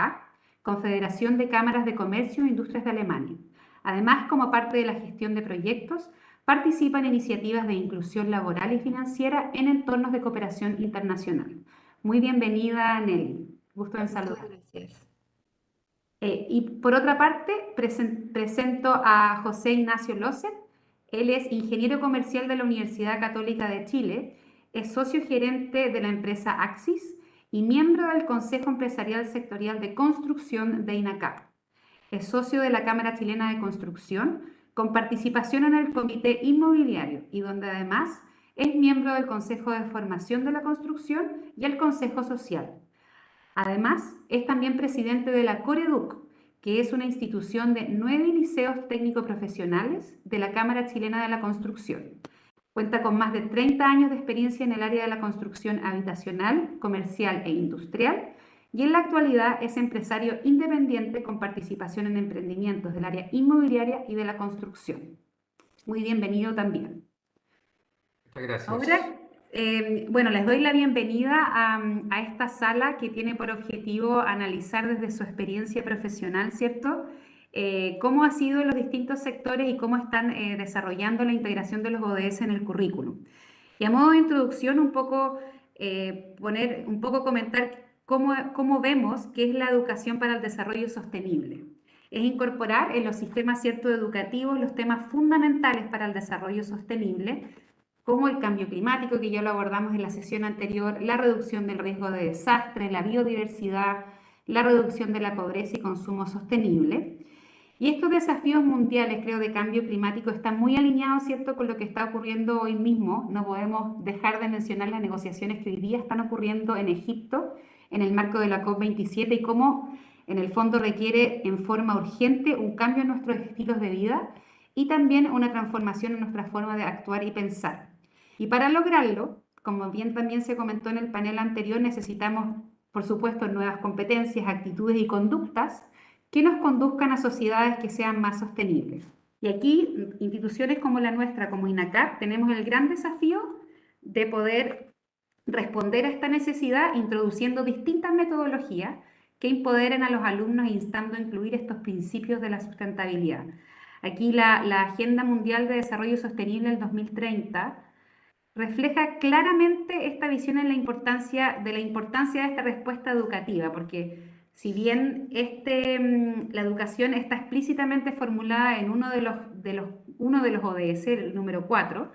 Confederación de Cámaras de Comercio e Industrias de Alemania. Además, como parte de la gestión de proyectos, participa en iniciativas de inclusión laboral y financiera en entornos de cooperación internacional. Muy bienvenida, Nelly. Gusto en saludar. Gracias. Y por otra parte, presento a José Ignacio Loser. Él es ingeniero comercial de la Universidad Católica de Chile, es socio gerente de la empresa Axis y miembro del Consejo Empresarial Sectorial de Construcción de INACAP. Es socio de la Cámara Chilena de Construcción, con participación en el Comité Inmobiliario y donde además es miembro del Consejo de Formación de la Construcción y el Consejo Social. Además, es también presidente de la Coreduc, que es una institución de 9 liceos técnico-profesionales de la Cámara Chilena de la Construcción. Cuenta con más de 30 años de experiencia en el área de la construcción habitacional, comercial e industrial, y en la actualidad es empresario independiente con participación en emprendimientos del área inmobiliaria y de la construcción. Muy bienvenido también. Muchas gracias. Ahora, bueno, les doy la bienvenida a esta sala que tiene por objetivo analizar desde su experiencia profesional, ¿cierto? Cómo ha sido en los distintos sectores y cómo están desarrollando la integración de los ODS en el currículum. Y a modo de introducción, un poco comentar cómo vemos qué es la educación para el desarrollo sostenible. Es incorporar en los sistemas educativos los temas fundamentales para el desarrollo sostenible, como el cambio climático, que ya lo abordamos en la sesión anterior, la reducción del riesgo de desastre, la biodiversidad, la reducción de la pobreza y consumo sostenible. Y estos desafíos mundiales, creo, de cambio climático están muy alineados, ¿cierto?, con lo que está ocurriendo hoy mismo. No podemos dejar de mencionar las negociaciones que hoy día están ocurriendo en Egipto en el marco de la COP27 y cómo en el fondo requiere en forma urgente un cambio en nuestros estilos de vida y también una transformación en nuestra forma de actuar y pensar. Y para lograrlo, como bien también se comentó en el panel anterior, necesitamos, por supuesto, nuevas competencias, actitudes y conductas que nos conduzcan a sociedades que sean más sostenibles. Y aquí, instituciones como la nuestra, como INACAP, tenemos el gran desafío de poder responder a esta necesidad introduciendo distintas metodologías que empoderen a los alumnos instando a incluir estos principios de la sustentabilidad. Aquí la Agenda Mundial de Desarrollo Sostenible del 2030 refleja claramente esta visión en la importancia de esta respuesta educativa, porque si bien la educación está explícitamente formulada en uno de los ODS, el número 4,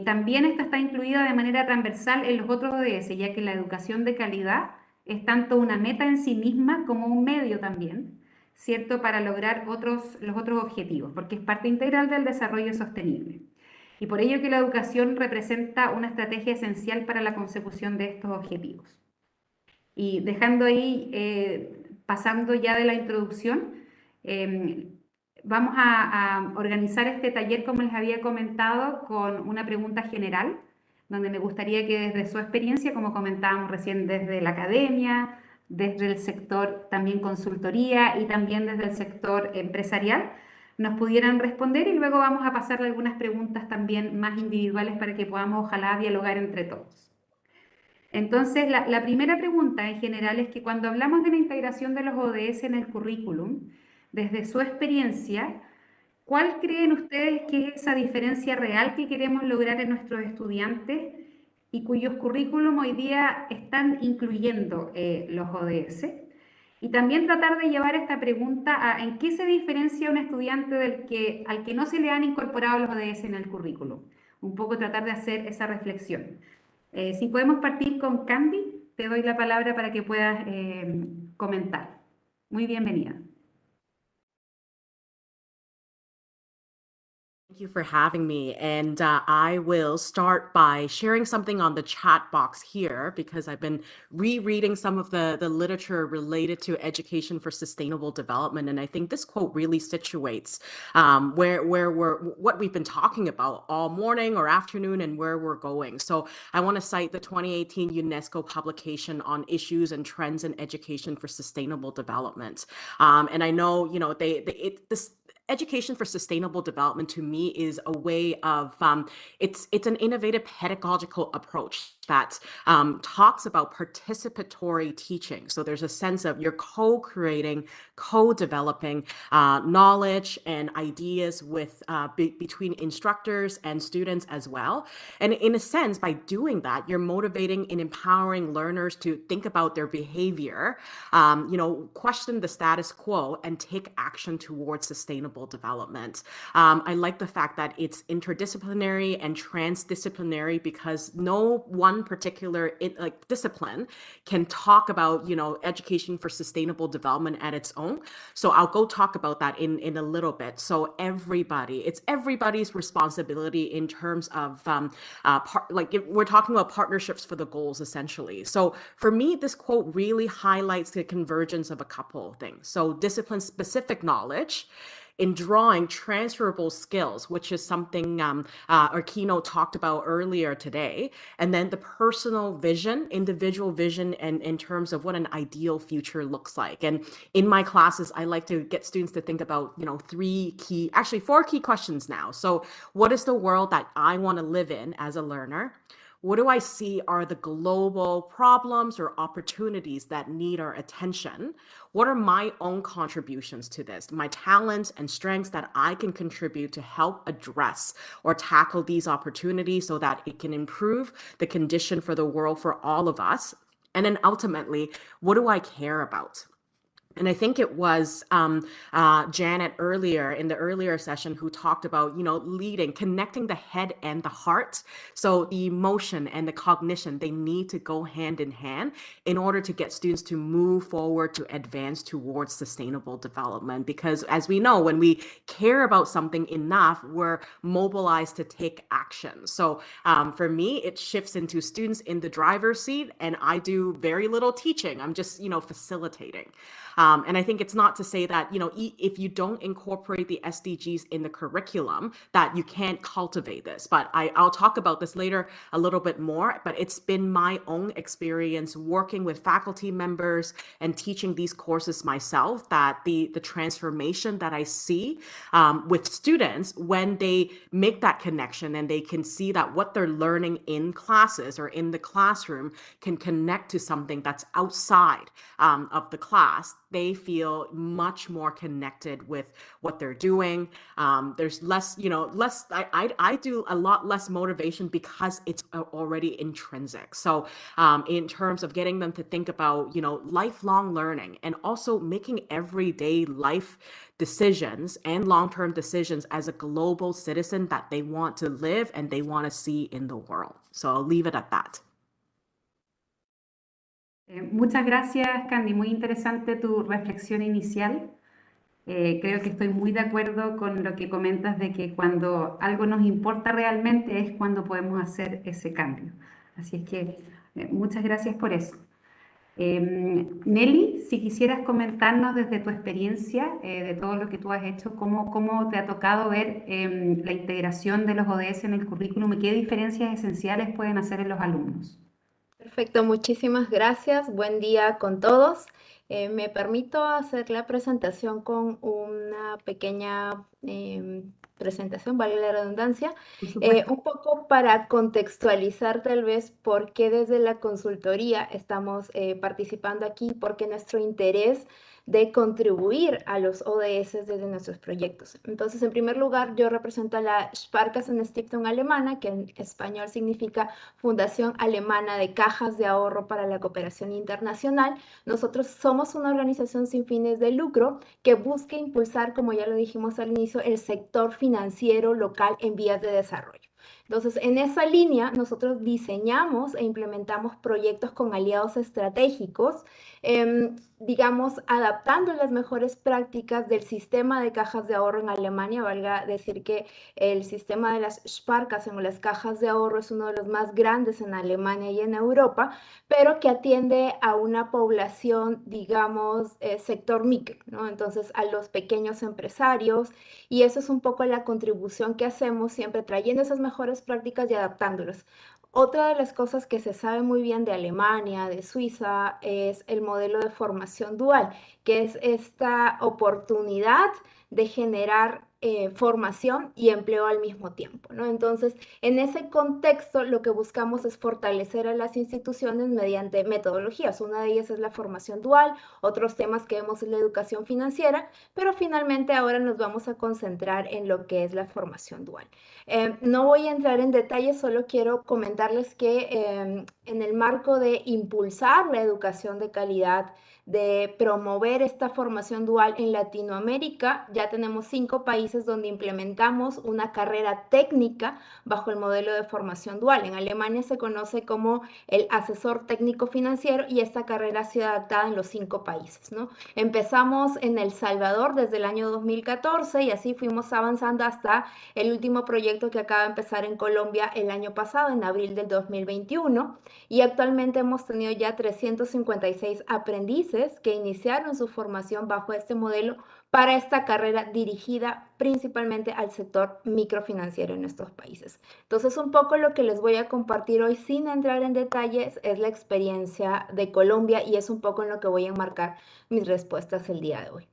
también esta está incluida de manera transversal en los otros ODS, ya que la educación de calidad es tanto una meta en sí misma como un medio también, ¿cierto?, para lograr los otros objetivos, porque es parte integral del desarrollo sostenible. Y por ello que la educación representa una estrategia esencial para la consecución de estos objetivos. Y dejando ahí, pasando ya de la introducción, vamos a organizar este taller, como les había comentado, con una pregunta general, donde me gustaría que desde su experiencia, como comentábamos recién, desde la academia, desde el sector también consultoría y también desde el sector empresarial, nos pudieran responder y luego vamos a pasarle algunas preguntas también más individuales para que podamos ojalá dialogar entre todos. Entonces, la primera pregunta en general es que cuando hablamos de la integración de los ODS en el currículum, desde su experiencia, ¿cuál creen ustedes que es esa diferencia real que queremos lograr en nuestros estudiantes y cuyos currículum hoy día están incluyendo los ODS? Y también tratar de llevar esta pregunta a ¿en qué se diferencia un estudiante al que no se le han incorporado los ODS en el currículum? Un poco tratar de hacer esa reflexión. Si podemos partir con Candy, te doy la palabra para que puedas comentar. Muy bienvenida. Thank you for having me. And I will start by sharing something on the chat box here, because I've been rereading some of the literature related to education for sustainable development. And I think this quote really situates what we've been talking about all morning or afternoon and where we're going. So I want to cite the 2018 UNESCO publication on issues and trends in education for sustainable development. And I know, this education for sustainable development to me is a way of, it's an innovative pedagogical approach that talks about participatory teaching. So there's a sense of you're co-creating, co-developing knowledge and ideas with between instructors and students as well. And in a sense, by doing that, you're motivating and empowering learners to think about their behavior, question the status quo, and take action towards sustainable development. I like the fact that it's interdisciplinary and transdisciplinary, because no one particular discipline can talk about, education for sustainable development at its own. So I'll go talk about that in a little bit. So it's everybody's responsibility in terms of, we're talking about partnerships for the goals, essentially. So for me, this quote really highlights the convergence of a couple of things. So discipline-specific knowledge in drawing transferable skills, which is something our keynote talked about earlier today, and then the personal vision, individual vision, and in terms of what an ideal future looks like. And in my classes, I like to get students to think about, 4 key questions now. So what is the world that I want to live in as a learner? What do I see are the global problems or opportunities that need our attention? What are my own contributions to this, my talents and strengths that I can contribute to help address or tackle these opportunities so that it can improve the condition for the world for all of us? And then ultimately, what do I care about? And I think it was Janet earlier in the earlier session who talked about, leading, connecting the head and the heart. So the emotion and the cognition, they need to go hand in hand in order to get students to move forward, to advance towards sustainable development. Because as we know, when we care about something enough, we're mobilized to take action. So for me, it shifts into students in the driver's seat, and I do very little teaching. I'm just, facilitating. And I think it's not to say that, if you don't incorporate the SDGs in the curriculum, that you can't cultivate this. But I'll talk about this later a little bit more, but it's been my own experience working with faculty members and teaching these courses myself that the transformation that I see with students when they make that connection and they can see that what they're learning in classes or in the classroom can connect to something that's outside of the class, they feel much more connected with what they're doing. There's less, I do a lot less motivation because it's already intrinsic. So in terms of getting them to think about, lifelong learning and also making everyday life decisions and long-term decisions as a global citizen that they want to live and they want to see in the world. So I'll leave it at that. Muchas gracias, Candy. Muy interesante tu reflexión inicial. Creo que estoy muy de acuerdo con lo que comentas de que cuando algo nos importa realmente es cuando podemos hacer ese cambio. Así es que muchas gracias por eso. Nelly, si quisieras comentarnos desde tu experiencia, de todo lo que tú has hecho, cómo te ha tocado ver la integración de los ODS en el currículum y qué diferencias esenciales pueden hacer en los alumnos. Perfecto, muchísimas gracias. Buen día con todos. Me permito hacer la presentación con una pequeña presentación, vale la redundancia, un poco para contextualizar tal vez por qué desde la consultoría estamos participando aquí, porque nuestro interés de contribuir a los ODS desde nuestros proyectos. Entonces, en primer lugar, yo represento a la Sparkassen-Stiftung alemana, que en español significa Fundación Alemana de Cajas de Ahorro para la Cooperación Internacional. Nosotros somos una organización sin fines de lucro que busca impulsar, como ya lo dijimos al inicio, el sector financiero local en vías de desarrollo. Entonces, en esa línea, nosotros diseñamos e implementamos proyectos con aliados estratégicos digamos, adaptando las mejores prácticas del sistema de cajas de ahorro en Alemania. Valga decir que el sistema de las Sparkassen o las cajas de ahorro es uno de los más grandes en Alemania y en Europa, pero que atiende a una población, digamos, sector micro, ¿no? Entonces, a los pequeños empresarios, y eso es un poco la contribución que hacemos, siempre trayendo esas mejores prácticas y adaptándolas. Otra de las cosas que se sabe muy bien de Alemania, de Suiza, es el modelo de formación dual, que es esta oportunidad de generar formación y empleo al mismo tiempo, ¿no? Entonces, en ese contexto, lo que buscamos es fortalecer a las instituciones mediante metodologías. Una de ellas es la formación dual, otros temas que vemos es la educación financiera, pero finalmente ahora nos vamos a concentrar en lo que es la formación dual. No voy a entrar en detalles, solo quiero comentarles que en el marco de impulsar la educación de calidad, de promover esta formación dual en Latinoamérica, ya tenemos 5 países donde implementamos una carrera técnica bajo el modelo de formación dual. En Alemania se conoce como el asesor técnico financiero y esta carrera ha sido adaptada en los 5 países, ¿no? Empezamos en El Salvador desde el año 2014 y así fuimos avanzando hasta el último proyecto que acaba de empezar en Colombia el año pasado, en abril del 2021, y actualmente hemos tenido ya 356 aprendices que iniciaron su formación bajo este modelo para esta carrera dirigida principalmente al sector microfinanciero en nuestros países. Entonces, un poco lo que les voy a compartir hoy, sin entrar en detalles, es la experiencia de Colombia y es un poco en lo que voy a enmarcar mis respuestas el día de hoy.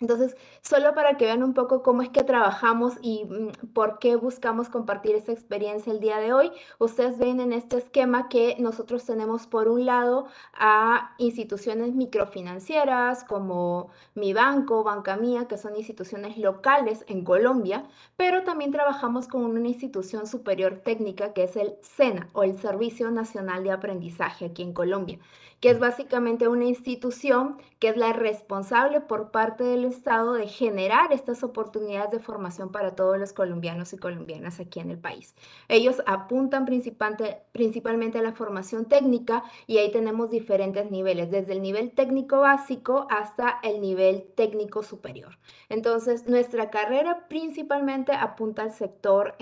Entonces, solo para que vean un poco cómo es que trabajamos y por qué buscamos compartir esta experiencia el día de hoy, ustedes ven en este esquema que nosotros tenemos por un lado a instituciones microfinancieras como Mi Banco, Banca Mía, que son instituciones locales en Colombia, pero también trabajamos con una institución superior técnica que es el SENA o el Servicio Nacional de Aprendizaje aquí en Colombia, que es básicamente una institución que es la responsable por parte del Estado de generar estas oportunidades de formación para todos los colombianos y colombianas aquí en el país. Ellos apuntan principalmente a la formación técnica y ahí tenemos diferentes niveles, desde el nivel técnico básico hasta el nivel técnico superior. Entonces, nuestra carrera principalmente apunta al sector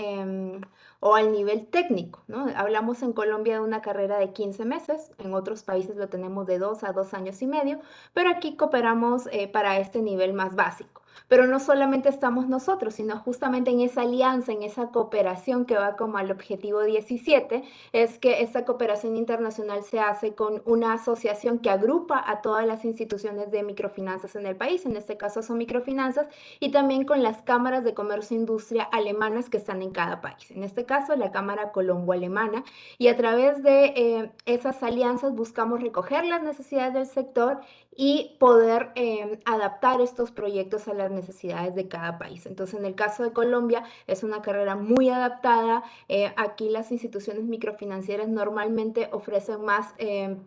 o al nivel técnico, ¿no? Hablamos en Colombia de una carrera de 15 meses, en otros países lo tenemos de 2 a 2 años y medio, pero aquí cooperamos para este nivel más básico. Pero no solamente estamos nosotros, sino justamente en esa alianza, en esa cooperación que va como al objetivo 17, es que esta cooperación internacional se hace con una asociación que agrupa a todas las instituciones de microfinanzas en el país, en este caso son microfinanzas, y también con las cámaras de comercio e industria alemanas que están en cada país. En este caso, la Cámara Colombo-Alemana, y a través de esas alianzas buscamos recoger las necesidades del sector y poder adaptar estos proyectos a las necesidades de cada país. Entonces, en el caso de Colombia, es una carrera muy adaptada. Aquí las instituciones microfinancieras normalmente ofrecen más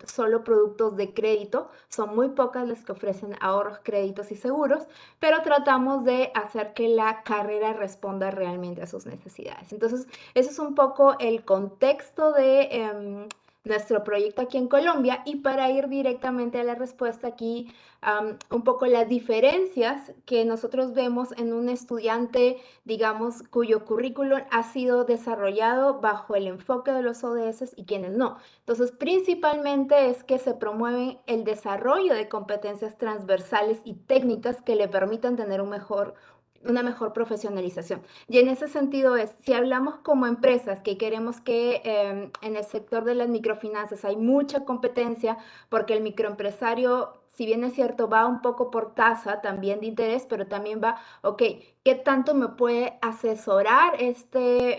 solo productos de crédito. Son muy pocas las que ofrecen ahorros, créditos y seguros, pero tratamos de hacer que la carrera responda realmente a sus necesidades. Entonces, ese es un poco el contexto de nuestro proyecto aquí en Colombia, y para ir directamente a la respuesta aquí, un poco las diferencias que nosotros vemos en un estudiante, digamos, cuyo currículum ha sido desarrollado bajo el enfoque de los ODS y quienes no. Entonces, principalmente es que se promueve el desarrollo de competencias transversales y técnicas que le permitan tener una mejor profesionalización. Y en ese sentido si hablamos como empresas que queremos que en el sector de las microfinanzas hay mucha competencia, porque el microempresario, si bien es cierto, va un poco por tasa también de interés, pero también va, ok, ¿qué tanto me puede asesorar este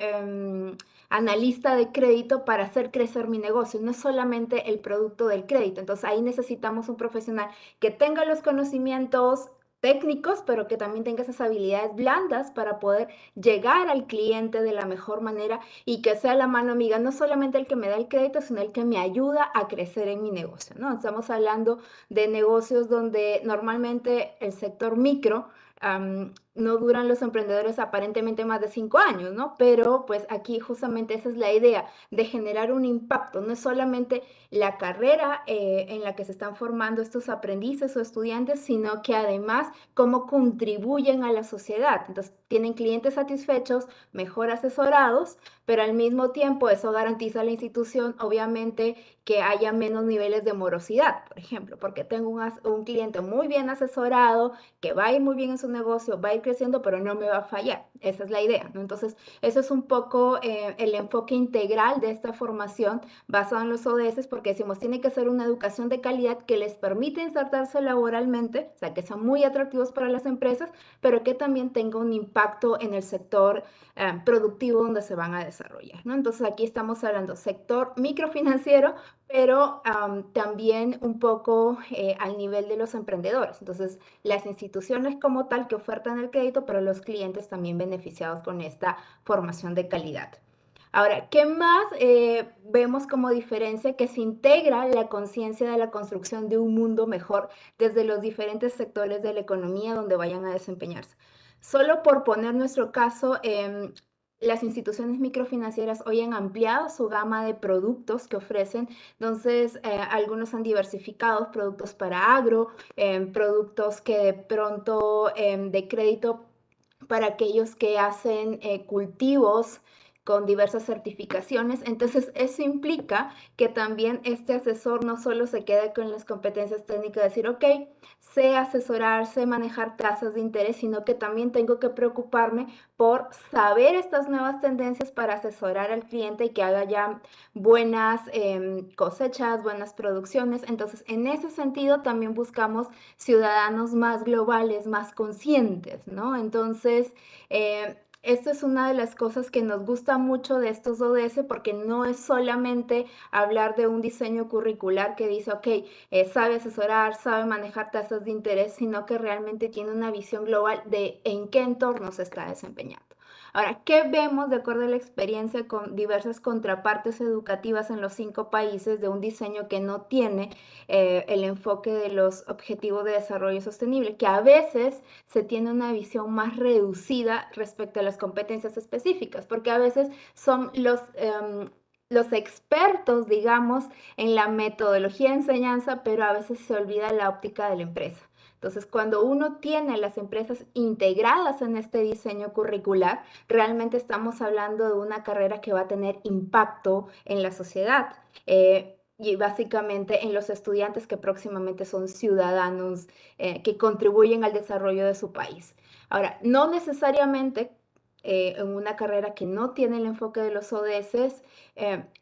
analista de crédito para hacer crecer mi negocio? No es solamente el producto del crédito. Entonces ahí necesitamos un profesional que tenga los conocimientos técnicos, pero que también tenga esas habilidades blandas para poder llegar al cliente de la mejor manera y que sea la mano amiga, no solamente el que me da el crédito, sino el que me ayuda a crecer en mi negocio, ¿no? Estamos hablando de negocios donde normalmente el sector micro no duran los emprendedores aparentemente más de 5 años, ¿no? Pero pues aquí justamente esa es la idea, de generar un impacto. No es solamente la carrera en la que se están formando estos aprendices o estudiantes, sino que además cómo contribuyen a la sociedad. Entonces, tienen clientes satisfechos, mejor asesorados, pero al mismo tiempo eso garantiza a la institución, obviamente, que haya menos niveles de morosidad, por ejemplo, porque tengo un cliente muy bien asesorado, que va a ir muy bien en su negocio, va a ir creciendo, pero no me va a fallar. Esa es la idea, ¿no? Entonces, eso es un poco el enfoque integral de esta formación basado en los ODS, porque decimos, tiene que ser una educación de calidad que les permite insertarse laboralmente, o sea, que sean muy atractivos para las empresas, pero que también tenga un impacto en el sector productivo donde se van a desarrollar, ¿no? Entonces, aquí estamos hablando sector microfinanciero, pero también un poco al nivel de los emprendedores. Entonces, las instituciones como tal que ofertan el crédito, pero los clientes también beneficiados con esta formación de calidad. Ahora, ¿qué más vemos como diferencia? Que se integra la conciencia de la construcción de un mundo mejor desde los diferentes sectores de la economía donde vayan a desempeñarse. Solo por poner nuestro caso, las instituciones microfinancieras hoy han ampliado su gama de productos que ofrecen. Entonces, algunos han diversificado productos para agro, productos que de pronto de crédito para aquellos que hacen cultivos con diversas certificaciones. Entonces, eso implica que también este asesor no solo se queda con las competencias técnicas de decir, ok, sé asesorar, sé manejar tasas de interés, sino que también tengo que preocuparme por saber estas nuevas tendencias para asesorar al cliente y que haga ya buenas cosechas, buenas producciones. Entonces, en ese sentido, también buscamos ciudadanos más globales, más conscientes, ¿no? Entonces, esto es una de las cosas que nos gusta mucho de estos ODS, porque no es solamente hablar de un diseño curricular que dice, ok, sabe asesorar, sabe manejar tasas de interés, sino que realmente tiene una visión global de en qué entorno se está desempeñando. Ahora, ¿qué vemos de acuerdo a la experiencia con diversas contrapartes educativas en los 5 países de un diseño que no tiene el enfoque de los objetivos de desarrollo sostenible? Que a veces se tiene una visión más reducida respecto a las competencias específicas, porque a veces son los expertos, digamos, en la metodología de enseñanza, pero a veces se olvida la óptica de la empresa. Entonces, cuando uno tiene las empresas integradas en este diseño curricular, realmente estamos hablando de una carrera que va a tener impacto en la sociedad y básicamente en los estudiantes que próximamente son ciudadanos que contribuyen al desarrollo de su país. Ahora, no necesariamente en una carrera que no tiene el enfoque de los ODS,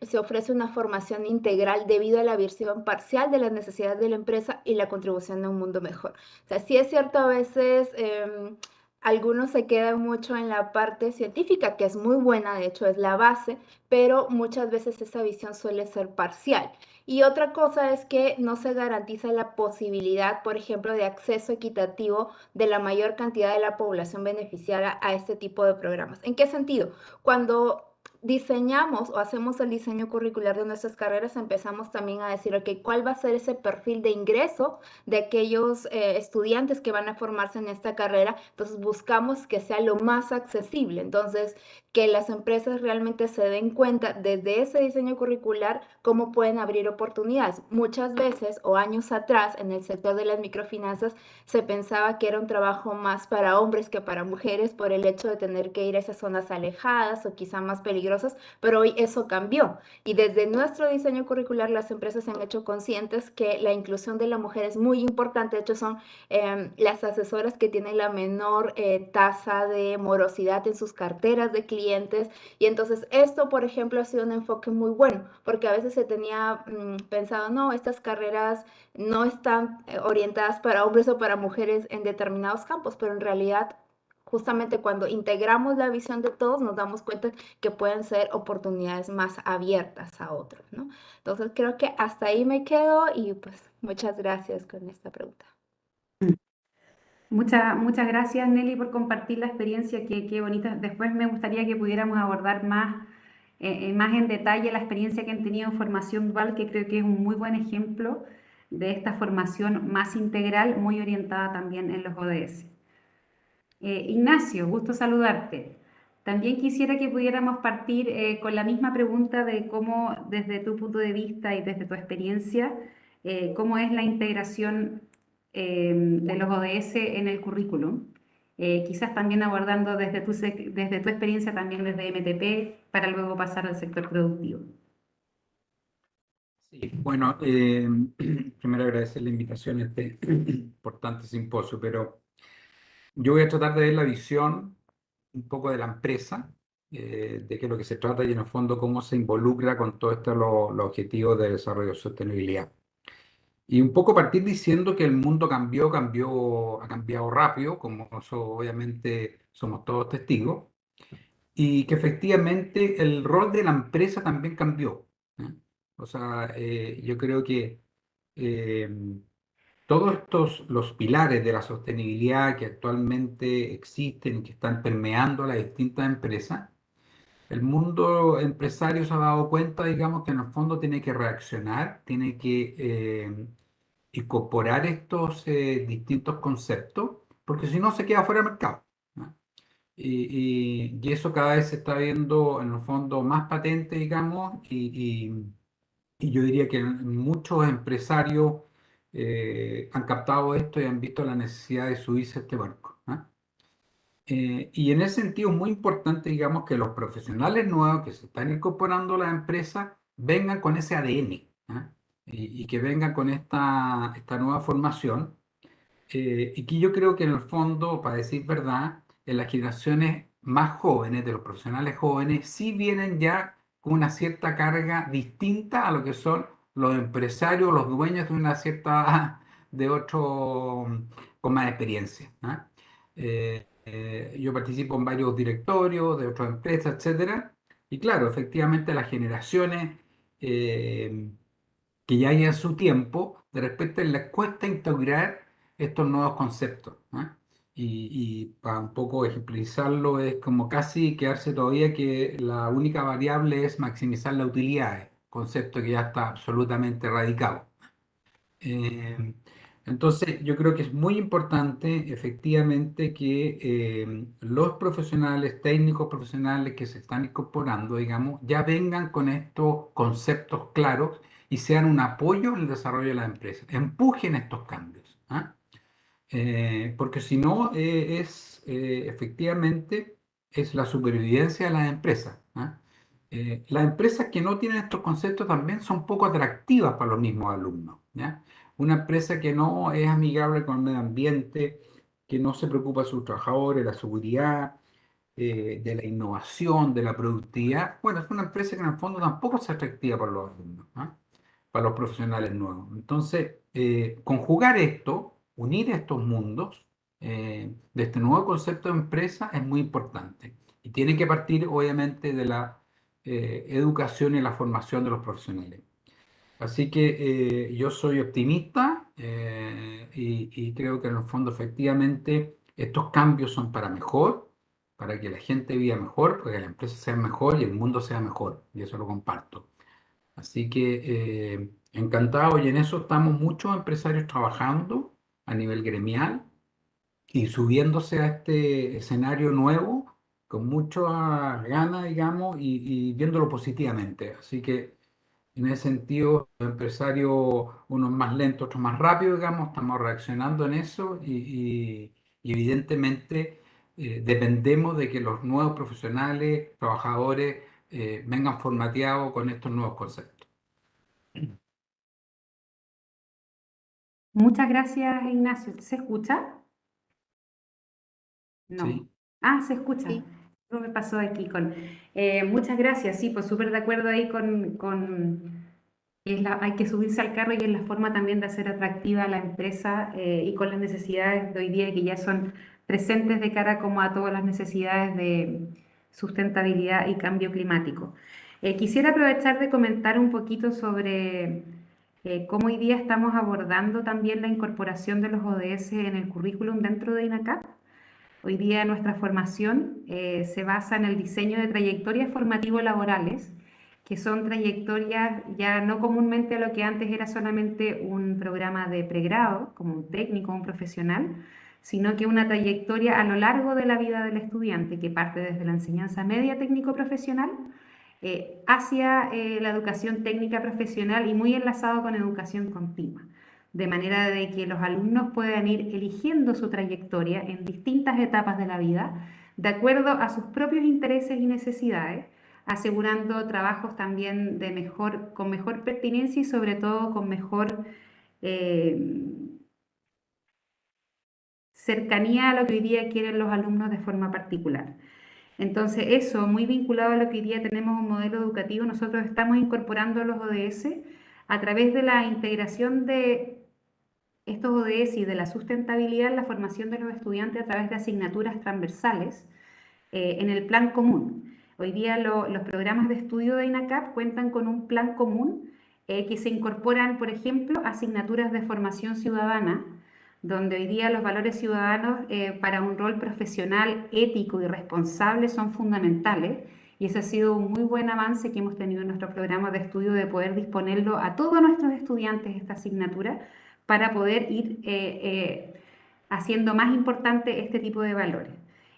se ofrece una formación integral debido a la visión parcial de las necesidades de la empresa y la contribución a un mundo mejor. O sea, sí es cierto, a veces algunos se quedan mucho en la parte científica, que es muy buena, de hecho es la base, pero muchas veces esa visión suele ser parcial. Y otra cosa es que no se garantiza la posibilidad, por ejemplo, de acceso equitativo de la mayor cantidad de la población beneficiada a este tipo de programas. ¿En qué sentido? Cuando diseñamos o hacemos el diseño curricular de nuestras carreras, empezamos también a decir, ok, ¿cuál va a ser ese perfil de ingreso de aquellos estudiantes que van a formarse en esta carrera? Entonces buscamos que sea lo más accesible. Entonces, que las empresas realmente se den cuenta desde ese diseño curricular cómo pueden abrir oportunidades. Muchas veces o años atrás en el sector de las microfinanzas se pensaba que era un trabajo más para hombres que para mujeres por el hecho de tener que ir a esas zonas alejadas o quizá más peligrosas, pero hoy eso cambió y desde nuestro diseño curricular las empresas se han hecho conscientes que la inclusión de la mujer es muy importante. De hecho, son las asesoras que tienen la menor tasa de morosidad en sus carteras de clientes y entonces esto, por ejemplo, ha sido un enfoque muy bueno porque a veces se tenía pensado, no, estas carreras no están orientadas para hombres o para mujeres en determinados campos, pero en realidad justamente cuando integramos la visión de todos nos damos cuenta que pueden ser oportunidades más abiertas a otros, ¿no? Entonces creo que hasta ahí me quedo y pues muchas gracias con esta pregunta. Muchas gracias, Nelly, por compartir la experiencia, qué bonita. Después me gustaría que pudiéramos abordar más en detalle la experiencia que han tenido en formación dual, que creo que es un muy buen ejemplo de esta formación más integral, muy orientada también en los ODS. Ignacio, gusto saludarte. También quisiera que pudiéramos partir con la misma pregunta de cómo, desde tu punto de vista y desde tu experiencia, cómo es la integración de los ODS en el currículum. Quizás también abordando desde tu experiencia también desde MTP para luego pasar al sector productivo. Sí, bueno, primero agradecer la invitación a este importante simposio, pero yo voy a tratar de ver la visión un poco de la empresa, de qué es lo que se trata y en el fondo cómo se involucra con todo esto los objetivos de desarrollo sostenibilidad. Y un poco partir diciendo que el mundo ha cambiado rápido, como eso obviamente somos todos testigos, y que efectivamente el rol de la empresa también cambió. ¿Eh? O sea, yo creo que eh, todos los pilares de la sostenibilidad que actualmente existen y que están permeando a las distintas empresas, el mundo empresario se ha dado cuenta, digamos, que en el fondo tiene que reaccionar, tiene que incorporar estos distintos conceptos, porque si no se queda fuera del mercado. ¿No? Y eso cada vez se está viendo en el fondo más patente, digamos, y yo diría que muchos empresarios han captado esto y han visto la necesidad de subirse a este barco. ¿Ah? Y en ese sentido es muy importante, digamos, que los profesionales nuevos que se están incorporando a la empresa vengan con ese ADN, ¿ah? Y que vengan con esta nueva formación y que yo creo que en el fondo, para decir verdad, en las generaciones más jóvenes, de los profesionales jóvenes, sí vienen ya con una cierta carga distinta a lo que son los empresarios, los dueños de una cierta, de otro, con más experiencia. ¿Ah? Yo participo en varios directorios de otras empresas, etcétera, y claro, efectivamente las generaciones que ya llevan su tiempo, de repente les cuesta integrar estos nuevos conceptos. ¿Ah? Y para un poco ejemplarizarlo, es como casi quedarse todavía que la única variable es maximizar las utilidades, concepto que ya está absolutamente radicado. Eh, entonces, yo creo que es muy importante efectivamente que los profesionales, técnicos profesionales que se están incorporando, digamos, ya vengan con estos conceptos claros y sean un apoyo en el desarrollo de la empresa, empujen estos cambios. ¿Ah? Porque si no, efectivamente es la supervivencia de las empresas. ¿Ah? Las empresas que no tienen estos conceptos también son poco atractivas para los mismos alumnos. ¿Ya? Una empresa que no es amigable con el medio ambiente, que no se preocupa de sus trabajadores, la seguridad, de la innovación, de la productividad, bueno, es una empresa que en el fondo tampoco es atractiva para los alumnos. ¿Ah? Para los profesionales nuevos. Entonces, conjugar esto, unir estos mundos de este nuevo concepto de empresa es muy importante. Y tiene que partir, obviamente, de la educación y la formación de los profesionales. Así que yo soy optimista y creo que en el fondo, efectivamente, estos cambios son para mejor, para que la gente viva mejor, para que la empresa sea mejor y el mundo sea mejor. Y eso lo comparto. Así que encantado y en eso estamos muchos empresarios trabajando a nivel gremial y subiéndose a este escenario nuevo con mucha ganas, digamos, y viéndolo positivamente. Así que en ese sentido, los empresarios, unos más lentos, otros más rápidos, digamos, estamos reaccionando en eso y evidentemente dependemos de que los nuevos profesionales, trabajadores, vengan formateados con estos nuevos conceptos. Muchas gracias, Ignacio. ¿Se escucha? No. Sí. Ah, se escucha. No me pasó aquí con... muchas gracias, sí, pues súper de acuerdo ahí con hay que subirse al carro y es la forma también de hacer atractiva a la empresa y con las necesidades de hoy día que ya son presentes de cara como a todas las necesidades de sustentabilidad y cambio climático. Quisiera aprovechar de comentar un poquito sobre cómo hoy día estamos abordando también la incorporación de los ODS en el currículum dentro de INACAP. Hoy día nuestra formación se basa en el diseño de trayectorias formativo-laborales, que son trayectorias ya no comúnmente a lo que antes era solamente un programa de pregrado, como un técnico, un profesional, sino que una trayectoria a lo largo de la vida del estudiante que parte desde la enseñanza media técnico-profesional hacia la educación técnica profesional y muy enlazado con educación continua, de manera de que los alumnos puedan ir eligiendo su trayectoria en distintas etapas de la vida, de acuerdo a sus propios intereses y necesidades, asegurando trabajos también con mejor pertinencia y sobre todo con mejor cercanía a lo que hoy día quieren los alumnos de forma particular. Entonces, eso, muy vinculado a lo que hoy día tenemos un modelo educativo, nosotros estamos incorporando los ODS a través de la integración de estos ODS y de la sustentabilidad en la formación de los estudiantes a través de asignaturas transversales en el plan común. Hoy día los programas de estudio de INACAP cuentan con un plan común que se incorporan, por ejemplo, asignaturas de formación ciudadana, donde hoy día los valores ciudadanos para un rol profesional ético y responsable son fundamentales, y ese ha sido un muy buen avance que hemos tenido en nuestros programas de estudio de poder disponerlo a todos nuestros estudiantes esta asignatura para poder ir haciendo más importante este tipo de valores.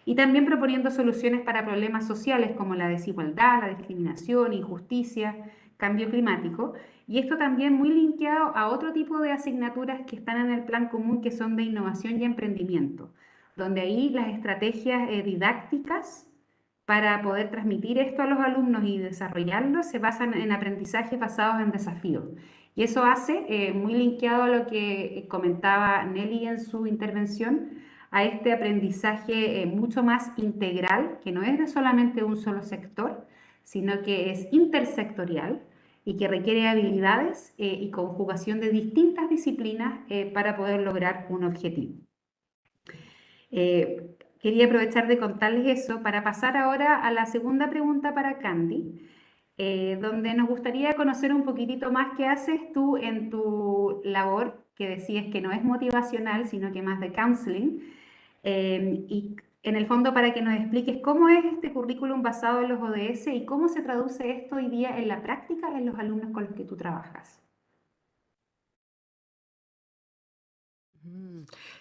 Y también proponiendo soluciones para problemas sociales como la desigualdad, la discriminación, injusticia, cambio climático. Y esto también muy linkeado a otro tipo de asignaturas que están en el plan común, que son de innovación y emprendimiento, donde ahí las estrategias didácticas para poder transmitir esto a los alumnos y desarrollarlo se basan en aprendizajes basados en desafíos. Y eso hace, muy linkeado a lo que comentaba Nelly en su intervención, a este aprendizaje mucho más integral, que no es de solamente un solo sector, sino que es intersectorial y que requiere habilidades y conjugación de distintas disciplinas para poder lograr un objetivo. Quería aprovechar de contarles eso para pasar ahora a la segunda pregunta para Candy, donde nos gustaría conocer un poquitito más qué haces tú en tu labor, que decías que no es motivacional, sino que más de counseling, y en el fondo para que nos expliques cómo es este currículum basado en los ODS y cómo se traduce esto hoy día en la práctica en los alumnos con los que tú trabajas.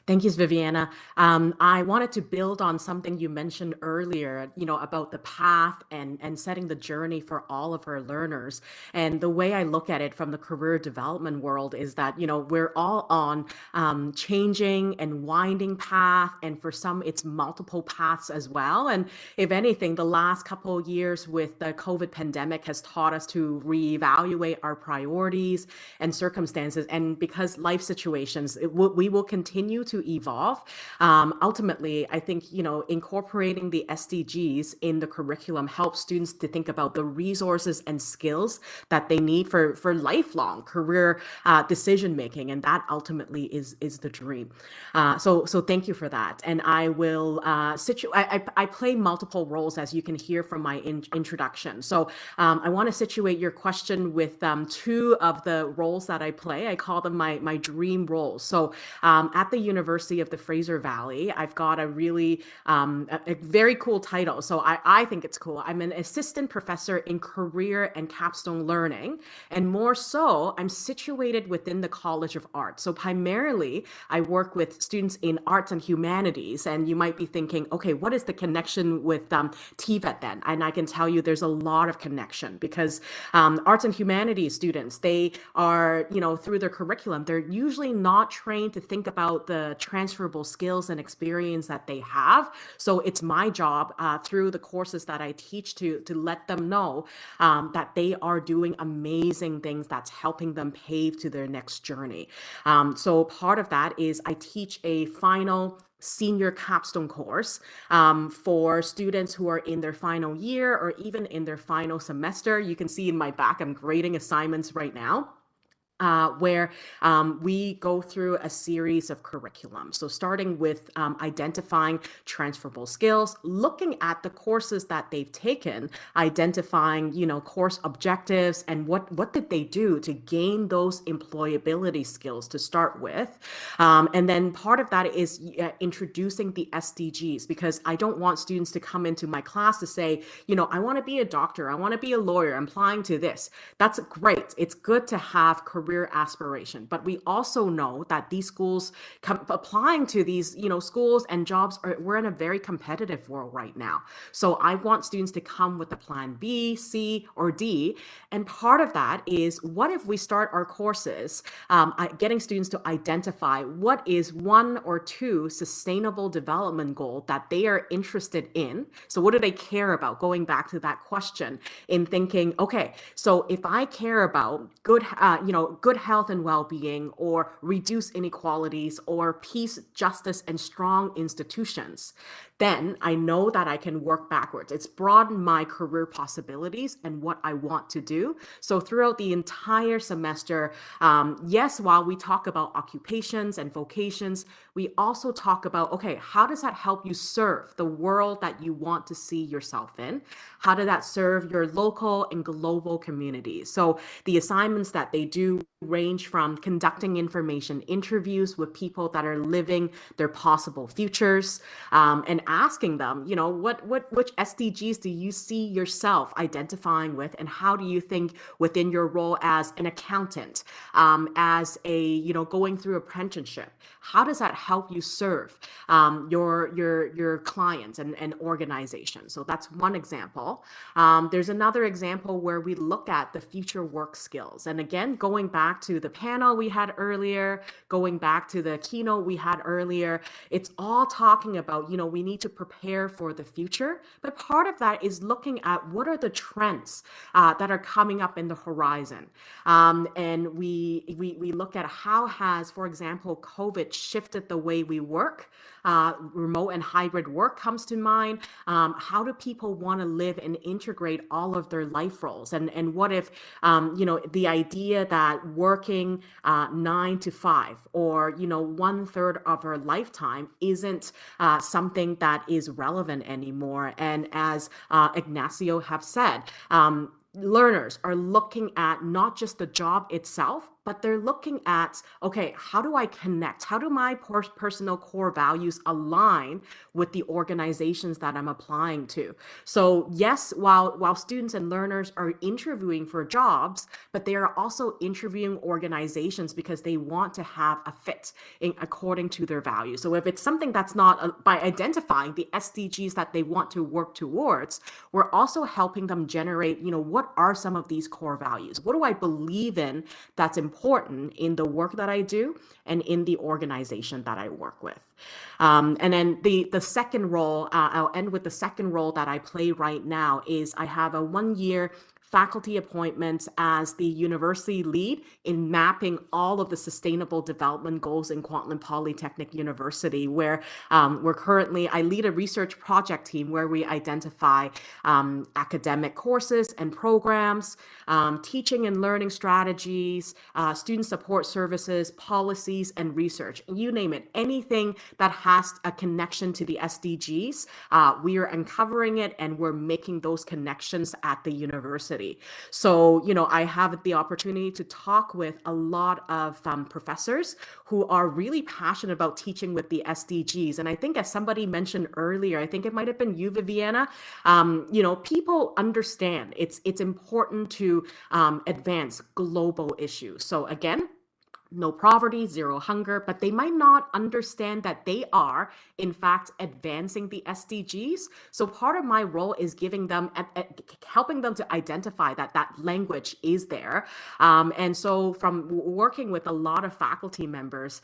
Thank you, Viviana. I wanted to build on something you mentioned earlier, about the path and setting the journey for all of our learners. And the way I look at it from the career development world is that, we're all on changing and winding path. And for some, it's multiple paths as well. And if anything, the last couple of years with the COVID pandemic has taught us to reevaluate our priorities and circumstances. And because life situations, we will continue to evolve. Ultimately, I think, incorporating the SDGs in the curriculum helps students to think about the resources and skills that they need for lifelong career decision-making. And that ultimately is the dream. So thank you for that. And I will I play multiple roles, as you can hear from my introduction. So I want to situate your question with two of the roles that I play. I call them my dream roles. So at the University of the Fraser Valley, I've got a really a very cool title. So I think it's cool. I'm an assistant professor in career and capstone learning. And more so, I'm situated within the College of Art. So primarily, I work with students in arts and humanities. And you might be thinking, okay, what is the connection with TVET then? And I can tell you there's a lot of connection because arts and humanities students, they are, through their curriculum, they're usually not trained to think about the transferable skills and experience that they have. So it's my job through the courses that I teach to let them know that they are doing amazing things that's helping them pave to their next journey. So part of that is I teach a final senior capstone course for students who are in their final year or even in their final semester. You can see in my back, I'm grading assignments right now. Where we go through a series of curriculum. So starting with identifying transferable skills, looking at the courses that they've taken, identifying, course objectives and what did they do to gain those employability skills to start with. And then part of that is introducing the SDGs, because I don't want students to come into my class to say, I want to be a doctor, I want to be a lawyer, I'm applying to this. That's great. It's good to have career career aspiration. But we also know that these schools, applying to these, schools and jobs, we're in a very competitive world right now. So I want students to come with a plan B, C, or D. And part of that is, what if we start our courses getting students to identify what is 1 or 2 sustainable development goals that they are interested in. So what do they care about? Going back to that question, in thinking, okay, so if I care about good health and well-being, or reduce inequalities, or peace, justice, and strong institutions, then I know that I can work backwards. It's broadened my career possibilities and what I want to do. So throughout the entire semester, yes, while we talk about occupations and vocations, we also talk about, okay, how does that help you serve the world that you want to see yourself in? How does that serve your local and global communities? So the assignments that they do range from conducting information interviews with people that are living their possible futures, and asking them, which SDGs do you see yourself identifying with, and how do you think within your role as an accountant, as a, going through apprenticeship, how does that help you serve your clients and organizations? So that's one example. There's another example where we look at the future work skills. And again, going back to the panel we had earlier, going back to the keynote we had earlier, it's all talking about, we need to prepare for the future. But part of that is looking at what are the trends that are coming up in the horizon. And we look at how has, for example, COVID shifted the way we work. Remote and hybrid work comes to mind. How do people want to live and integrate all of their life roles? And what if, the idea that working 9 to 5 or, 1/3 of our lifetime isn't something that is relevant anymore. And as Ignacio have said, learners are looking at not just the job itself, but they're looking at, okay, how do I connect? How do my personal core values align with the organizations that I'm applying to? So yes, while students and learners are interviewing for jobs, but they are also interviewing organizations because they want to have a fit according to their values. So if it's something that's not, by identifying the SDGs that they want to work towards, we're also helping them generate, what are some of these core values? What do I believe in that's important in the work that I do and in the organization that I work with? And then the second role, I'll end with the second role that I play right now, is I have a 1-year faculty appointments as the university lead in mapping all of the sustainable development goals in Kwantlen Polytechnic University, where I lead a research project team where we identify academic courses and programs, teaching and learning strategies, student support services, policies, and research. You name it, anything that has a connection to the SDGs, we are uncovering it and we're making those connections at the university. So, I have the opportunity to talk with a lot of professors who are really passionate about teaching with the SDGs. And I think, as somebody mentioned earlier, I think it might have been you, Viviana, people understand it's important to advance global issues. So again, no poverty, zero hunger, but they might not understand that they are, in fact, advancing the SDGs. So part of my role is giving them, helping them to identify that language is there. And so from working with a lot of faculty members,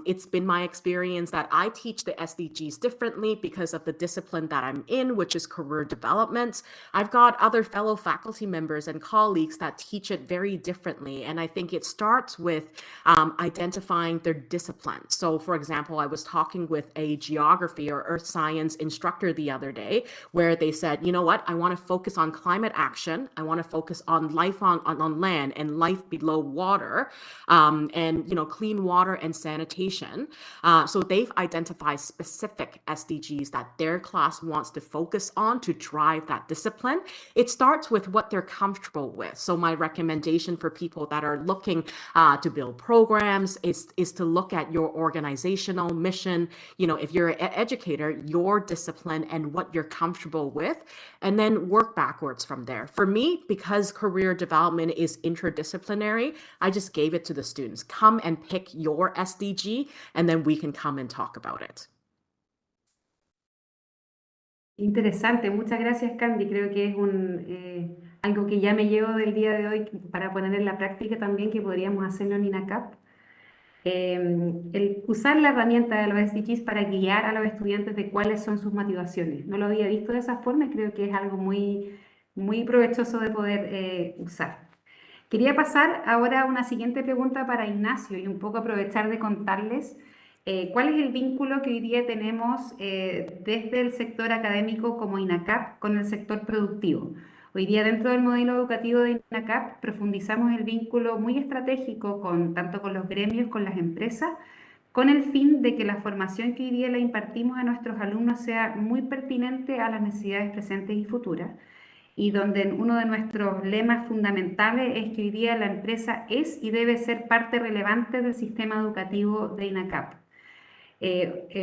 it's been my experience that I teach the SDGs differently because of the discipline that I'm in, which is career development. I've got other fellow faculty members and colleagues that teach it very differently. And I think it starts with identifying their discipline. So for example, I was talking with a geography or earth science instructor the other day where they said, you know what, I want to focus on climate action. I want to focus on life on land and life below water, and clean water and sanitation. So they've identified specific SDGs that their class wants to focus on to drive that discipline. It starts with what they're comfortable with. So my recommendation for people that are looking to build programs, is to look at your organizational mission, you know, if you're an educator, your discipline and what you're comfortable with, and then work backwards from there. For me, because career development is interdisciplinary, I just gave it to the students. Come and pick your SDG, and then we can come and talk about it. Interesante, muchas gracias Candy. Creo que es algo que ya me llevo del día de hoy para poner en la práctica también, que podríamos hacerlo en INACAP. El usar la herramienta de los SDGs para guiar a los estudiantes de cuáles son sus motivaciones. No lo había visto de esa forma y creo que es algo muy, muy provechoso de poder usar. Quería pasar ahora a una siguiente pregunta para Ignacio y un poco aprovechar de contarles cuál es el vínculo que hoy día tenemos desde el sector académico como INACAP con el sector productivo. Hoy día dentro del modelo educativo de INACAP profundizamos el vínculo muy estratégico tanto con los gremios, con las empresas, con el fin de que la formación que hoy día le impartimos a nuestros alumnos sea muy pertinente a las necesidades presentes y futuras, y donde uno de nuestros lemas fundamentales es que hoy día la empresa es y debe ser parte relevante del sistema educativo de INACAP.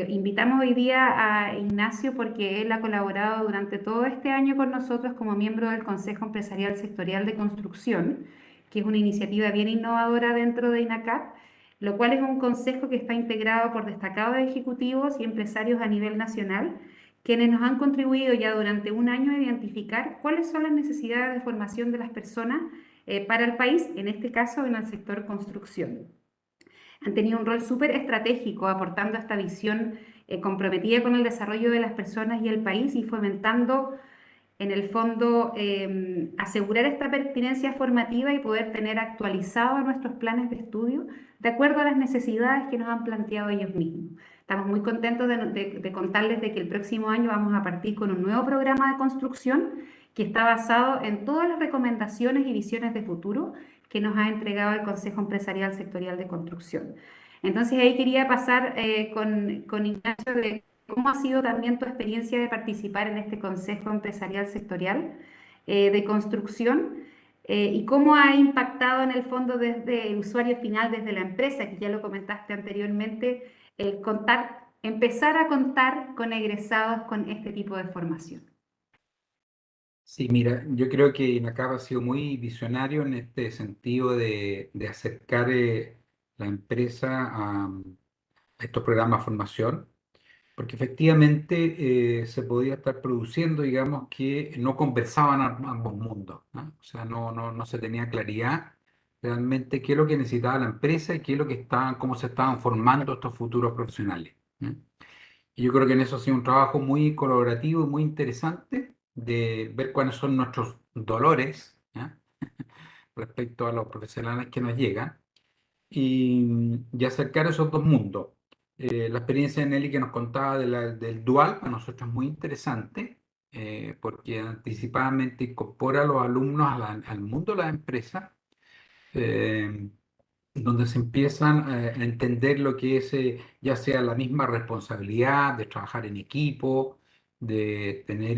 Invitamos hoy día a Ignacio porque él ha colaborado durante todo este año con nosotros como miembro del Consejo Empresarial Sectorial de Construcción, que es una iniciativa bien innovadora dentro de INACAP, lo cual es un consejo que está integrado por destacados ejecutivos y empresarios a nivel nacional, quienes nos han contribuido ya durante un año a identificar cuáles son las necesidades de formación de las personas para el país, en este caso en el sector construcción. Han tenido un rol súper estratégico aportando esta visión comprometida con el desarrollo de las personas y el país y fomentando en el fondo asegurar esta pertinencia formativa y poder tener actualizados nuestros planes de estudio de acuerdo a las necesidades que nos han planteado ellos mismos. Estamos muy contentos de contarles de que el próximo año vamos a partir con un nuevo programa de construcción que está basado en todas las recomendaciones y visiones de futuro que nos ha entregado el Consejo Empresarial Sectorial de Construcción. Entonces ahí quería pasar con Ignacio de cómo ha sido también tu experiencia de participar en este Consejo Empresarial Sectorial de Construcción y cómo ha impactado en el fondo desde el usuario final, desde la empresa, que ya lo comentaste anteriormente, el empezar a contar con egresados con este tipo de formación. Sí, mira, yo creo que INACAP ha sido muy visionario en este sentido de acercar la empresa a estos programas de formación, porque efectivamente se podía estar produciendo, digamos, que no conversaban ambos mundos, ¿no? O sea, no se tenía claridad realmente qué es lo que necesitaba la empresa y qué es lo que cómo se estaban formando estos futuros profesionales, ¿no? Y yo creo que en eso ha sido un trabajo muy colaborativo y muy interesante de ver cuáles son nuestros dolores, ¿ya? Respecto a los profesionales que nos llegan y acercar esos dos mundos. La experiencia de Nelly que nos contaba del dual, para nosotros es muy interesante porque anticipadamente incorpora a los alumnos al mundo de la empresa, donde se empiezan a entender lo que es ya sea la misma responsabilidad de trabajar en equipo, de tener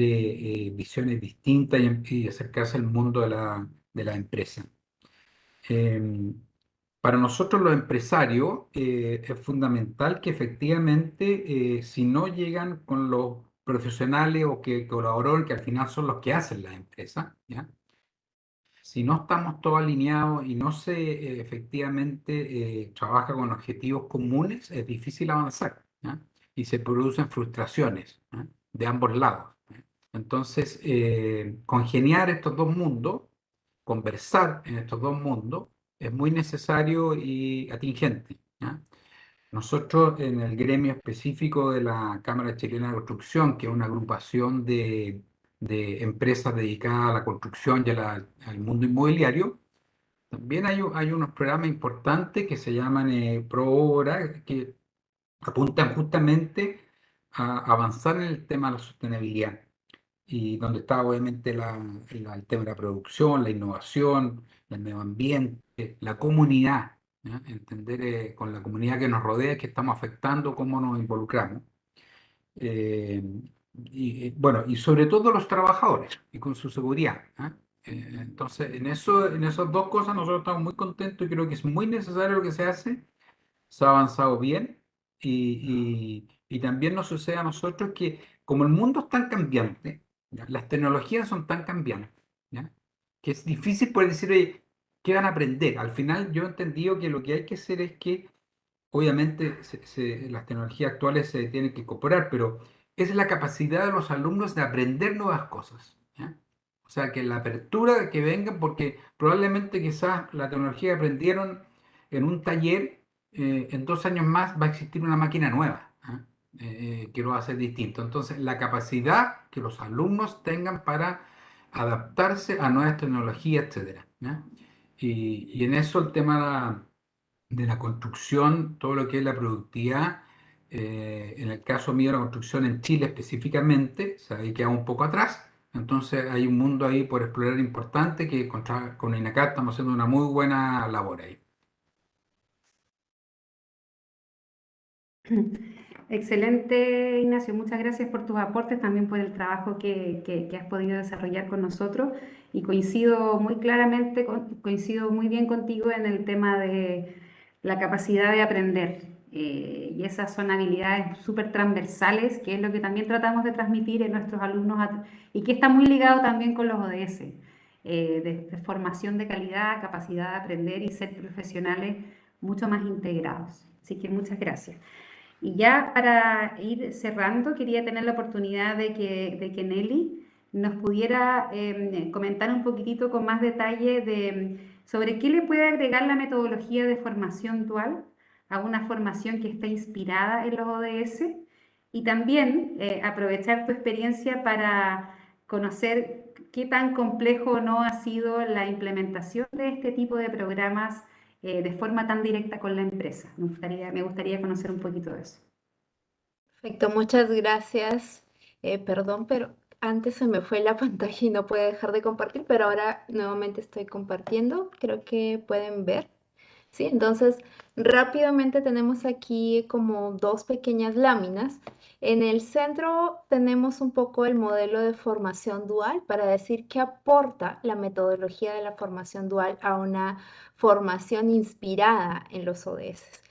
visiones distintas y acercarse al mundo de la empresa. Para nosotros los empresarios es fundamental que efectivamente si no llegan con los profesionales o que colaboran, que al final son los que hacen la empresa, ¿ya? Si no estamos todos alineados y no se efectivamente trabaja con objetivos comunes, es difícil avanzar, ¿ya? Y se producen frustraciones, ¿ya? De ambos lados. Entonces, congeniar estos dos mundos, conversar en estos dos mundos, es muy necesario y atingente, ¿ya? Nosotros en el gremio específico de la Cámara Chilena de Construcción, que es una agrupación de empresas dedicadas a la construcción y al mundo inmobiliario, también hay unos programas importantes que se llaman Pro Obra, que apuntan justamente a avanzar en el tema de la sostenibilidad y donde está obviamente el tema de la producción, la innovación, el medio ambiente, la comunidad, ¿ya? Entender con la comunidad que nos rodea qué estamos afectando, cómo nos involucramos. Bueno, y sobre todo los trabajadores y con su seguridad, ¿eh? Entonces, en esas dos cosas nosotros estamos muy contentos y creo que es muy necesario lo que se hace. Se ha avanzado bien y también nos sucede a nosotros que como el mundo es tan cambiante, ¿ya? Las tecnologías son tan cambiantes, ¿ya? Que es difícil poder decir, oye, ¿qué van a aprender? Al final yo he entendido que lo que hay que hacer es que obviamente las tecnologías actuales se tienen que incorporar, pero es la capacidad de los alumnos de aprender nuevas cosas, ¿ya? O sea, que la apertura de que vengan, porque probablemente quizás la tecnología que aprendieron en un taller, en 2 años más va a existir una máquina nueva, ¿ah? Que lo va a hacer distinto. Entonces, la capacidad que los alumnos tengan para adaptarse a nuevas tecnologías, etcétera, ¿ya? Y en eso el tema de la construcción, todo lo que es la productividad, en el caso mío la construcción en Chile específicamente, o sea, ahí queda un poco atrás, entonces hay un mundo ahí por explorar importante que con INACAP estamos haciendo una muy buena labor ahí. Excelente, Ignacio. Muchas gracias por tus aportes, también por el trabajo que has podido desarrollar con nosotros. Y coincido muy claramente, coincido muy bien contigo en el tema de la capacidad de aprender. Y esas son habilidades súper transversales, que es lo que también tratamos de transmitir en nuestros alumnos y que está muy ligado también con los ODS, de formación de calidad, capacidad de aprender y ser profesionales mucho más integrados. Así que muchas gracias. Y ya para ir cerrando, quería tener la oportunidad de que Nelly nos pudiera comentar un poquitito con más detalle sobre qué le puede agregar la metodología de formación dual a una formación que está inspirada en los ODS y también aprovechar tu experiencia para conocer qué tan complejo o no ha sido la implementación de este tipo de programas de forma tan directa con la empresa. Me gustaría conocer un poquito de eso. Perfecto, muchas gracias. Perdón, pero antes se me fue la pantalla y no pude dejar de compartir, pero ahora nuevamente estoy compartiendo. Creo que pueden ver. Sí, entonces rápidamente tenemos aquí como dos pequeñas láminas. En el centro tenemos un poco el modelo de formación dual para decir qué aporta la metodología de la formación dual a una formación inspirada en los ODS.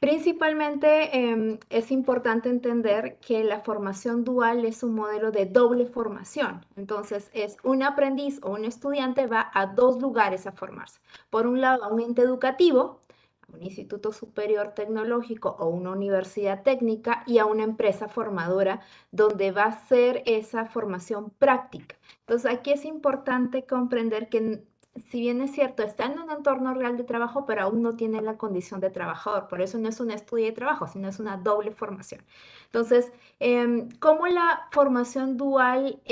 Principalmente es importante entender que la formación dual es un modelo de doble formación. Entonces, es un aprendiz o un estudiante va a dos lugares a formarse. Por un lado, a un ente educativo, a un instituto superior tecnológico o una universidad técnica y a una empresa formadora donde va a ser esa formación práctica. Entonces, aquí es importante comprender que si bien es cierto, está en un entorno real de trabajo, pero aún no tiene la condición de trabajador. Por eso no es un estudio de trabajo, sino es una doble formación. Entonces, ¿cómo la formación dual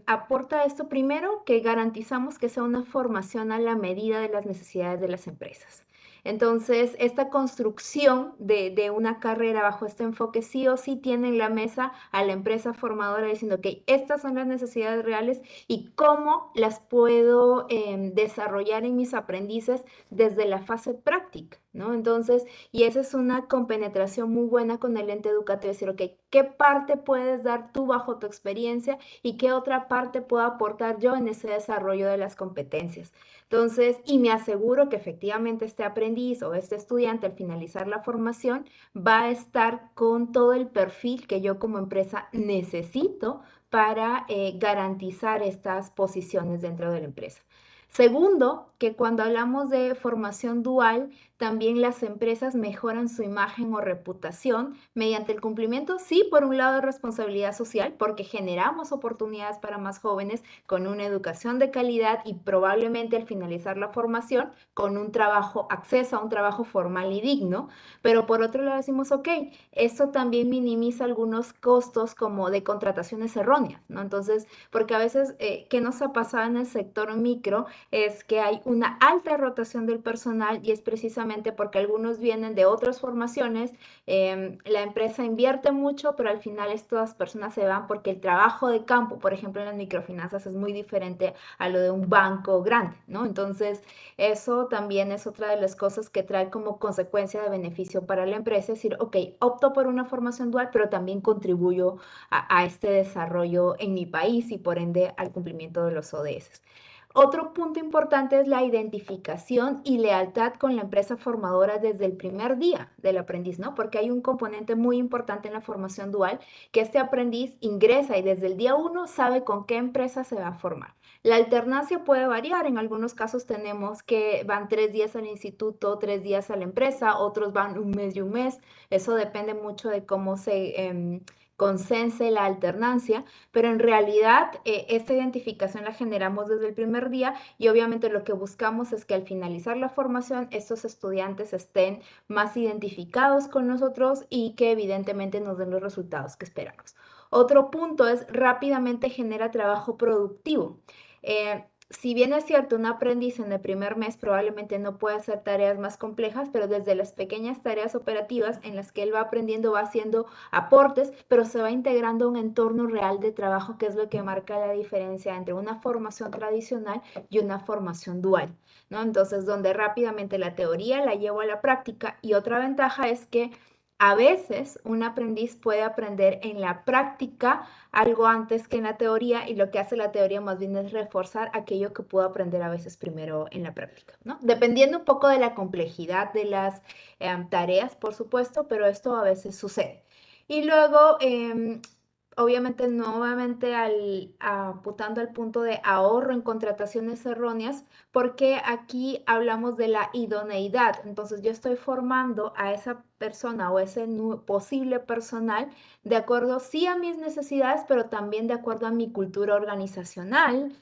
aporta esto? Primero, que garantizamos que sea una formación a la medida de las necesidades de las empresas. Entonces, esta construcción de una carrera bajo este enfoque sí o sí tiene en la mesa a la empresa formadora diciendo que estas son las necesidades reales y cómo las puedo desarrollar en mis aprendices desde la fase práctica, ¿no? Entonces, y esa es una compenetración muy buena con el ente educativo, decir, ok, ¿qué parte puedes dar tú bajo tu experiencia y qué otra parte puedo aportar yo en ese desarrollo de las competencias? Entonces, y me aseguro que efectivamente este aprendiz o este estudiante al finalizar la formación va a estar con todo el perfil que yo como empresa necesito para garantizar estas posiciones dentro de la empresa. Segundo, que cuando hablamos de formación dual, también las empresas mejoran su imagen o reputación mediante el cumplimiento, sí, por un lado de responsabilidad social, porque generamos oportunidades para más jóvenes con una educación de calidad y probablemente al finalizar la formación con un trabajo, acceso a un trabajo formal y digno, pero por otro lado decimos, ok, esto también minimiza algunos costos como de contrataciones erróneas, ¿no? Entonces, porque a veces, ¿qué nos ha pasado en el sector micro? Es que hay una alta rotación del personal y es precisamente porque algunos vienen de otras formaciones, la empresa invierte mucho, pero al final estas personas se van porque el trabajo de campo, por ejemplo, en las microfinanzas es muy diferente a lo de un banco grande, ¿no? Entonces, eso también es otra de las cosas que trae como consecuencia de beneficio para la empresa, es decir, ok, opto por una formación dual, pero también contribuyo a este desarrollo en mi país y por ende al cumplimiento de los ODS. Otro punto importante es la identificación y lealtad con la empresa formadora desde el primer día del aprendiz, ¿no? Porque hay un componente muy importante en la formación dual, que este aprendiz ingresa y desde el día 1 sabe con qué empresa se va a formar. La alternancia puede variar, en algunos casos tenemos que van 3 días al instituto, 3 días a la empresa, otros van un mes y un mes, eso depende mucho de cómo se consense la alternancia, pero en realidad esta identificación la generamos desde el primer día y obviamente lo que buscamos es que al finalizar la formación estos estudiantes estén más identificados con nosotros y que evidentemente nos den los resultados que esperamos. Otro punto es rápidamente genera trabajo productivo. Si bien es cierto, un aprendiz en el primer mes probablemente no puede hacer tareas más complejas, pero desde las pequeñas tareas operativas en las que él va aprendiendo, va haciendo aportes, pero se va integrando a un entorno real de trabajo, que es lo que marca la diferencia entre una formación tradicional y una formación dual, ¿no? Entonces, donde rápidamente la teoría la llevo a la práctica y otra ventaja es que a veces un aprendiz puede aprender en la práctica algo antes que en la teoría y lo que hace la teoría más bien es reforzar aquello que pudo aprender a veces primero en la práctica, ¿no? Dependiendo un poco de la complejidad de las tareas, por supuesto, pero esto a veces sucede. Y luego, obviamente, nuevamente apuntando al punto de ahorro en contrataciones erróneas, porque aquí hablamos de la idoneidad. Entonces, yo estoy formando a esa persona o ese posible personal de acuerdo sí a mis necesidades, pero también de acuerdo a mi cultura organizacional.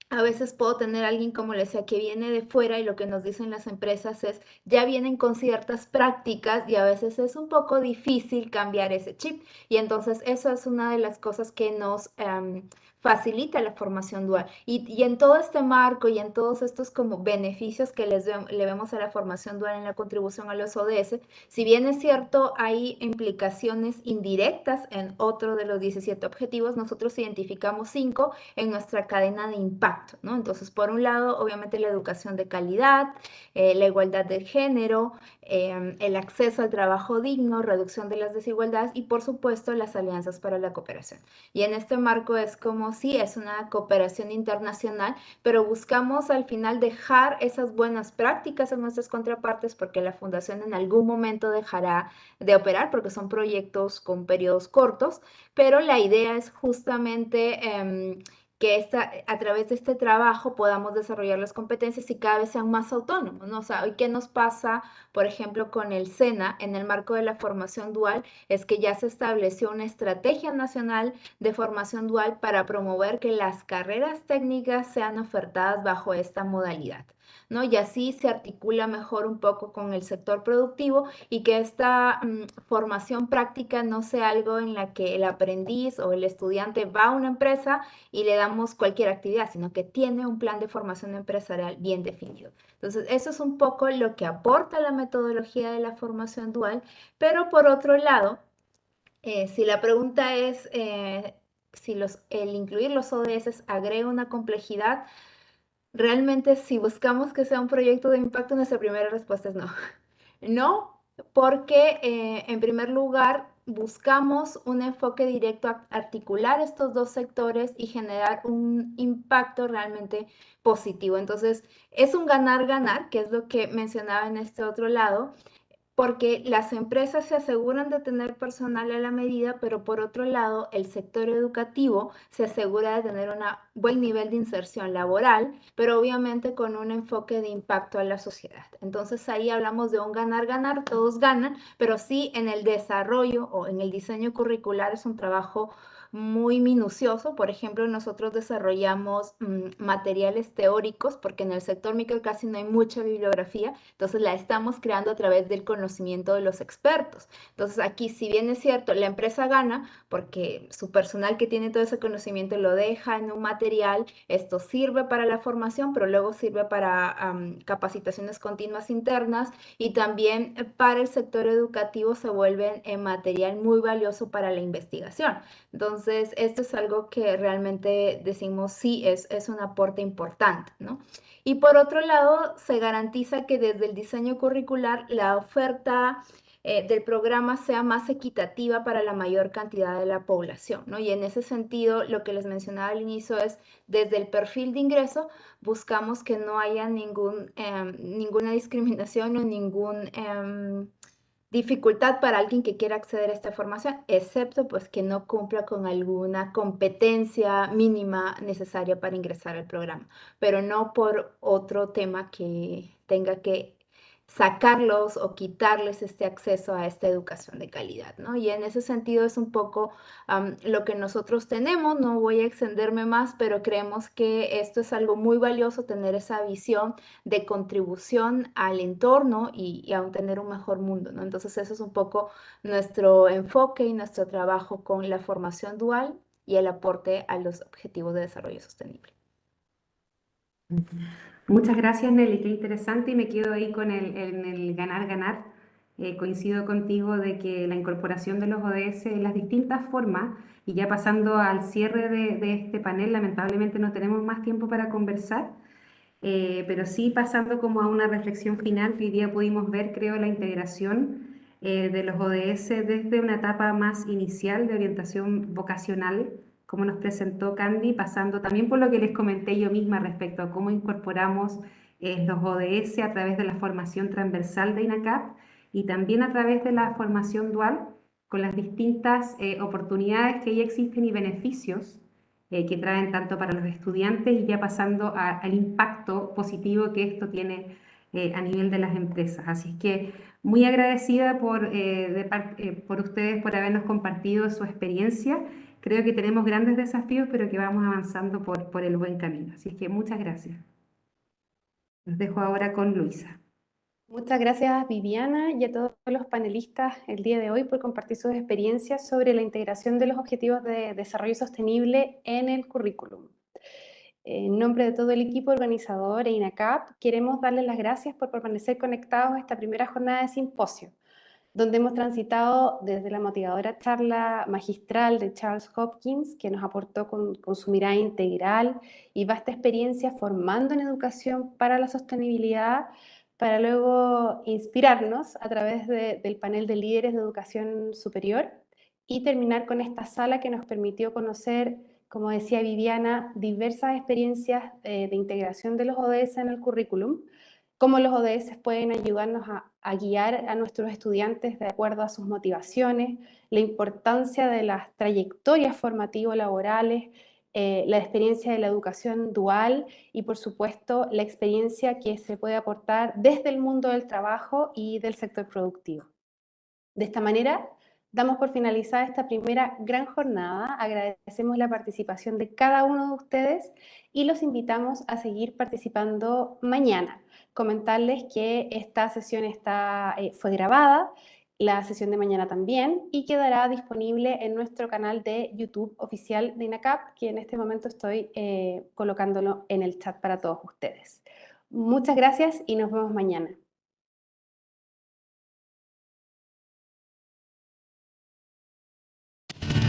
A veces puedo tener a alguien, como les decía, que viene de fuera y lo que nos dicen las empresas es, ya vienen con ciertas prácticas y a veces es un poco difícil cambiar ese chip. Y entonces eso es una de las cosas que nos facilita la formación dual. Y en todo este marco y en todos estos como beneficios que le vemos a la formación dual en la contribución a los ODS, si bien es cierto, hay implicaciones indirectas en otro de los 17 objetivos, nosotros identificamos 5 en nuestra cadena de impacto, ¿no? Entonces, por un lado, obviamente la educación de calidad, la igualdad de género, el acceso al trabajo digno, reducción de las desigualdades y, por supuesto, las alianzas para la cooperación. Y en este marco es como sí, es una cooperación internacional, pero buscamos al final dejar esas buenas prácticas en nuestras contrapartes porque la fundación en algún momento dejará de operar porque son proyectos con periodos cortos, pero la idea es justamente que a través de este trabajo podamos desarrollar las competencias y cada vez sean más autónomos, ¿no? O sea, ¿qué nos pasa, por ejemplo, con el SENA en el marco de la formación dual? Es que ya se estableció una estrategia nacional de formación dual para promover que las carreras técnicas sean ofertadas bajo esta modalidad, ¿no? Y así se articula mejor un poco con el sector productivo y que esta formación práctica no sea algo en la que el aprendiz o el estudiante va a una empresa y le damos cualquier actividad, sino que tiene un plan de formación empresarial bien definido. Entonces, eso es un poco lo que aporta la metodología de la formación dual, pero por otro lado, si la pregunta es si el incluir los ODS agrega una complejidad, realmente si buscamos que sea un proyecto de impacto, nuestra primera respuesta es no. No, porque en primer lugar buscamos un enfoque directo a articular estos dos sectores y generar un impacto realmente positivo. Entonces, es un ganar-ganar, que es lo que mencionaba en este otro lado, porque las empresas se aseguran de tener personal a la medida, pero por otro lado, el sector educativo se asegura de tener un buen nivel de inserción laboral, pero obviamente con un enfoque de impacto a la sociedad. Entonces ahí hablamos de un ganar-ganar, todos ganan, pero sí en el desarrollo o en el diseño curricular es un trabajo muy minucioso. Por ejemplo, nosotros desarrollamos materiales teóricos porque en el sector micro casi no hay mucha bibliografía, entonces la estamos creando a través del conocimiento de los expertos. Entonces aquí, si bien es cierto, la empresa gana porque su personal que tiene todo ese conocimiento lo deja en un material, esto sirve para la formación, pero luego sirve para capacitaciones continuas internas y también para el sector educativo se vuelve material muy valioso para la investigación. Entonces, esto es algo que realmente decimos sí, es un aporte importante, ¿no? Y por otro lado, se garantiza que desde el diseño curricular la oferta del programa sea más equitativa para la mayor cantidad de la población, ¿no? Y en ese sentido, lo que les mencionaba al inicio es, desde el perfil de ingreso, buscamos que no haya ninguna discriminación o ningún dificultad para alguien que quiera acceder a esta formación, excepto pues que no cumpla con alguna competencia mínima necesaria para ingresar al programa, pero no por otro tema que tenga que sacarlos o quitarles este acceso a esta educación de calidad, ¿no? Y en ese sentido es un poco lo que nosotros tenemos. No voy a extenderme más, pero creemos que esto es algo muy valioso, tener esa visión de contribución al entorno y a tener un mejor mundo, ¿no? Entonces eso es un poco nuestro enfoque y nuestro trabajo con la formación dual y el aporte a los objetivos de desarrollo sostenible. Muchas gracias, Nelly, qué interesante, y me quedo ahí con el ganar-ganar. Coincido contigo de que la incorporación de los ODS en las distintas formas, y ya pasando al cierre de este panel, lamentablemente no tenemos más tiempo para conversar, pero sí pasando como a una reflexión final, que hoy día pudimos ver, creo, la integración de los ODS desde una etapa más inicial de orientación vocacional, como nos presentó Candy, pasando también por lo que les comenté yo misma respecto a cómo incorporamos los ODS a través de la formación transversal de INACAP y también a través de la formación dual, con las distintas oportunidades que ya existen y beneficios que traen tanto para los estudiantes, y ya pasando al impacto positivo que esto tiene a nivel de las empresas. Así es que muy agradecida por ustedes por habernos compartido su experiencia. Creo que tenemos grandes desafíos, pero que vamos avanzando por el buen camino. Así es que muchas gracias. Los dejo ahora con Luisa. Muchas gracias, Viviana, y a todos los panelistas el día de hoy por compartir sus experiencias sobre la integración de los objetivos de desarrollo sostenible en el currículum. En nombre de todo el equipo organizador e INACAP, queremos darles las gracias por permanecer conectados a esta primera jornada de simposio, donde hemos transitado desde la motivadora charla magistral de Charles Hopkins, que nos aportó con su mirada integral y vasta experiencia formando en educación para la sostenibilidad, para luego inspirarnos a través del panel de líderes de educación superior y terminar con esta sala que nos permitió conocer, como decía Viviana, diversas experiencias de integración de los ODS en el currículum, cómo los ODS pueden ayudarnos a guiar a nuestros estudiantes de acuerdo a sus motivaciones, la importancia de las trayectorias formativo-laborales, la experiencia de la educación dual y, por supuesto, la experiencia que se puede aportar desde el mundo del trabajo y del sector productivo. De esta manera, damos por finalizada esta primera gran jornada, agradecemos la participación de cada uno de ustedes y los invitamos a seguir participando mañana. Comentarles que esta sesión fue grabada, la sesión de mañana también, y quedará disponible en nuestro canal de YouTube oficial de INACAP, que en este momento estoy colocándolo en el chat para todos ustedes. Muchas gracias y nos vemos mañana.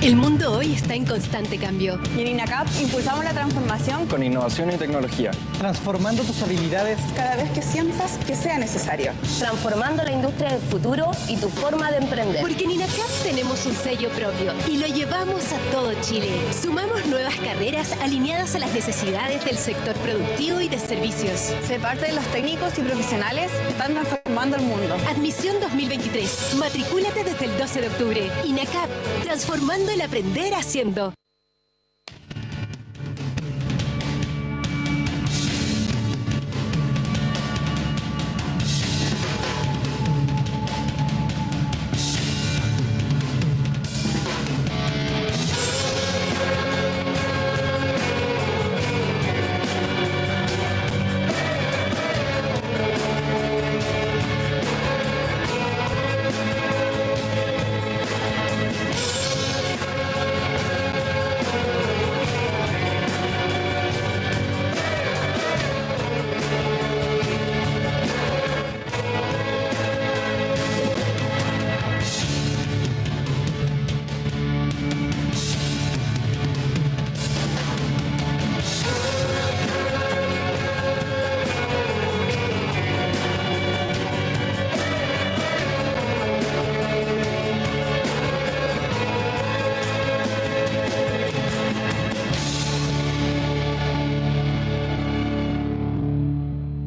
El mundo hoy está en constante cambio. Y en INACAP impulsamos la transformación con innovación y tecnología. Transformando tus habilidades cada vez que sientas que sea necesario. Transformando la industria del futuro y tu forma de emprender. Porque en INACAP tenemos un sello propio y lo llevamos a todo Chile. Sumamos nuevas carreras alineadas a las necesidades del sector productivo y de servicios. Sé parte de los técnicos y profesionales que están transformando el mundo. Admisión 2023. Matricúlate desde el 12 de octubre. INACAP, transformando el aprender haciendo.